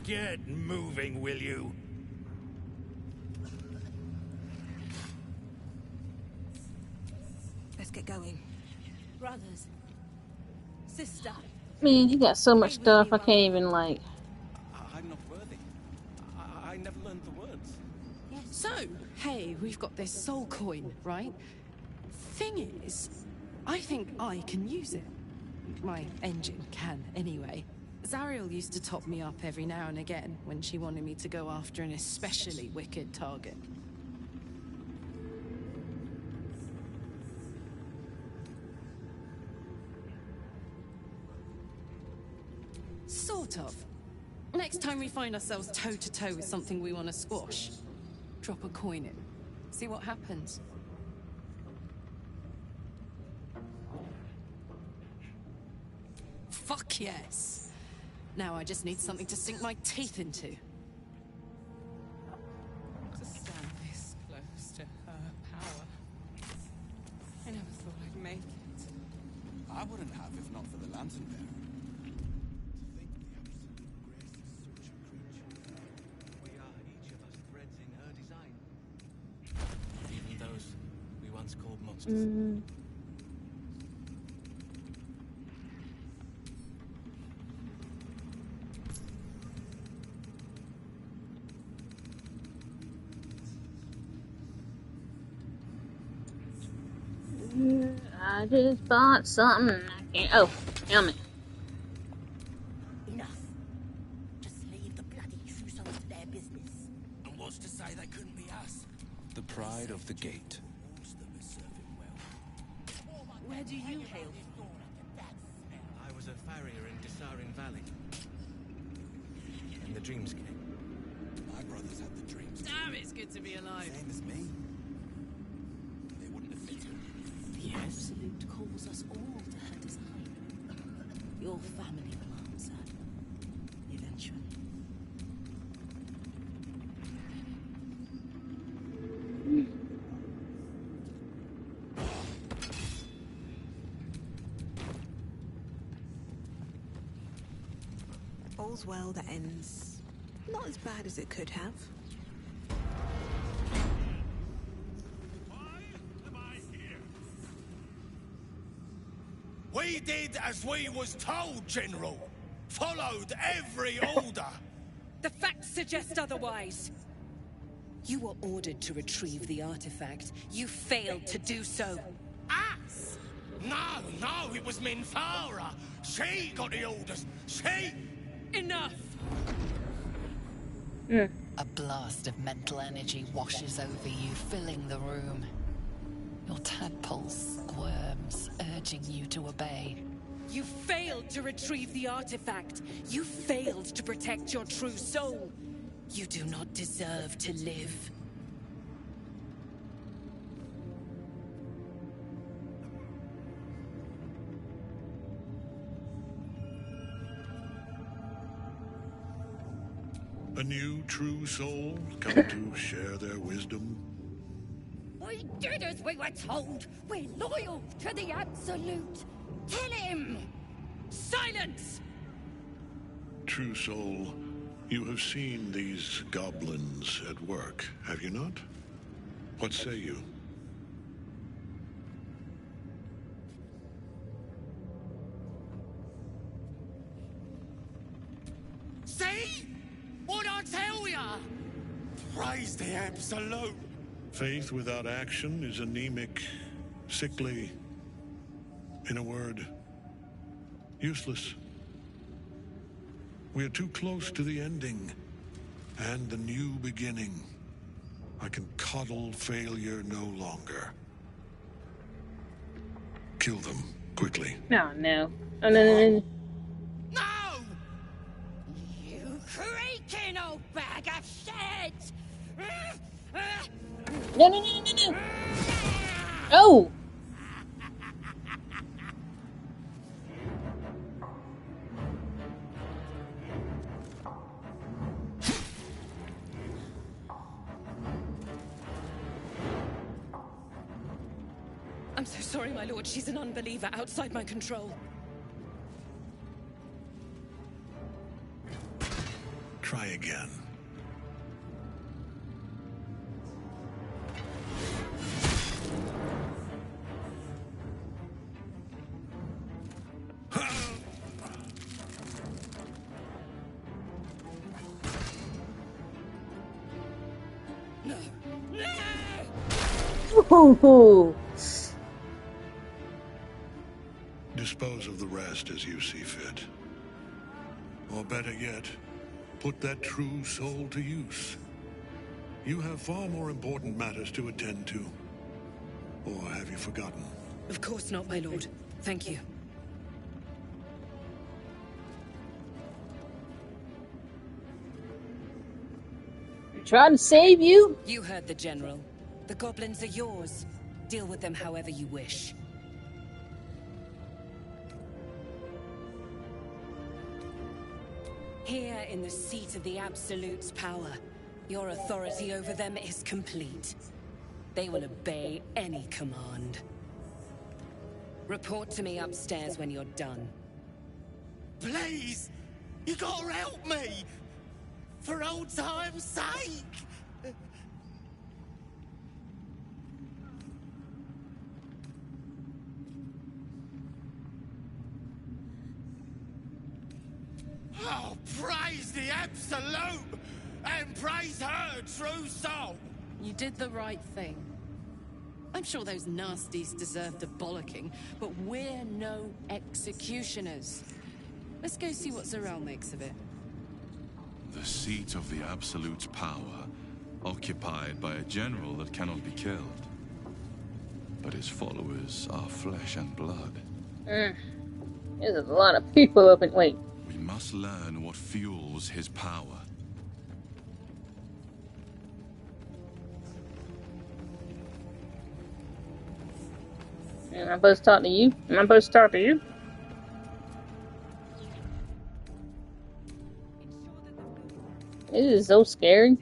Get moving, will you? Let's get going. Brothers, sister. Man, he got so much stuff I can't even like. I'm not worthy. I never learned the words. So, hey, we've got this soul coin, right? Thing is, I think I can use it. My engine can, anyway. Zariel used to top me up every now and again when she wanted me to go after an especially wicked target. Sort of. Next time we find ourselves toe-to-toe with something we want to squash, drop a coin in. See what happens. Fuck yes! Now I just need something to sink my teeth into. To stand this close to her power. I never thought I'd make it. I wouldn't have if not for the lantern bearer. We are each of us threads in her design. Even those we once called monsters. I just bought something. I can't. Oh, helmet. Enough. Just leave the bloody Trusons to their business. And what's to say they couldn't be us? The pride of the gate. Where do you hail from? I was a farrier in Desarin Valley. And the dreams came. My brothers had the dreams. Damn, it's good to be alive. Same as me. They wouldn't have fit him. The Absolute calls us all to her design. Your family will answer. Eventually. All's well that ends not as bad as it could have. We did as we was told, General. Followed every order. The facts suggest otherwise. You were ordered to retrieve the artifact. You failed to do so. Us? No, it was Minfara. She got the orders. She... Enough! A blast of mental energy washes over you, filling the room. Your tadpole squirms, urging you to obey. You failed to retrieve the artifact. You failed to protect your true soul. You do not deserve to live. A new true soul come to share their wisdom? We did as we were told. We're loyal to the Absolute. Kill him! Silence! True soul, you have seen these goblins at work, have you not? What say you? See? What'd I tell ya? Praise the Absolute. Faith without action is anemic, sickly, in a word, useless. We are too close to the ending and the new beginning. I can coddle failure no longer. Kill them, quickly. No, no. Oh, no. No! You creaking old bag of shit! No. Oh! I'm so sorry, my lord. She's an unbeliever outside my control. Try again. Ooh. Dispose of the rest as you see fit. Or better yet, put that true soul to use. You have far more important matters to attend to. Or have you forgotten? Of course not, my lord. Thank you. Trying to save you? You heard the general. The goblins are yours. Deal with them however you wish. Here in the seat of the Absolute's power, your authority over them is complete. They will obey any command. Report to me upstairs when you're done. Please! You gotta help me! For old time's sake! Oh, praise the Absolute! And praise her true soul! You did the right thing. I'm sure those nasties deserved a bollocking, but we're no executioners. Let's go see what Zarel makes of it. The seat of the Absolute's power, occupied by a general that cannot be killed. But his followers are flesh and blood. There's a lot of people up in... Wait. We must learn what fuels his power. Am I supposed to talk to you? Am I supposed to talk to you? This is so scary.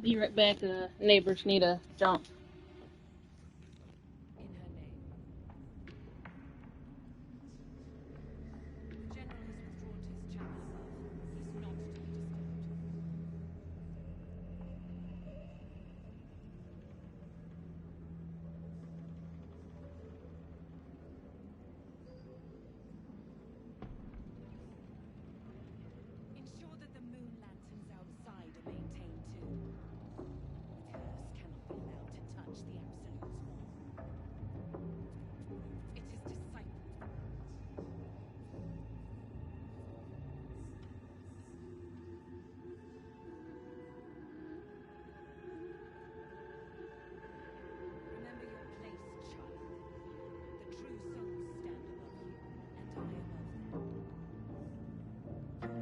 Be right back. Neighbors need a jump. In her name. The General has withdrawn to his chapel above. He's not to be disturbed. Ensure that the moon lanterns outside are maintained too. The curse cannot be allowed to touch the Absolute's orb. It is disciple. Remember your place, child. The true souls stand above you, and I above them.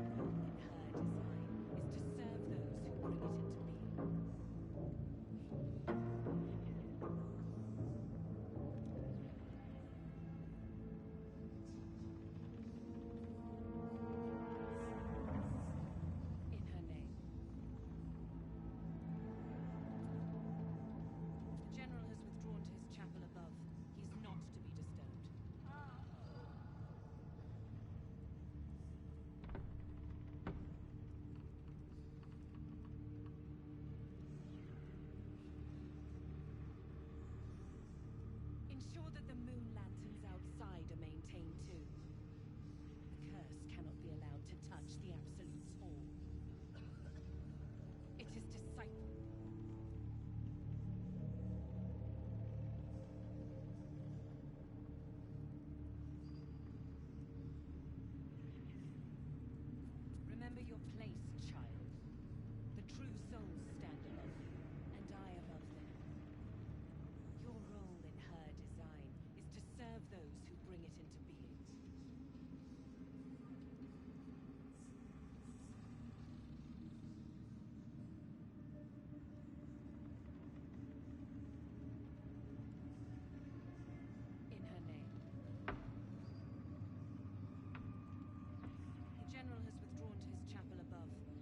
Your role in her design is to serve those who bring it into being. In her name. The General has withdrawn to his chapel above. He's not to be disturbed. Ensure that the moon lanterns outside are maintained too. The curse cannot be allowed to touch the Absolute's orb. It is disciple. Remember your place, child. The true souls stand above you, and I above them. Your role in her design is to serve those who bring it into being. In her name. The General has withdrawn to his chapel above.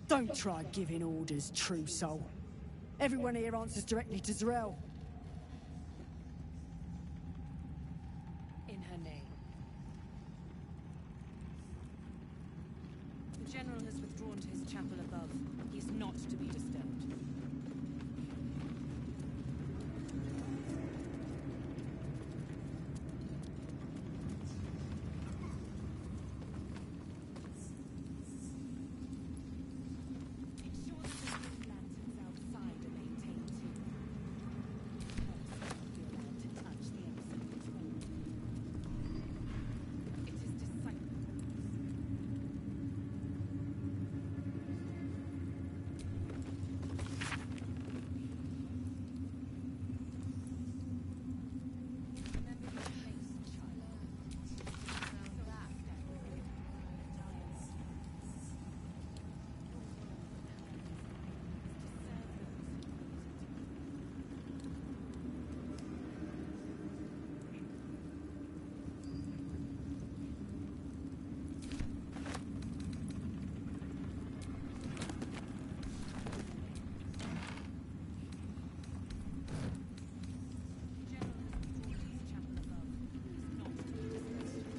Don't try giving orders, true soul. Everyone here answers directly to Zarel. In her name. The General has withdrawn to his chapel above. He is not to be disturbed.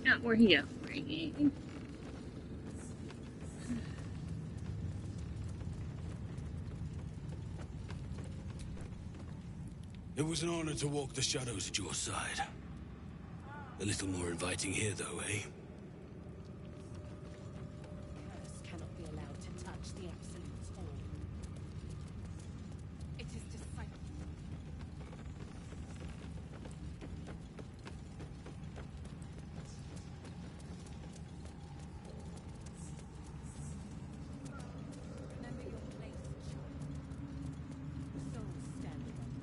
Not where he operating. It was an honor to walk the shadows at your side. A little more inviting here, though, eh? Curse cannot be allowed to touch the Absolute's hall. It is disciple. Remember your place, child. Souls stand above.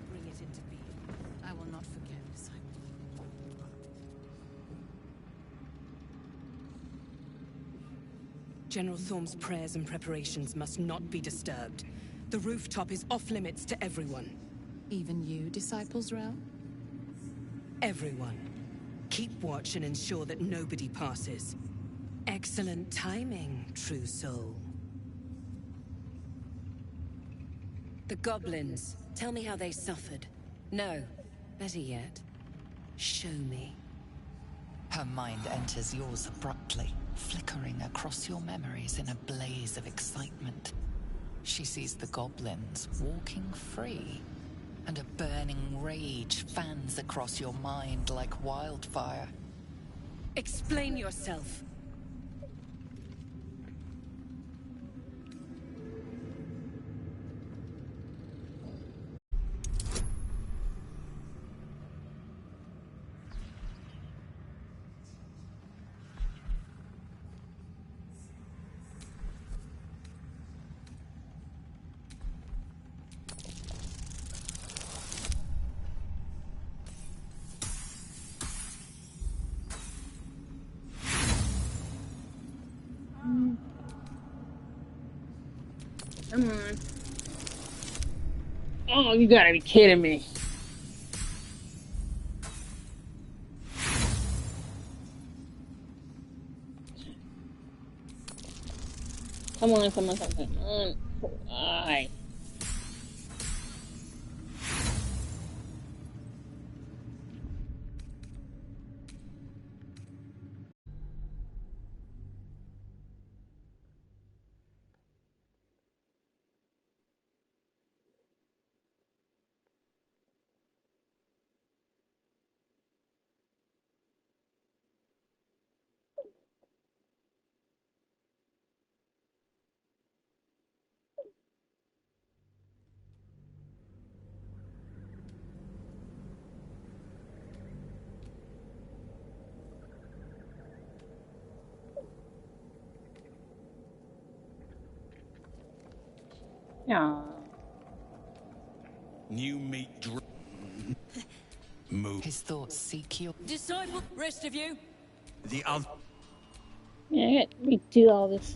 Bring it into being. I will not forget, disciple. General Thorm's prayers and preparations must not be disturbed. The rooftop is off limits to everyone. Even you, Disciples Realm? Everyone. Keep watch and ensure that nobody passes. Excellent timing, true soul. The goblins. Tell me how they suffered. No. Better yet, show me. Her mind enters yours abruptly, flickering across your memories in a blaze of excitement. She sees the goblins walking free, and a burning rage fans across your mind like wildfire. Explain yourself. Come on. Oh, you gotta be kidding me. Come on, come on, come on, come on. Why? No. New meat move. His thoughts seek your... Disciple, rest of you. The other. Yeah, I got me do all this.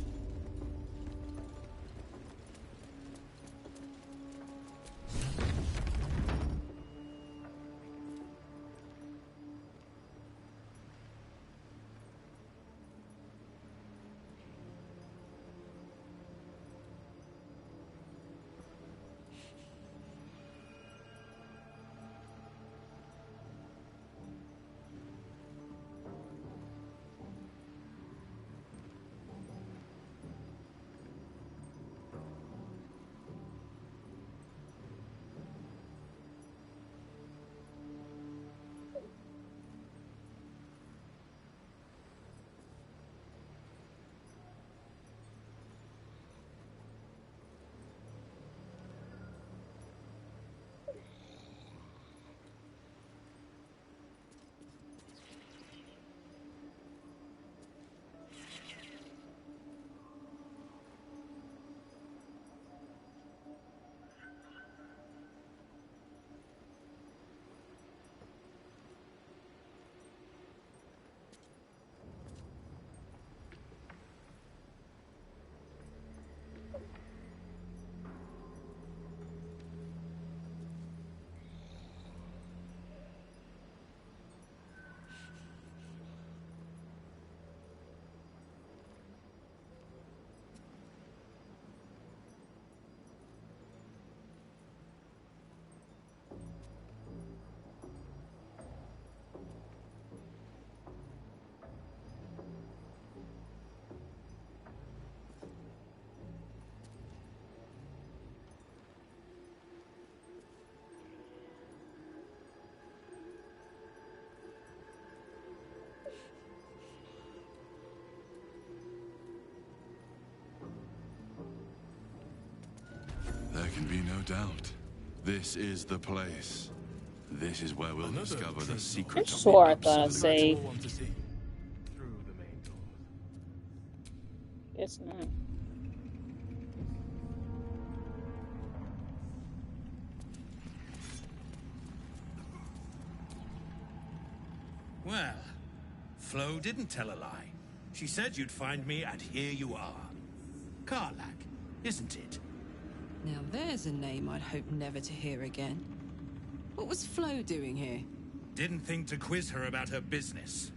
There can be no doubt. This is the place. This is where we'll discover the I secret of the swore I thought I Absolute. saved. We'll want to see through the main door. Guess not. Well, Flo didn't tell a lie. She said you'd find me, and here you are. Karlak, isn't it? Now there's a name I'd hope never to hear again. What was Flo doing here? Didn't think to quiz her about her business.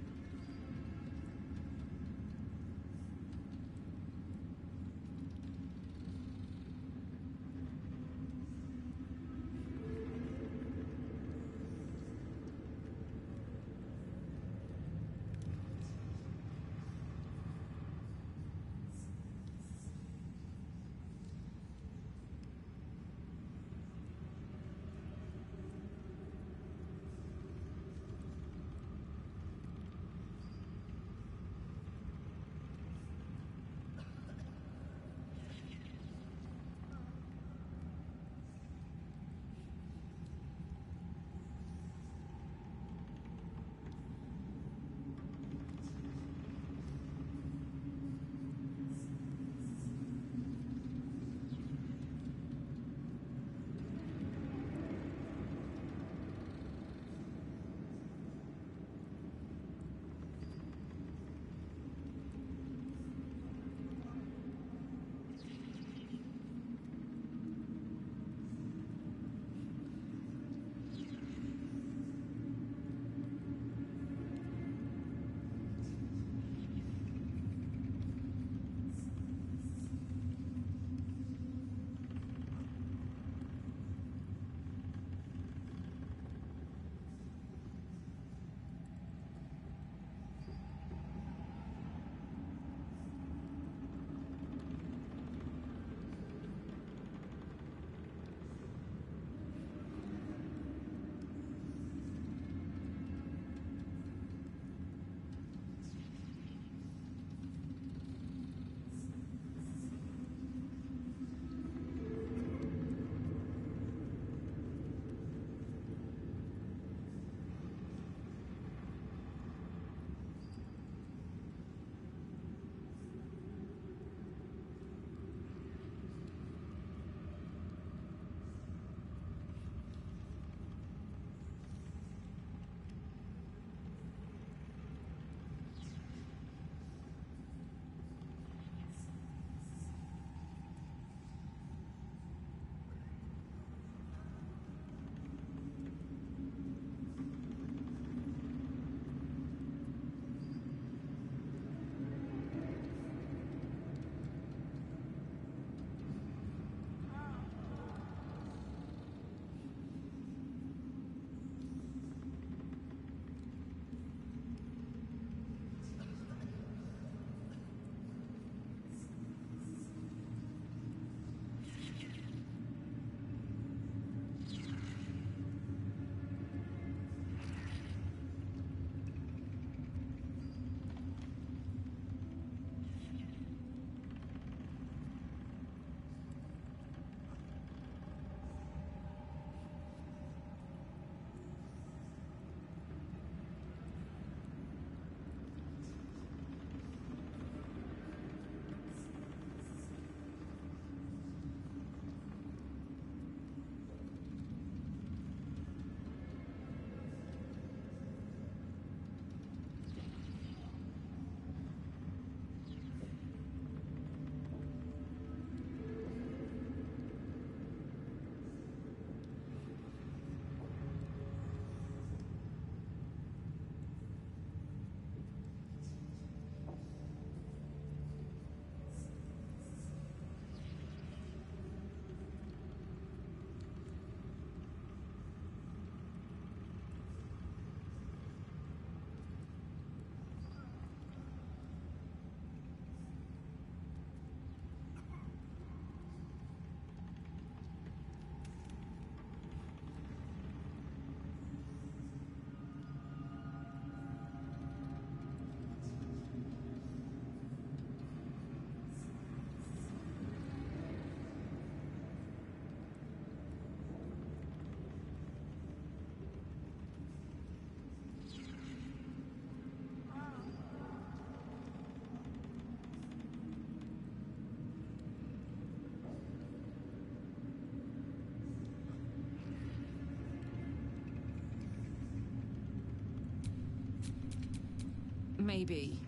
Maybe.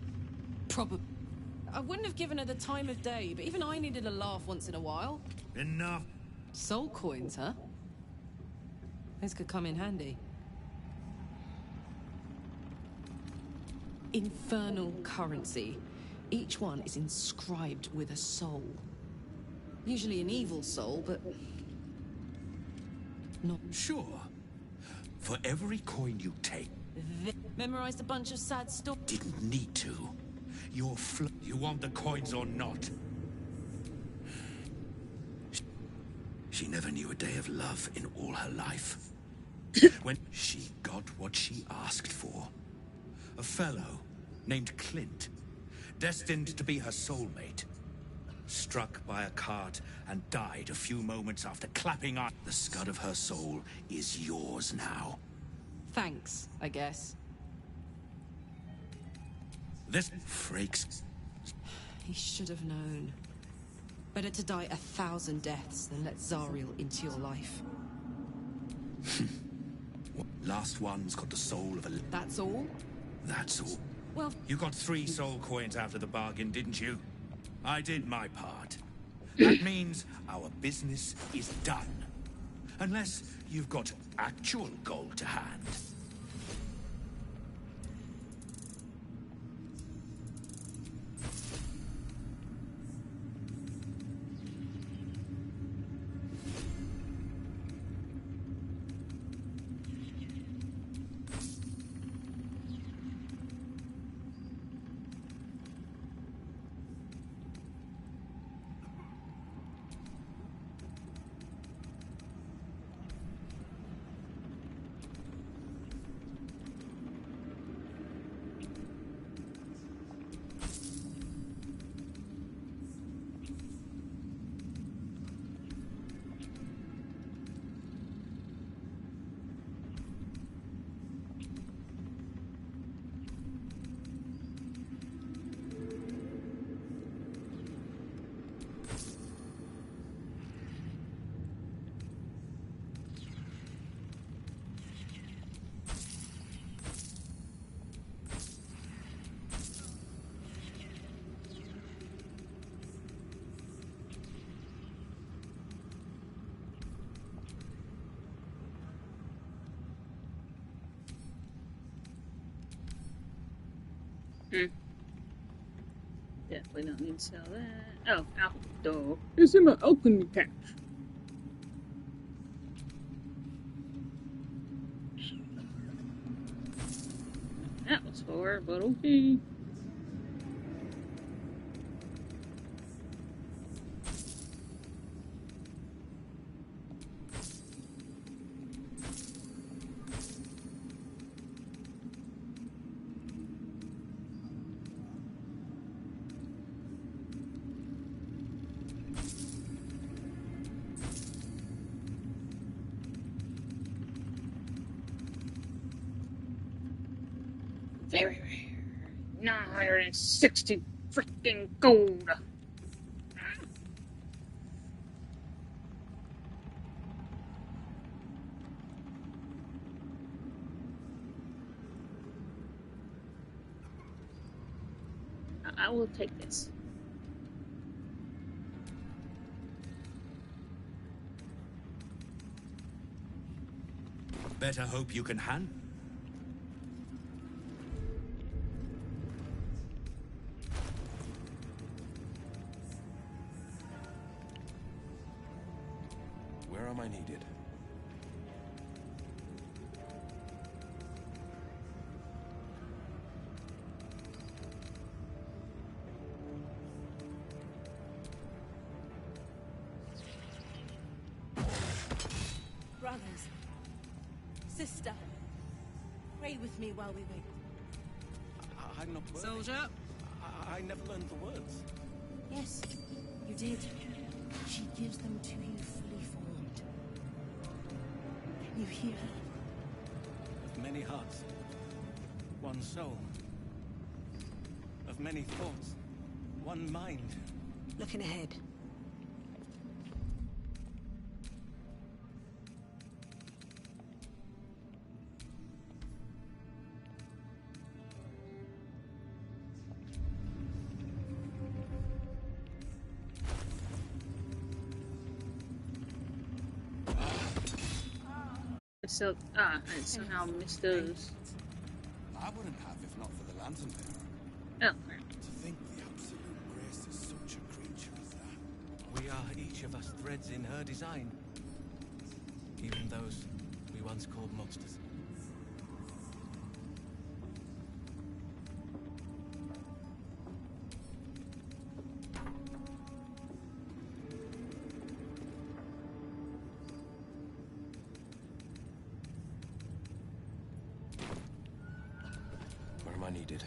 Probably. I wouldn't have given her the time of day, but even I needed a laugh once in a while. Enough. Soul coins, huh? Those could come in handy. Infernal currency. Each one is inscribed with a soul. Usually an evil soul, but... not... Sure. For every coin you take... Memorized a bunch of sad stories. Didn't need to. You want the coins or not? She never knew a day of love in all her life. When she got what she asked for. A fellow named Clint, destined to be her soulmate. Struck by a cart and died a few moments after clapping on. The scud of her soul is yours now. Thanks, I guess. This Frakes. He should have known. Better to die 1,000 deaths than let Zariel into your life. Last one's got the soul of a... That's all? That's all. Well... You got 3 soul coins after the bargain, didn't you? I did my part. That means our business is done. Unless you've got actual gold to hand. Definitely don't need to sell that. Oh, alcohol. It's in my alchemy pouch. That was for, but okay. Very rare. 960 freaking gold. I will take this. Better hope you can hand. Where am I needed? Brothers, sister, pray with me while we wait. I'm not worthy. Soldier? I never learned the words. Yes, you did. She gives them to you fully formed. Can you hear her? Of many hearts, one soul. Of many thoughts, one mind. Looking ahead. So, I somehow missed those. I wouldn't have if not for the lantern Oh, bearer. To think the absolute grace is such a creature as that. We are each of us threads in her design. Even those we once called monsters. Where am I needed?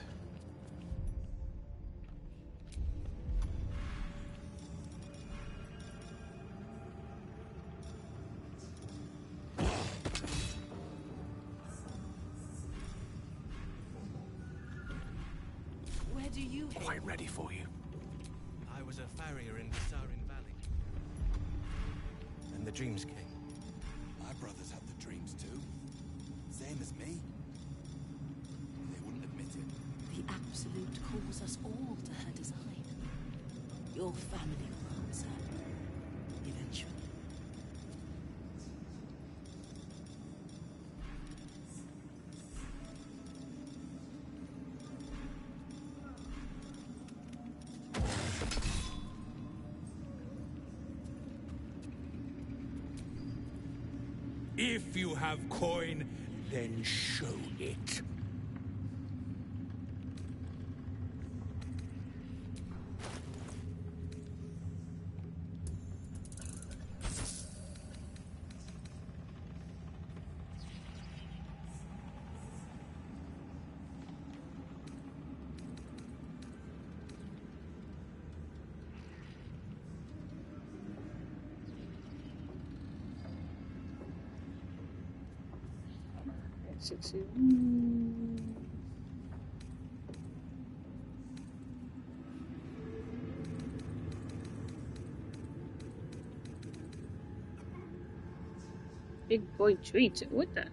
Where do you head? Quite ready for you. I was a farrier in the Sarin Valley. And the dreams came. My brothers had the dreams too. Same as me. They wouldn't admit it. The Absolute calls us all to her design. Your family will answer. Eventually. If you have coin, then show it. Big boy treats. What the?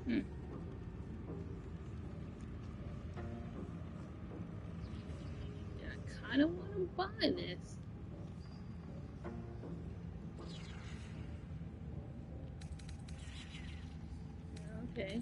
Hmm. Yeah, I kind of want to buy this. Okay.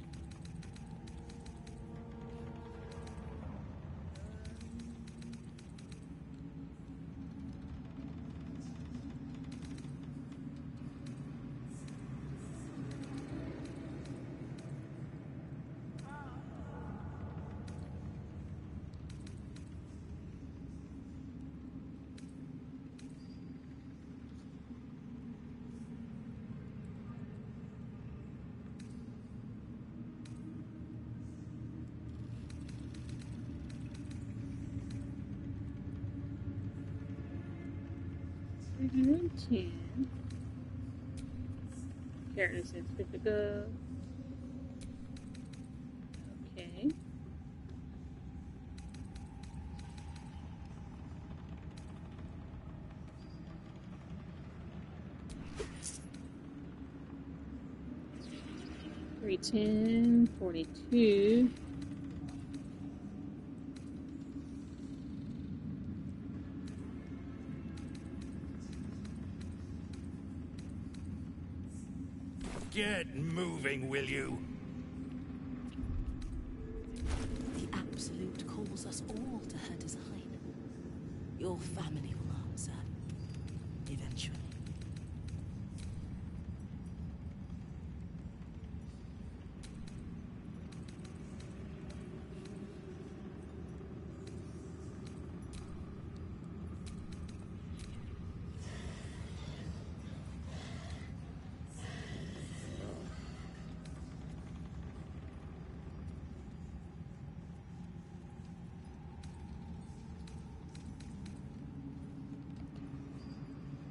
$310. Character says good to go. Okay. $310, 42. Get moving, will you? The Absolute calls us all to her design. Your family will answer. Eventually.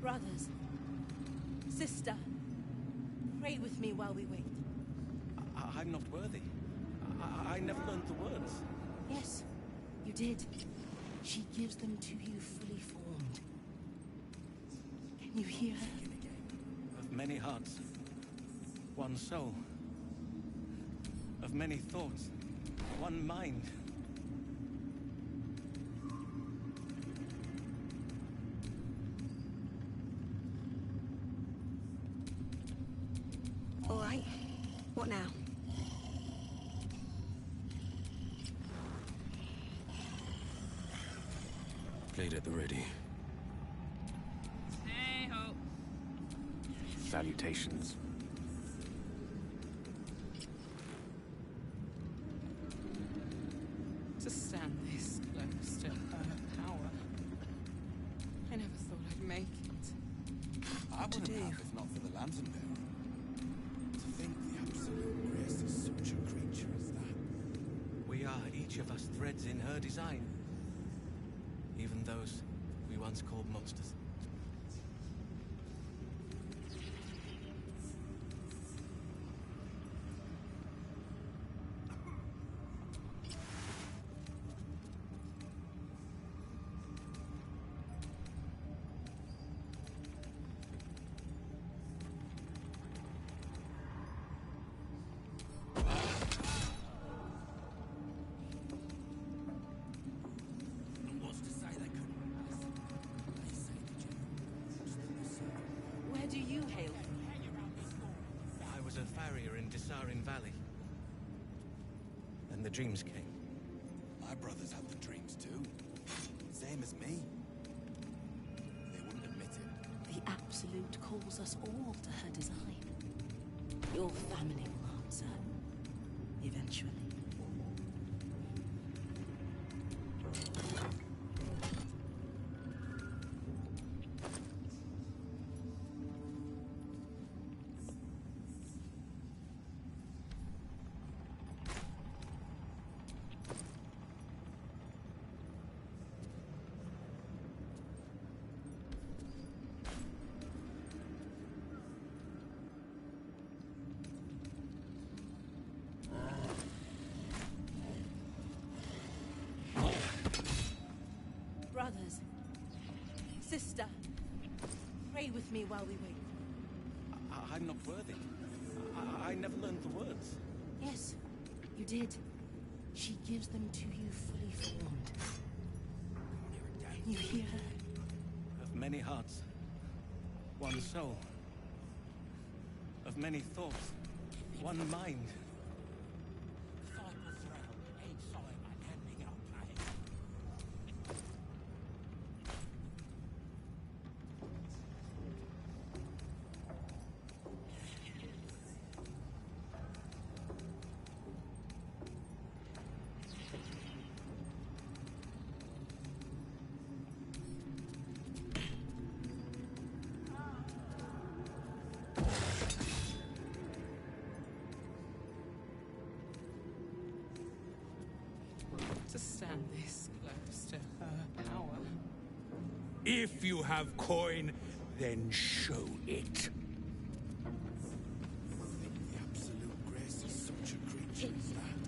Brothers, sister, pray with me while we wait. I'm not worthy. I never learned the words. Yes, you did. She gives them to you fully formed. Can you hear her? Of many hearts, one soul. Of many thoughts, one mind. right. What now? Blade at the ready. Hey ho. Salutations. To stand this close to her power. I never thought I'd make it. I wouldn't have if not for the lantern bearer. To think the absolute grace is such a creature as that. We are each of us threads in her design. Even those we once called monsters. Where do you hail from? I was a farrier in Disarin Valley. Then the dreams came. My brothers had the dreams too. Same as me. They wouldn't admit it. The Absolute calls us all to her design. Your family will answer. Eventually. Brothers, sister, pray with me while we wait. I'm not worthy. I never learned the words. Yes, you did. She gives them to you fully formed. Can you hear her? Of many hearts, one soul. Of many thoughts, one mind. To stand this close to her power. If you have coin, then show it. The absolute grace is such a creature as that.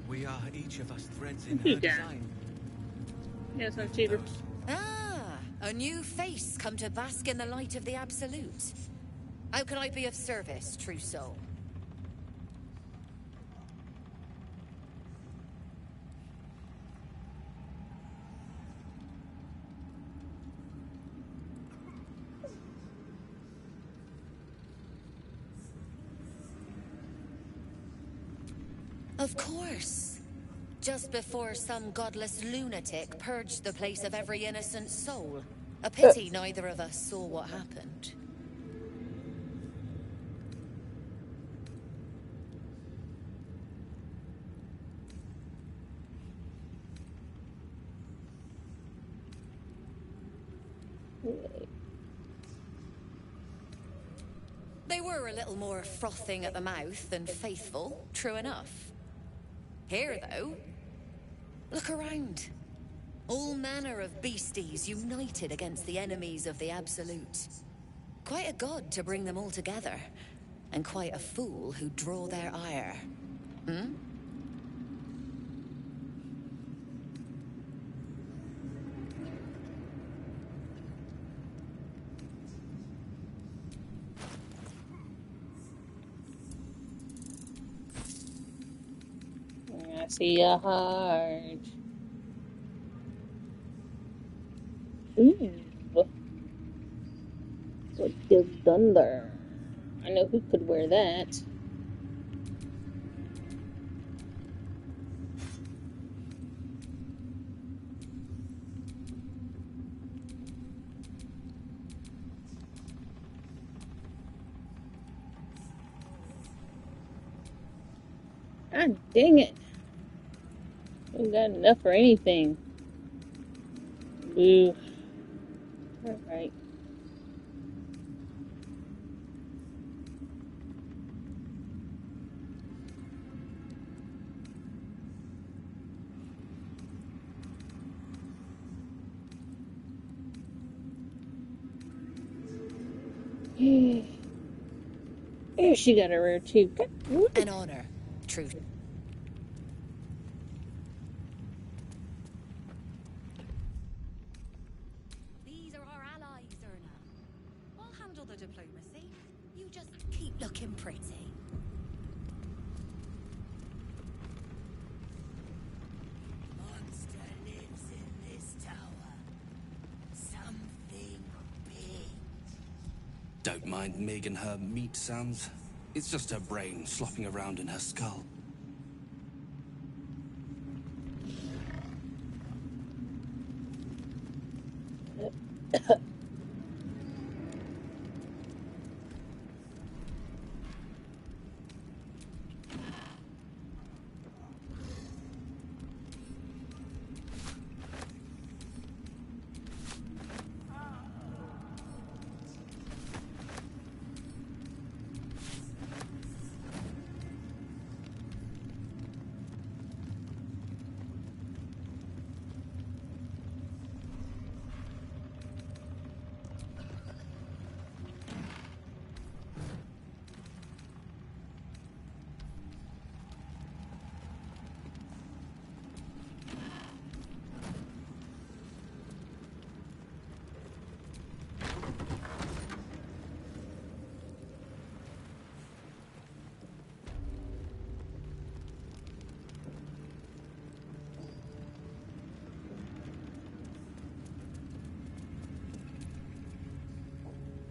We are each of us threads in He her got design. Yes, I'm cheaper. Ah, a new face come to bask in the light of the Absolute. How can I be of service, true soul? Of course. Just before some godless lunatic purged the place of every innocent soul. A pity neither of us saw what happened. They were a little more frothing at the mouth than faithful, true enough. Here, though, look around. All manner of beasties united against the enemies of the Absolute. Quite a god to bring them all together, and quite a fool who draw their ire. Hmm? I see a heart. Ooh. What killed Thunder? I know who could wear that. God dang it. Ain't got enough for anything. Ooh. Alright. Here she got a rare too. An honor, true. These are our allies, Erna. I'll handle the diplomacy. You just keep looking pretty. Monster lives in this tower. Something big. Don't mind Mig and her meat sounds. It's just her brain slopping around in her skull.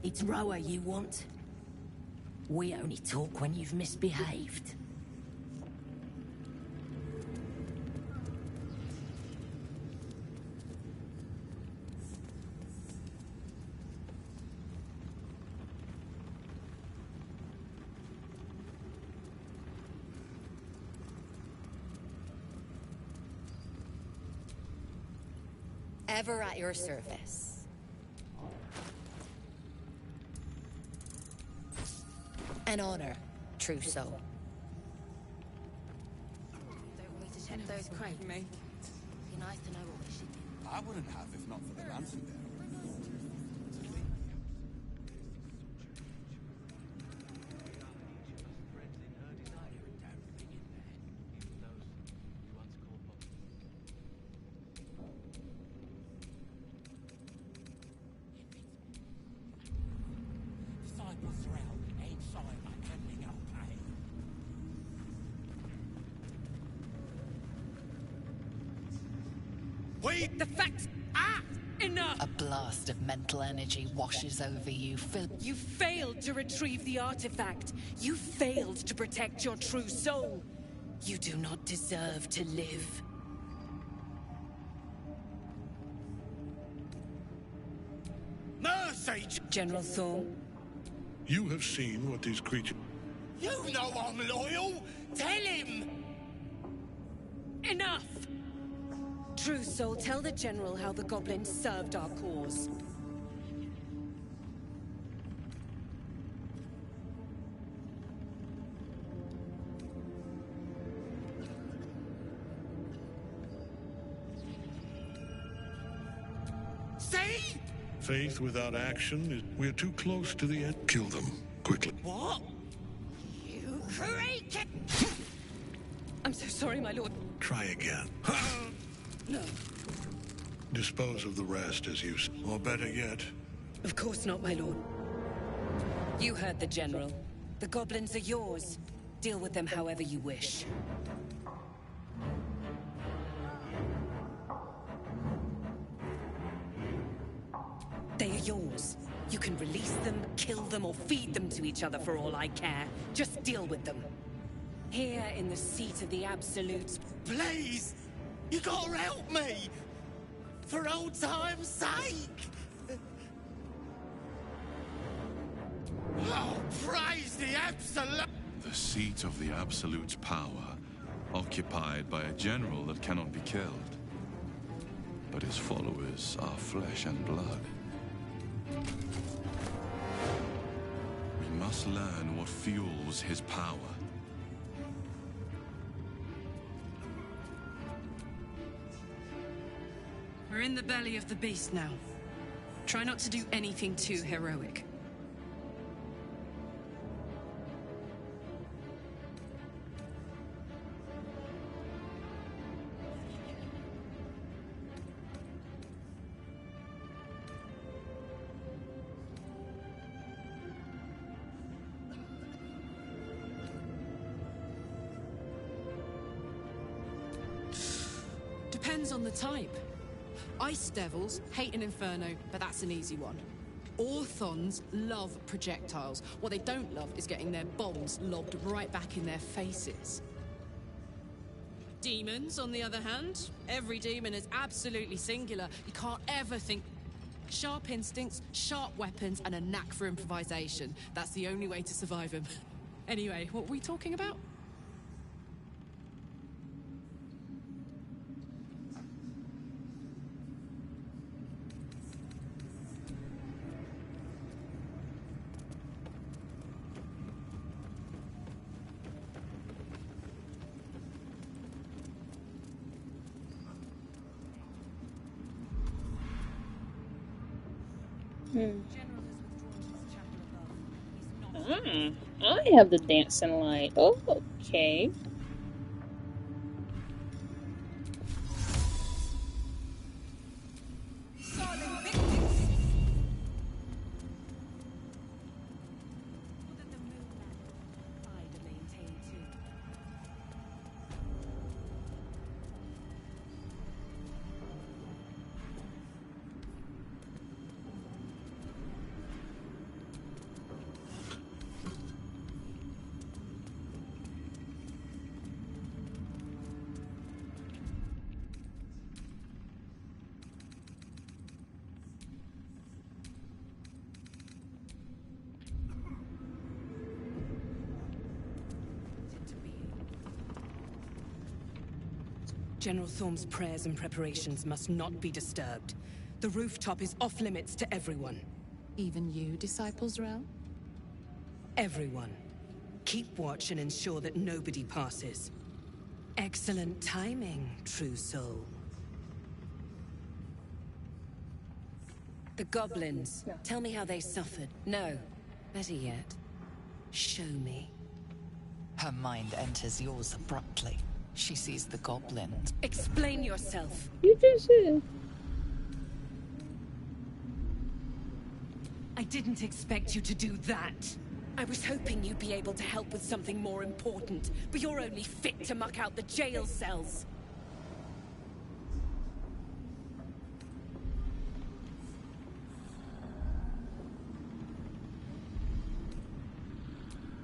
It's Roa you want? We only talk when you've misbehaved. Ever at your service. An honor, true soul. Don't want me to check those crates. Be nice to know what we should do. I wouldn't have if not for the ransom bearer. Disciples around inside my handling okay. The facts. Ah! Enough! A blast of mental energy washes over you, You failed to retrieve the artifact. You failed to protect your true soul. You do not deserve to live. Mercy! General Thorne. You have seen what these creatures... You know I'm loyal! Tell him! Enough! True soul, tell the General how the goblins served our cause. See? Faith without action is... We're too close to the end. Kill them, quickly. What? You created... I'm so sorry, my lord. Try again. No, Dispose of the rest as you... Or better yet... of course not, my lord. You heard the General. The goblins are yours. Deal with them however you wish. They are yours. You can release them, kill them, or feed them to each other for all I care. Just deal with them. Here in the seat of the Absolutes. Please! You gotta help me! For old time's sake! Oh, praise the Absolute! The seat of the Absolute's power occupied by a general that cannot be killed. But his followers are flesh and blood. We must learn what fuels his power. We're in the belly of the beast now. Try not to do anything too heroic. Depends on the type. Ice devils hate an inferno, but that's an easy one. Orthons love projectiles. What they don't love is getting their bombs lobbed right back in their faces. Demons, on the other hand, every demon is absolutely singular. You can't ever think... Sharp instincts, sharp weapons, and a knack for improvisation. That's the only way to survive them. Anyway, what were we talking about? I have the dancing light. Oh, okay. General Thorm's prayers and preparations must not be disturbed. The rooftop is off limits to everyone. Even you, Disciple Z'rell? Everyone. Keep watch and ensure that nobody passes. Excellent timing, true soul. The goblins. Tell me how they suffered. No. Better yet, show me. Her mind enters yours abruptly. She sees the goblins. Explain yourself. You just said. I didn't expect you to do that. I was hoping you'd be able to help with something more important, but you're only fit to muck out the jail cells.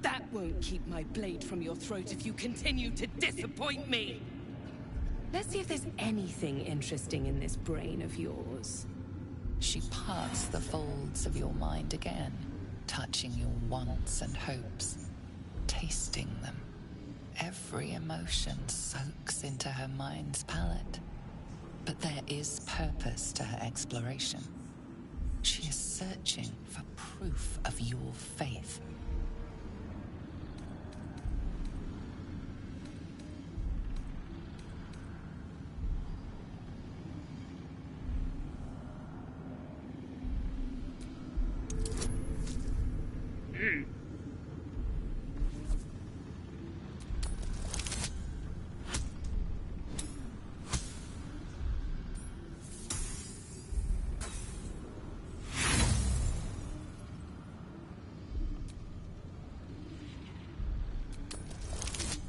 That won't keep my blade from your throat if you continue to disappoint me. Let's see if there's anything interesting in this brain of yours. She parts the folds of your mind again, touching your wants and hopes, tasting them. Every emotion soaks into her mind's palate. But there is purpose to her exploration. She is searching for proof of your faith.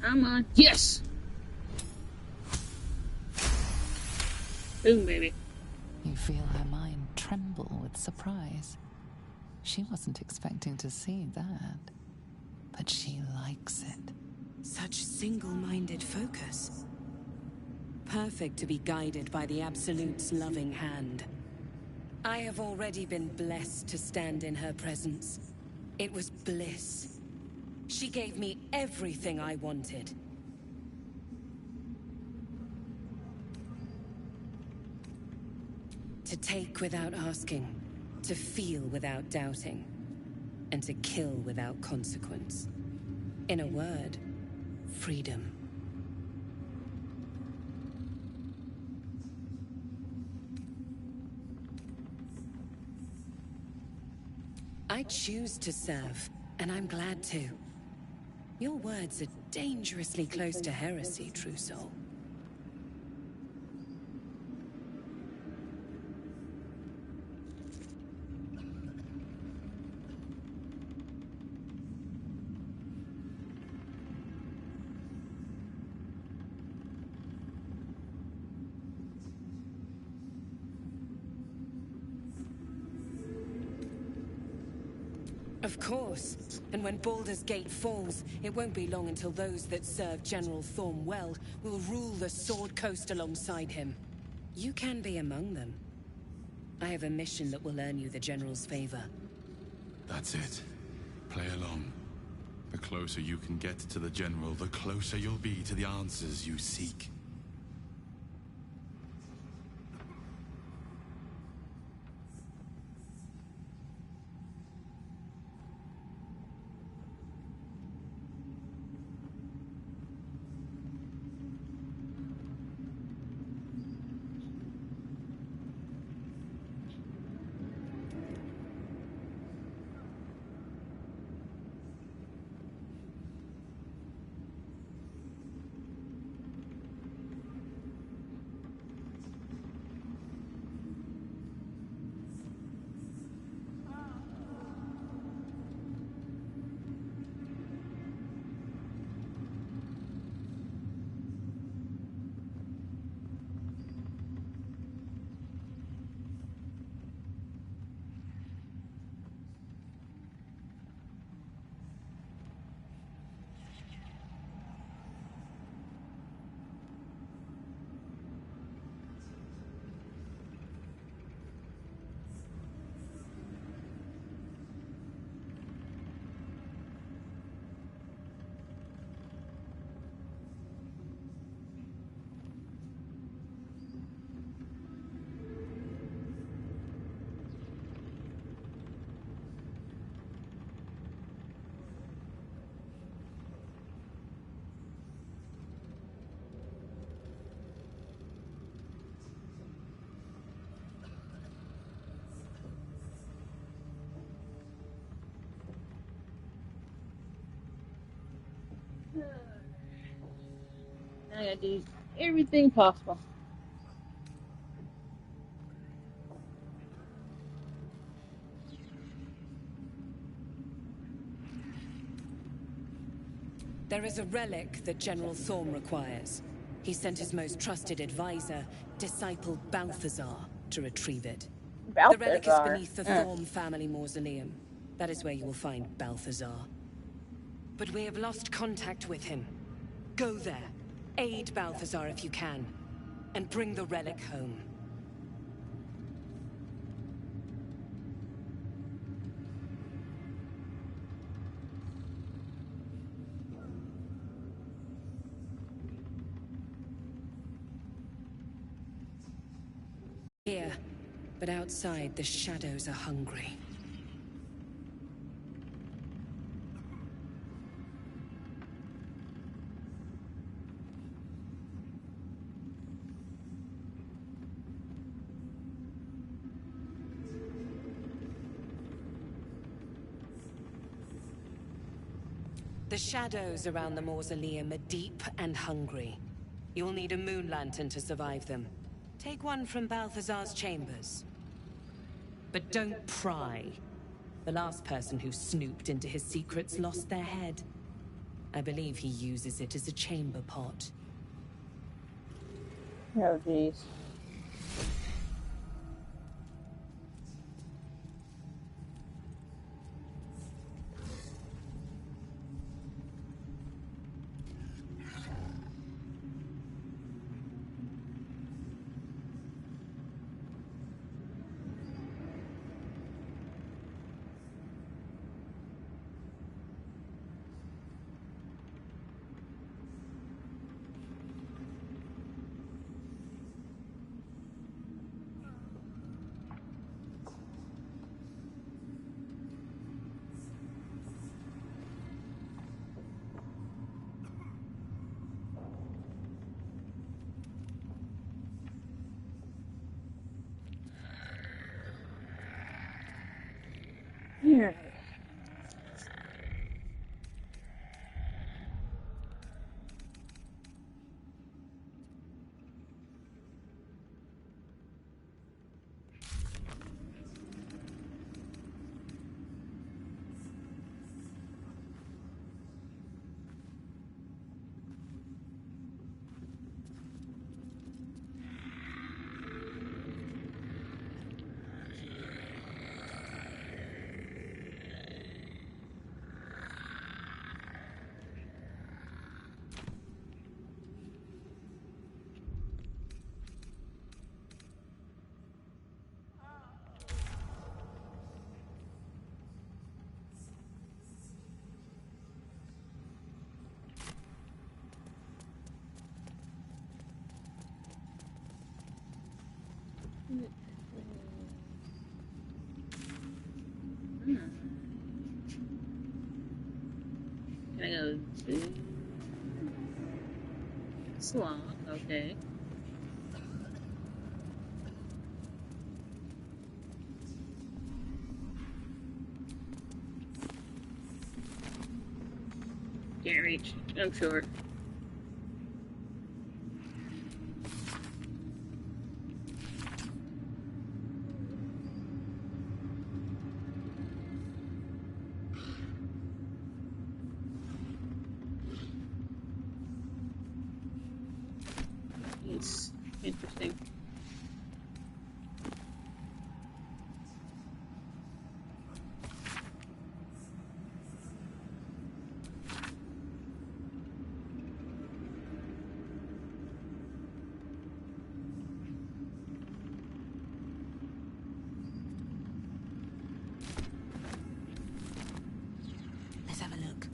Come on. Yes! Boom, baby. You feel her mind tremble with surprise. She wasn't expecting to see that, but she likes it. Such single-minded focus. Perfect to be guided by the Absolute's loving hand. I have already been blessed to stand in her presence. It was bliss. She gave me everything I wanted. To take without asking, to feel without doubting, and to kill without consequence. In a word, freedom. I choose to serve, and I'm glad to. Your words are dangerously close to heresy, true soul. Of course. And when Baldur's Gate falls, it won't be long until those that serve General Thorm well will rule the Sword Coast alongside him. You can be among them. I have a mission that will earn you the General's favor. That's it. Play along. The closer you can get to the General, the closer you'll be to the answers you seek. I gotta do everything possible. There is a relic that General Thorm requires. He sent his most trusted advisor, disciple Balthazar, to retrieve it. The relic is beneath the Thorm family mausoleum. That is where you will find Balthazar. But we have lost contact with him. Go there, aid Balthazar if you can, and bring the relic home. Here, but outside the shadows are hungry. The shadows around the mausoleum are deep and hungry. You'll need a moon lantern to survive them. Take one from Balthazar's chambers. But don't pry. The last person who snooped into his secrets lost their head. I believe he uses it as a chamber pot. Oh, jeez. Can I go to slot? Okay. Can't reach. I'm short. It's interesting. Let's have a look.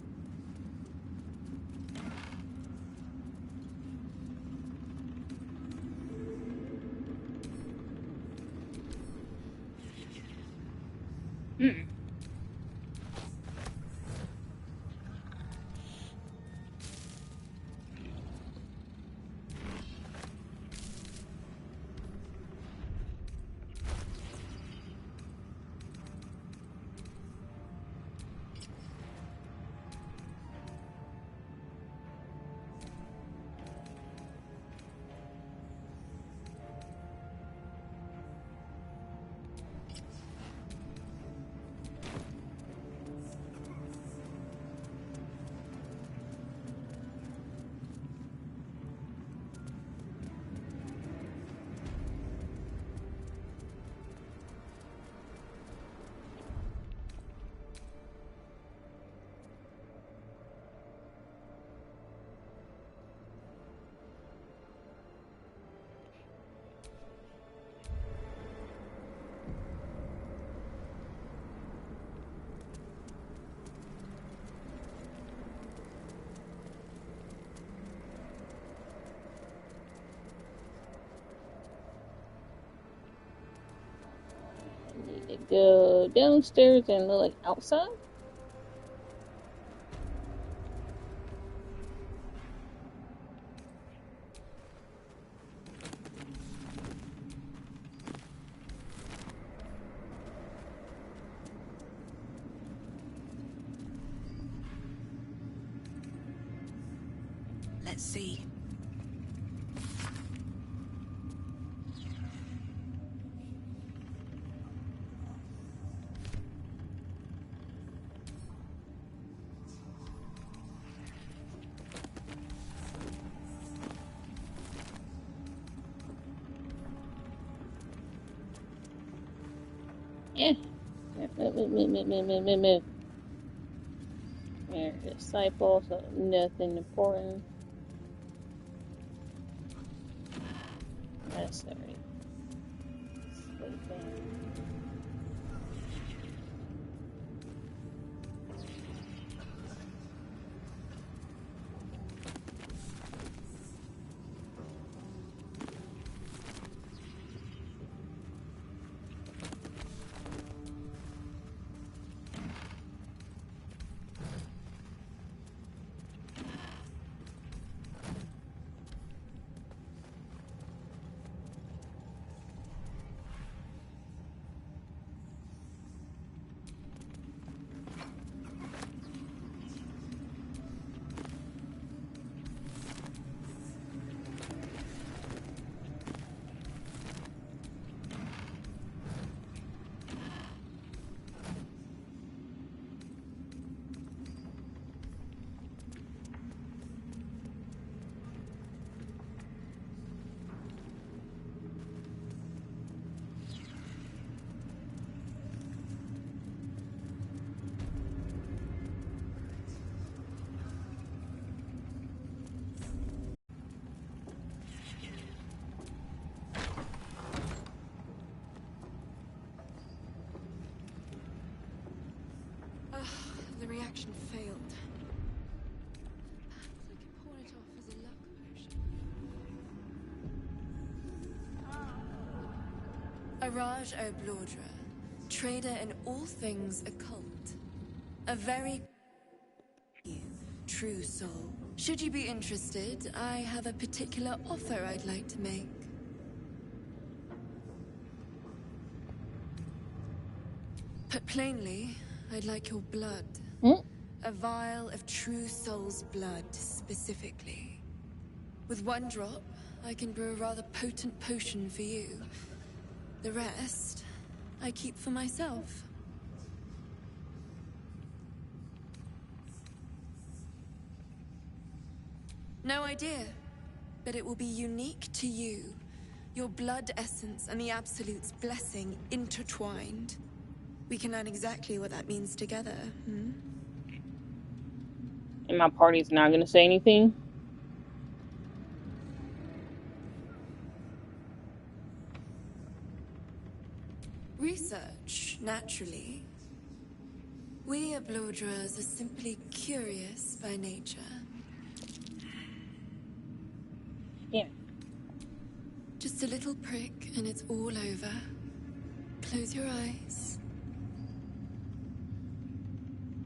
Need to go downstairs and look like outside. Let's see. Yeah. Move. There, disciple, so nothing important. That's already sleeping. extraction failed. Perhaps I can pawn it off as a luck potion. Araj O'Blordra, trader in all things occult. A very true soul. Should you be interested, I have a particular offer I'd like to make. Put plainly, I'd like your blood. A vial of true soul's blood, specifically. With one drop, I can brew a rather potent potion for you. The rest, I keep for myself. No idea, but it will be unique to you. Your blood essence and the Absolute's blessing intertwined. We can learn exactly what that means together, And my party's not gonna say anything. Research, naturally. We Oblodras are simply curious by nature. Yeah. Just a little prick and it's all over. Close your eyes.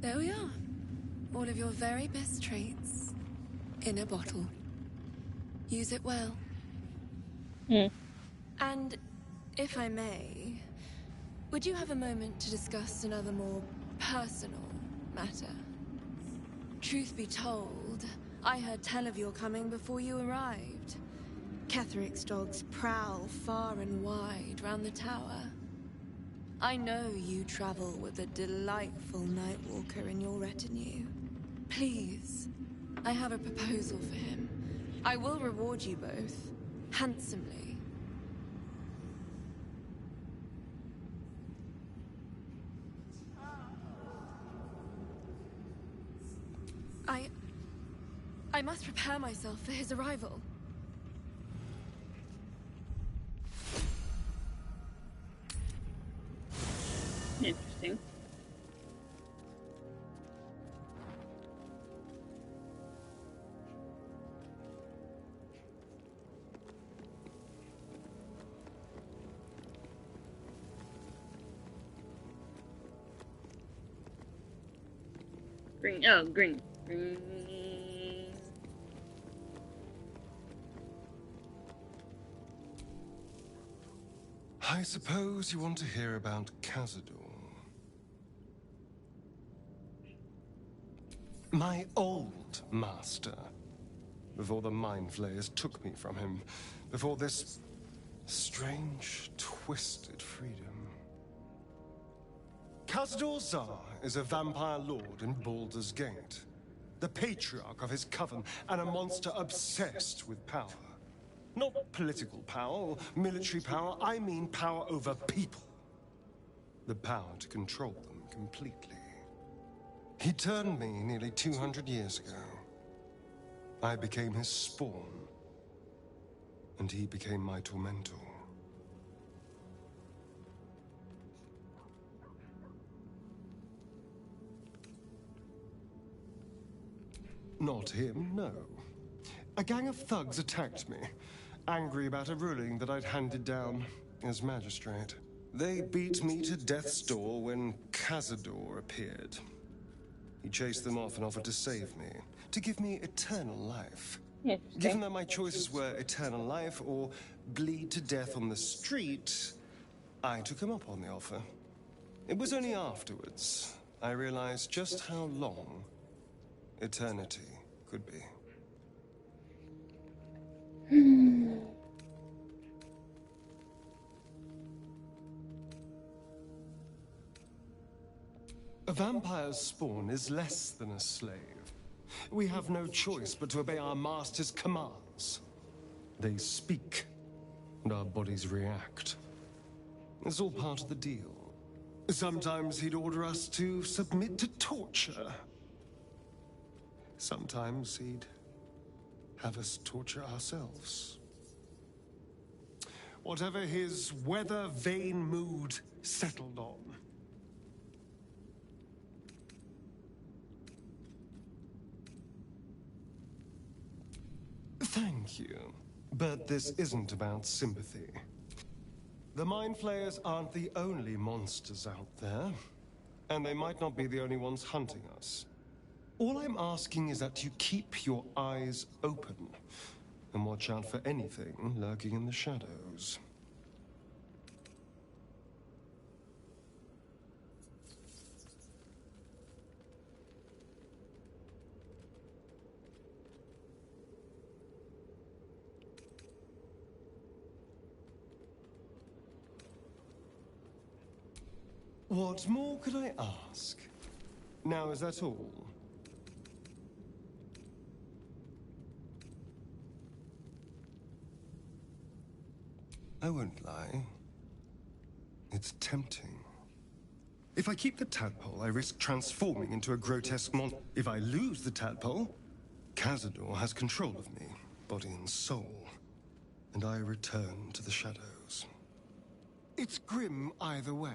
There we are. All of your very best traits in a bottle. Use it well. And if I may, would you have a moment to discuss another more personal matter? Truth be told, I heard tell of your coming before you arrived. Ketheric's dogs prowl far and wide round the tower. I know you travel with a delightful Nightwalker in your retinue. Please, I have a proposal for him. I will reward you both, handsomely. I must prepare myself for his arrival. Interesting. Green. Oh, green. Green. I suppose you want to hear about Cazador. My old master. Before the Mind Flayers took me from him. Before this strange, twisted freedom. Cazador Zar is a vampire lord in Baldur's Gate. The patriarch of his coven and a monster obsessed with power. Not political power or military power, I mean power over people. The power to control them completely. He turned me nearly 200 years ago. I became his spawn, and he became my tormentor. Not him, no. A gang of thugs attacked me, angry about a ruling that I'd handed down as magistrate. They beat me to death's door when Cazador appeared. He chased them off and offered to save me, to give me eternal life. Given that my choices were eternal life or bleed to death on the street, I took him up on the offer. It was only afterwards I realized just how long eternity could be. A vampire's spawn is less than a slave. We have no choice but to obey our master's commands. They speak, and our bodies react. It's all part of the deal. Sometimes he'd order us to submit to torture. Sometimes he'd have us torture ourselves. Whatever his weather-vane mood settled on. Thank you. But this isn't about sympathy. The Mind Flayers aren't the only monsters out there, and they might not be the only ones hunting us. All I'm asking is that you keep your eyes open and watch out for anything lurking in the shadows. What more could I ask? Now, is that all? I won't lie. It's tempting. If I keep the tadpole, I risk transforming into a grotesque monster. If I lose the tadpole, Cazador has control of me, body and soul, and I return to the shadows. It's grim either way.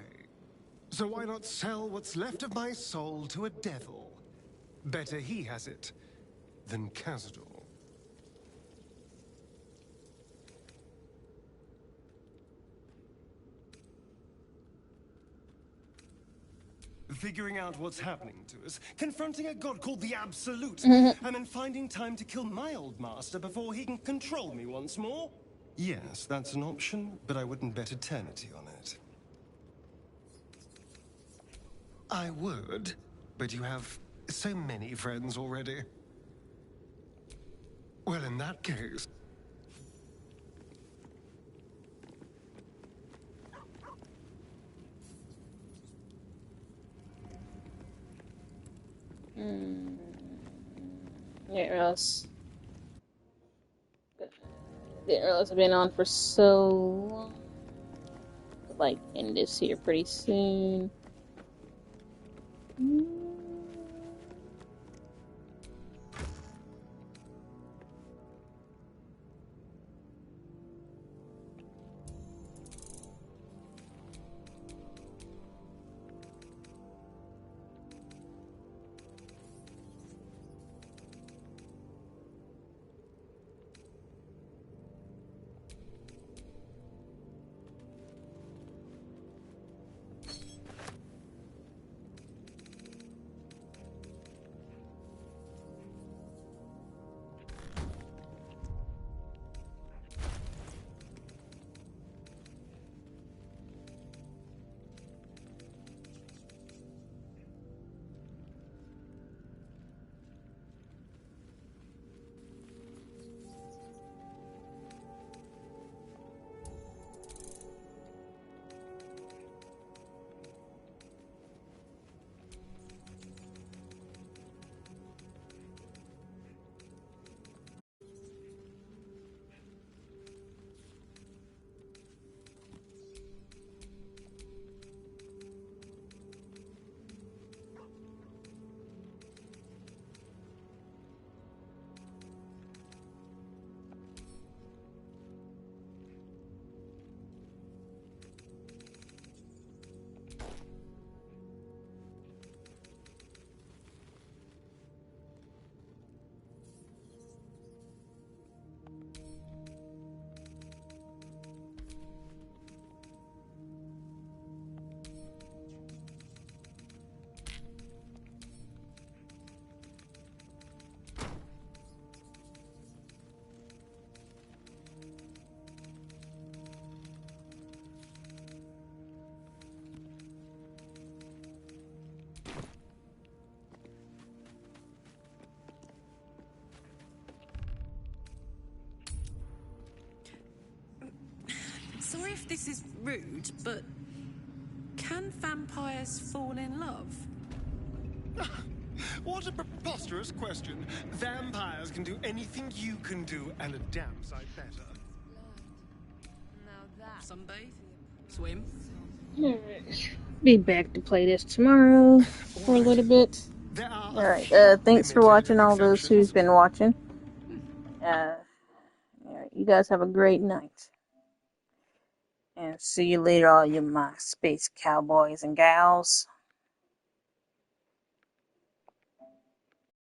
So why not sell what's left of my soul to a devil? Better he has it than Cazador. Figuring out what's happening to us, confronting a god called the Absolute, and then finding time to kill my old master before he can control me once more? Yes, that's an option, but I wouldn't bet eternity on it. I would, but you have so many friends already. Well, in that case... Where else? Didn't realize I've been on for so long. Like, end this here pretty soon. Sorry if this is rude, but can vampires fall in love? What a preposterous question. Vampires can do anything you can do, and a damn sight better. Sunbathe? Swim? Be back to play this tomorrow for a little bit. Alright, thanks for watching, all those who's been watching. You guys have a great night. And see you later, all you my space cowboys and gals.